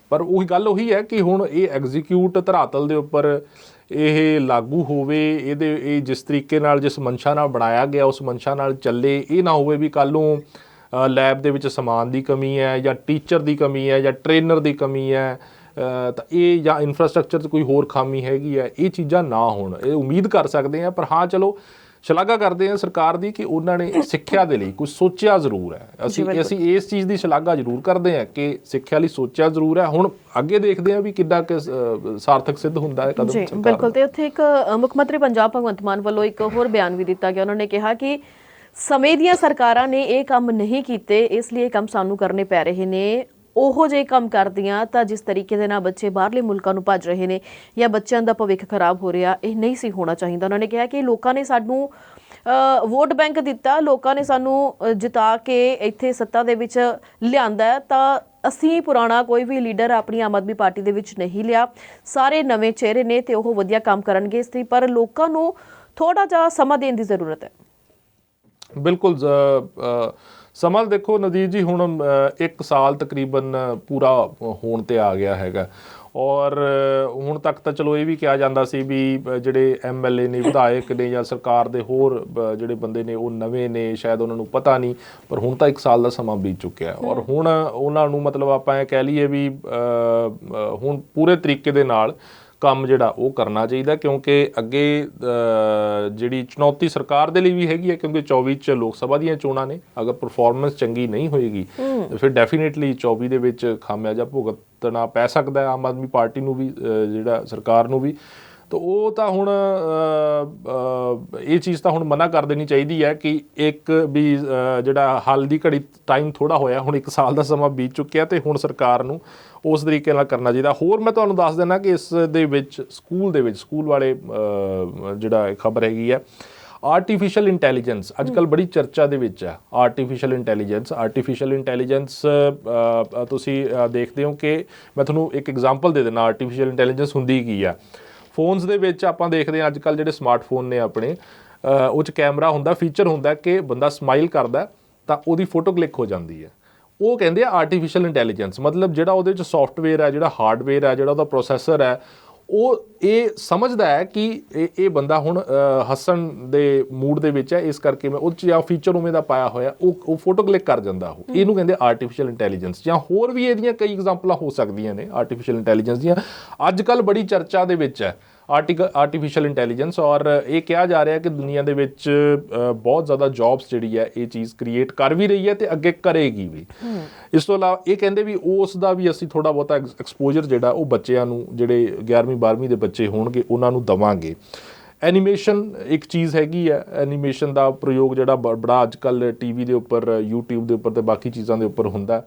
S2: ਪਰ ਉਹੀ ਗੱਲ ਉਹੀ ਹੈ ਕਿ ਹੁਣ ਇਹ ਐਗਜ਼ੀਕਿਊਟ ਧਰਾਤਲ ਦੇ ਉੱਪਰ ਇਹ ਲਾਗੂ ਹੋਵੇ, ਇਹ ਜਿਸ ਤਰੀਕੇ ਨਾਲ, ਜਿਸ ਮਨਸ਼ਾ ਨਾਲ ਬਣਾਇਆ ਗਿਆ ਉਸ ਮਨਸ਼ਾ ਨਾਲ ਚੱਲੇ। ਇਹ ਨਾ ਹੋਵੇ ਵੀ ਕੱਲ੍ਹ ਨੂੰ ਲੈਬ ਦੇ ਵਿੱਚ ਸਮਾਨ ਦੀ ਕਮੀ ਹੈ ਜਾਂ ਟੀਚਰ ਦੀ ਕਮੀ ਹੈ ਜਾਂ ਟ੍ਰੇਨਰ ਦੀ ਕਮੀ ਹੈ, ਤਾਂ ਇਹ ਜਾਂ ਇਨਫਰਾਸਟ੍ਰਕਚਰ 'ਚ ਕੋਈ ਹੋਰ ਖਾਮੀ ਹੈਗੀ ਹੈ। ਇਹ ਚੀਜ਼ਾਂ ਨਾ ਹੋਣ, ਇਹ ਉਮੀਦ ਕਰ ਸਕਦੇ ਹਾਂ। ਪਰ ਹਾਂ, ਚਲੋ ਸ਼ਲਾਘਾ ਕਰਦੇ ਹਾਂ ਸਰਕਾਰ ਦੀ ਕਿ ਉਹਨਾਂ ਨੇ ਸਿੱਖਿਆ ਦੇ ਲਈ ਕੁਝ ਸੋਚਿਆ ਜ਼ਰੂਰ ਹੈ। ਅਸੀਂ ਇਸ ਚੀਜ਼ ਦੀ ਸ਼ਲਾਘਾ ਜ਼ਰੂਰ ਕਰਦੇ ਹਾਂ ਕਿ ਸਿੱਖਿਆ ਲਈ ਸੋਚਿਆ ਜ਼ਰੂਰ ਹੈ। ਹੁਣ ਅੱਗੇ ਦੇਖਦੇ ਹਾਂ ਵੀ ਕਿੱਦਾਂ ਸਾਰਥਕ ਸਿੱਧ ਹੁੰਦਾ ਹੈ ਕਦਮ ਸਰਕਾਰ।
S1: ਬਿਲਕੁਲ। ਤੇ ਉੱਥੇ ਇੱਕ ਮੁੱਖ ਮੰਤਰੀ ਪੰਜਾਬ ਭਗਵੰਤ ਮਾਨ ਵੱਲੋਂ ਇੱਕ ਹੋਰ ਬਿਆਨ ਵੀ ਦਿੱਤਾ ਗਿਆ। ਉਹਨਾਂ ਨੇ ਕਿਹਾ ਕਿ ਸਮੇਂ ਦੀਆਂ ਸਰਕਾਰਾਂ ਨੇ ਇਹ ਕੰਮ ਨਹੀਂ ਕੀਤੇ, ਇਸ ਲਈ ਇਹ ਕੰਮ ਸਾਨੂੰ ਕਰਨੇ ਪੈ ਰਹੇ ਨੇ। ਉਹੋ ਜਿਹੇ ਕੰਮ ਕਰਦੀਆਂ ਤਾਂ ਜਿਸ ਤਰੀਕੇ ਦੇ ਨਾਲ ਬੱਚੇ ਬਾਹਰਲੇ ਮੁਲਕਾਂ ਨੂੰ ਭੱਜ ਰਹੇ ਨੇ ਜਾਂ ਬੱਚਿਆਂ ਦਾ ਭਵਿੱਖ ਖਰਾਬ ਹੋ ਰਿਹਾ, ਇਹ ਨਹੀਂ ਸੀ ਹੋਣਾ ਚਾਹੀਦਾ। ਉਹਨਾਂ ਨੇ ਕਿਹਾ ਕਿ ਲੋਕਾਂ ਨੇ ਸਾਨੂੰ ਵੋਟ ਬੈਂਕ ਦਿੱਤਾ, ਲੋਕਾਂ ਨੇ ਸਾਨੂੰ ਜਿਤਾ ਕੇ ਇੱਥੇ ਸੱਤਾ ਦੇ ਵਿੱਚ ਲਿਆਂਦਾ, ਤਾਂ ਅਸੀਂ ਪੁਰਾਣਾ ਕੋਈ ਵੀ ਲੀਡਰ ਆਪਣੀ ਆਮ ਆਦਮੀ ਪਾਰਟੀ ਦੇ ਵਿੱਚ ਨਹੀਂ ਲਿਆ। ਸਾਰੇ ਨਵੇਂ ਚਿਹਰੇ ਨੇ ਤੇ ਉਹ ਵਧੀਆ ਕੰਮ ਕਰਨਗੇ ਇਸ ਲਈ, ਪਰ ਲੋਕਾਂ ਨੂੰ ਥੋੜਾ ਜਿਹਾ ਸਮਾਂ ਦੇਣ ਦੀ ਜ਼ਰੂਰਤ ਹੈ।
S2: ਬਿਲਕੁਲ ਸਮਾਂ ਦੇਖੋ ਨਦੀਰ ਜੀ, ਹੁਣ 1 ਸਾਲ ਤਕਰੀਬਨ ਪੂਰਾ ਹੋਣ ਤੇ ਆ ਗਿਆ ਹੈਗਾ, ਔਰ ਹੁਣ ਤੱਕ ਤਾਂ ਚਲੋ ਇਹ ਵੀ ਕਿਹਾ ਜਾਂਦਾ ਸੀ ਵੀ ਜਿਹੜੇ MLA ਨੇ, ਵਿਧਾਇਕ ਨੇ ਜਾਂ ਸਰਕਾਰ ਦੇ ਹੋਰ ਜਿਹੜੇ ਬੰਦੇ ਨੇ ਉਹ ਨਵੇਂ ਨੇ, ਸ਼ਾਇਦ ਉਹਨਾਂ ਨੂੰ ਪਤਾ ਨਹੀਂ, ਪਰ ਹੁਣ ਤਾਂ 1 ਸਾਲ ਦਾ ਸਮਾਂ ਬੀਤ ਚੁੱਕਿਆ ਔਰ ਹੁਣ ਉਹਨਾਂ ਨੂੰ ਮਤਲਬ ਆਪਾਂ ਇਹ ਕਹਿ ਲਈਏ ਵੀ ਹੁਣ ਪੂਰੇ ਤਰੀਕੇ ਦੇ ਨਾਲ ਕੰਮ ਜਿਹੜਾ ਉਹ ਕਰਨਾ ਚਾਹੀਦਾ, ਕਿਉਂਕਿ ਅੱਗੇ ਜਿਹੜੀ ਚੁਣੌਤੀ ਸਰਕਾਰ ਦੇ ਲਈ ਵੀ ਹੈਗੀ ਹੈ, ਕਿਉਂਕਿ 24 'ਚ ਲੋਕ ਸਭਾ ਦੀਆਂ ਚੋਣਾਂ ਨੇ। ਅਗਰ ਪਰਫਾਰਮੈਂਸ ਚੰਗੀ ਨਹੀਂ ਹੋਏਗੀ ਫਿਰ ਡੈਫੀਨੇਟਲੀ 24 ਦੇ ਵਿੱਚ ਖਾਮਿਆਜਾ ਭੁਗਤਣਾ ਪੈ ਸਕਦਾ ਹੈ ਆਮ ਆਦਮੀ ਪਾਰਟੀ ਨੂੰ ਵੀ, ਜਿਹੜਾ ਸਰਕਾਰ ਨੂੰ ਵੀ। ਤਾਂ ਉਹ ਤਾਂ ਹੁਣ ਇਹ ਚੀਜ਼ ਤਾਂ ਹੁਣ ਮਨਾ ਕਰ ਦੇਣੀ ਚਾਹੀਦੀ ਹੈ ਕਿ ਇੱਕ ਵੀ ਜਿਹੜਾ ਹਾਲ ਦੀ ਘੜੀ ਟਾਈਮ ਥੋੜ੍ਹਾ ਹੋਇਆ, ਹੁਣ 1 ਸਾਲ ਦਾ ਸਮਾਂ ਬੀਤ ਚੁੱਕਿਆ ਤੇ ਹੁਣ ਸਰਕਾਰ ਨੂੰ ਉਸ ਤਰੀਕੇ ਨਾਲ ਕਰਨਾ ਚਾਹੀਦਾ। ਹੋਰ ਮੈਂ ਤੁਹਾਨੂੰ ਦੱਸ ਦਿੰਦਾ ਕਿ ਇਸ ਦੇ ਵਿੱਚ ਸਕੂਲ ਵਾਲੇ ਜਿਹੜਾ ਖਬਰ ਹੈਗੀ ਹੈ, ਆਰਟੀਫਿਸ਼ੀਅਲ ਇੰਟੈਲੀਜੈਂਸ ਅੱਜ ਕੱਲ੍ਹ ਬੜੀ ਚਰਚਾ ਦੇ ਵਿੱਚ ਹੈ। ਆਰਟੀਫਿਸ਼ੀਅਲ ਇੰਟੈਲੀਜੈਂਸ ਤੁਸੀਂ ਦੇਖਦੇ ਹੋ ਕਿ ਮੈਂ ਤੁਹਾਨੂੰ ਇੱਕ ਐਗਜ਼ਾਮਪਲ ਦੇ ਦਿੰਦਾ ਆਰਟੀਫਿਸ਼ੀਅਲ ਇੰਟੈਲੀਜੈਂਸ ਹੁੰਦੀ ਕੀ ਆ। ਫੋਨਸ ਦੇ ਵਿੱਚ ਆਪਾਂ ਦੇਖਦੇ ਹਾਂ ਅੱਜ ਕੱਲ੍ਹ ਜਿਹੜੇ ਸਮਾਰਟਫੋਨ ਨੇ ਆਪਣੇ, ਉਹ 'ਚ ਕੈਮਰਾ ਹੁੰਦਾ, ਫੀਚਰ ਹੁੰਦਾ ਕਿ ਬੰਦਾ ਸਮਾਈਲ ਕਰਦਾ ਤਾਂ ਉਹਦੀ ਫੋਟੋ ਕਲਿੱਕ ਹੋ ਜਾਂਦੀ ਹੈ। ਉਹ ਕਹਿੰਦੇ ਆ ਆਰਟੀਫਿਸ਼ੀਅਲ ਇੰਟੈਲੀਜੈਂਸ, ਮਤਲਬ ਜਿਹੜਾ ਉਹਦੇ 'ਚ ਸੌਫਟਵੇਅਰ ਹੈ, ਜਿਹੜਾ ਹਾਰਡਵੇਅਰ ਹੈ, ਜਿਹੜਾ ਉਹਦਾ ਪ੍ਰੋਸੈਸਰ ਹੈ, ਉਹ ਇਹ ਸਮਝਦਾ ਹੈ ਕਿ ਇਹ ਬੰਦਾ ਹੁਣ ਹੱਸਣ ਦੇ ਮੂਡ ਦੇ ਵਿੱਚ ਹੈ, ਇਸ ਕਰਕੇ ਮੈਂ ਉਹ 'ਚ ਜਾਂ ਫੀਚਰ ਉਵੇਂ ਦਾ ਪਾਇਆ ਹੋਇਆ ਉਹ ਫੋਟੋ ਕਲਿੱਕ ਕਰ ਜਾਂਦਾ ਉਹ। ਇਹਨੂੰ ਕਹਿੰਦੇ ਆਰਟੀਫਿਸ਼ੀਅਲ ਇੰਟੈਲੀਜੈਂਸ। ਜਾਂ ਹੋਰ ਵੀ ਇਹਦੀਆਂ ਕਈ ਐਗਜ਼ਾਮਪਲਾਂ ਹੋ ਸਕਦੀਆਂ ਨੇ ਆਰਟੀਫਿਸ਼ੀਅਲ ਇੰਟੈਲੀਜੈਂਸ ਦੀਆਂ। ਅੱਜ ਕੱਲ੍ਹ ਬੜੀ ਚਰਚਾ ਦੇ ਵਿੱਚ ਹੈ ਆਰਟੀਫਿਸ਼ੀਅਲ ਇੰਟੈਲੀਜੈਂਸ, ਔਰ ਇਹ ਕਿਹਾ ਜਾ ਰਿਹਾ ਕਿ ਦੁਨੀਆ ਦੇ ਵਿੱਚ ਬਹੁਤ ਜ਼ਿਆਦਾ ਜੌਬਸ ਜਿਹੜੀ ਹੈ ਇਹ ਚੀਜ਼ ਕ੍ਰੀਏਟ ਕਰ ਵੀ ਰਹੀ ਹੈ ਤੇ ਅੱਗੇ ਕਰੇਗੀ ਵੀ। ਇਸ ਤੋਂ ਇਲਾਵਾ ਇਹ ਕਹਿੰਦੇ ਵੀ ਉਸ ਦਾ ਵੀ ਅਸੀਂ ਥੋੜ੍ਹਾ ਬਹੁਤਾ ਐਕਸਪੋਜਰ ਜਿਹੜਾ ਉਹ ਬੱਚਿਆਂ ਨੂੰ, ਜਿਹੜੇ 11ਵੀਂ 12ਵੀਂ ਦੇ ਬੱਚੇ ਹੋਣਗੇ ਉਹਨਾਂ ਨੂੰ ਦੇਵਾਂਗੇ। ਐਨੀਮੇਸ਼ਨ ਇੱਕ ਚੀਜ਼ ਹੈਗੀ ਹੈ, ਐਨੀਮੇਸ਼ਨ ਦਾ ਪ੍ਰਯੋਗ ਜਿਹੜਾ ਬੜਾ ਅੱਜ ਕੱਲ੍ਹ TV ਦੇ ਉੱਪਰ, YouTube ਦੇ ਉੱਪਰ ਤੇ ਬਾਕੀ ਚੀਜ਼ਾਂ ਦੇ ਉੱਪਰ ਹੁੰਦਾ।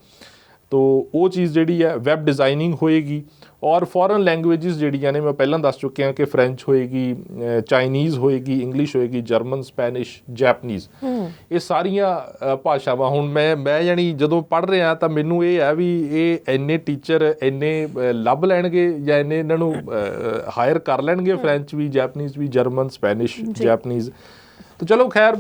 S2: ਤੋ ਉਹ ਚੀਜ਼ ਜਿਹੜੀ ਹੈ ਵੈਬ ਡਿਜ਼ਾਈਨਿੰਗ ਹੋਏਗੀ, ਔਰ ਫੋਰਨ ਲੈਂਗੁਏਜਿਸ ਜਿਹੜੀਆਂ ਨੇ ਮੈਂ ਪਹਿਲਾਂ ਦੱਸ ਚੁੱਕਿਆ ਕਿ ਫਰੈਂਚ ਹੋਏਗੀ, ਚਾਈਨੀਜ਼ ਹੋਏਗੀ, ਇੰਗਲਿਸ਼ ਹੋਏਗੀ, ਜਰਮਨ, ਸਪੈਨਿਸ਼, ਜੈਪਨੀਜ਼, ਇਹ ਸਾਰੀਆਂ ਭਾਸ਼ਾਵਾਂ। ਹੁਣ ਮੈਂ ਯਾਨੀ ਜਦੋਂ ਪੜ੍ਹ ਰਿਹਾ ਤਾਂ ਮੈਨੂੰ ਇਹ ਹੈ ਵੀ ਇਹ ਇੰਨੇ ਟੀਚਰ ਇੰਨੇ ਲੱਭ ਲੈਣਗੇ ਜਾਂ ਇੰਨੇ ਇਹਨਾਂ ਨੂੰ ਹਾਇਰ ਕਰ ਲੈਣਗੇ, ਫਰੈਂਚ ਵੀ, ਜੈਪਨੀਜ਼ ਵੀ, ਜਰਮਨ, ਸਪੈਨਿਸ਼, ਜੈਪਨੀਜ਼। ਤਾਂ ਚਲੋ ਖੈਰ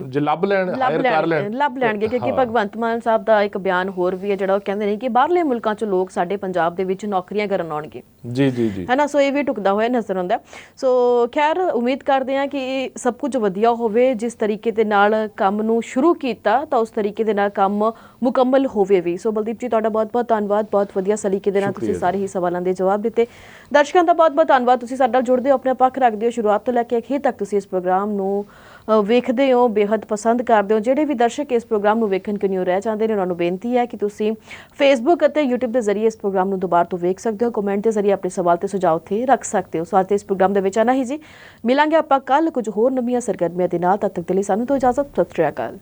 S2: ਜੇ ਲੱਭ ਲੈਣਗੇ
S1: ਕਿਉਂਕਿ ਭਗਵੰਤ ਮਾਨ ਸਾਹਿਬ ਦਾ ਇੱਕ ਬਿਆਨ ਹੋਰ ਵੀ ਹੈ ਜਿਹੜਾ ਉਹ ਕਹਿੰਦੇ ਨੇ ਕਿ ਬਾਹਰਲੇ ਮੁਲਕਾਂ 'ਚ ਲੋਕ ਸਾਡੇ ਪੰਜਾਬ ਦੇ ਵਿੱਚ ਨੌਕਰੀਆਂ ਕਰਨ ਆਉਣਗੇ।
S2: ਜੀ ਹੈ
S1: ਨਾ, ਸੋ ਇਹ ਵੀ ਟੁਕਦਾ ਹੋਇਆ ਨਜ਼ਰ ਆਉਂਦਾ। ਸੋ ਖੈਰ ਉਮੀਦ ਕਰਦੇ ਹਾਂ ਕਿ ਸਭ ਕੁਝ ਵਧੀਆ ਹੋਵੇ। ਜਿਸ ਤਰੀਕੇ ਦੇ ਨਾਲ ਕੰਮ ਨੂੰ ਸ਼ੁਰੂ ਕੀਤਾ ਤਾਂ ਉਸ ਤਰੀਕੇ ਦੇ ਨਾਲ ਕੰਮ ਮੁਕੰਮਲ ਹੋਵੇ ਵੀ। ਸੋ ਬਲਦੀਪ ਜੀ ਤੁਹਾਡਾ ਬਹੁਤ ਬਹੁਤ ਧੰਨਵਾਦ, ਬਹੁਤ ਵਧੀਆ ਸਲੀਕੇ ਦੇ ਨਾਲ ਤੁਸੀਂ ਸਾਰੇ ਹੀ ਸਵਾਲਾਂ ਦੇ ਜਵਾਬ ਦਿੱਤੇ। ਦਰਸ਼ਕਾਂ ਦਾ ਬਹੁਤ ਬਹੁਤ ਧੰਨਵਾਦ, ਤੁਸੀਂ ਸਾਡੇ ਨਾਲ ਜੁੜਦੇ ਹੋ, ਆਪਣਾ ਪੱਖ ਰੱਖਦੇ ਹੋ, ਸ਼ੁਰੂਆਤ ਤੋਂ ਲੈ ਕੇ ਅਖੀਰ ਤੱਕ ਤੁਸੀਂ ਇਸ ਪ੍ਰੋਗਰਾਮ ਨੂੰ ਵੇਖਦੇ ਹੋ, ਬੇਹੱਦ ਪਸੰਦ ਕਰਦੇ ਹੋ। ਜਿਹੜੇ ਵੀ ਦਰਸ਼ਕ ਇਸ ਪ੍ਰੋਗਰਾਮ ਨੂੰ ਵੇਖਣ ਕਿ ਨਹੀਂ ਰਹਿ ਜਾਂਦੇ ਨੇ, ਉਹਨਾਂ ਨੂੰ ਬੇਨਤੀ ਹੈ ਕਿ ਤੁਸੀਂ Facebook ਅਤੇ YouTube ਦੇ ਜ਼ਰੀਏ ਇਸ ਪ੍ਰੋਗਰਾਮ ਨੂੰ ਦੁਬਾਰਾ ਤੋਂ ਵੇਖ ਸਕਦੇ ਹੋ। ਕਮੈਂਟ ਦੇ ਜ਼ਰੀਏ ਆਪਣੇ ਸਵਾਲ ਤੇ ਸੁਝਾਅ ਉੱਥੇ ਰੱਖ ਸਕਦੇ ਹੋ। ਸੋ ਅੱਜ ਦੇ ਇਸ ਪ੍ਰੋਗਰਾਮ ਦੇ ਵਿੱਚ ਆਨਾ ਹੀ ਜੀ। ਮਿਲਾਂਗੇ ਆਪਾਂ ਕੱਲ ਕੁਝ ਹੋਰ ਨਵੀਆਂ ਸਰਗਰਮੀਆਂ ਦੇ ਨਾਲ। ਤਦ ਤੱਕ ਦੇ ਲਈ ਸਾਨੂੰ ਤੋਂ ਇਜਾਜ਼ਤ। ਸਤਿ ਸ਼੍ਰੀ ਅਕਾਲ।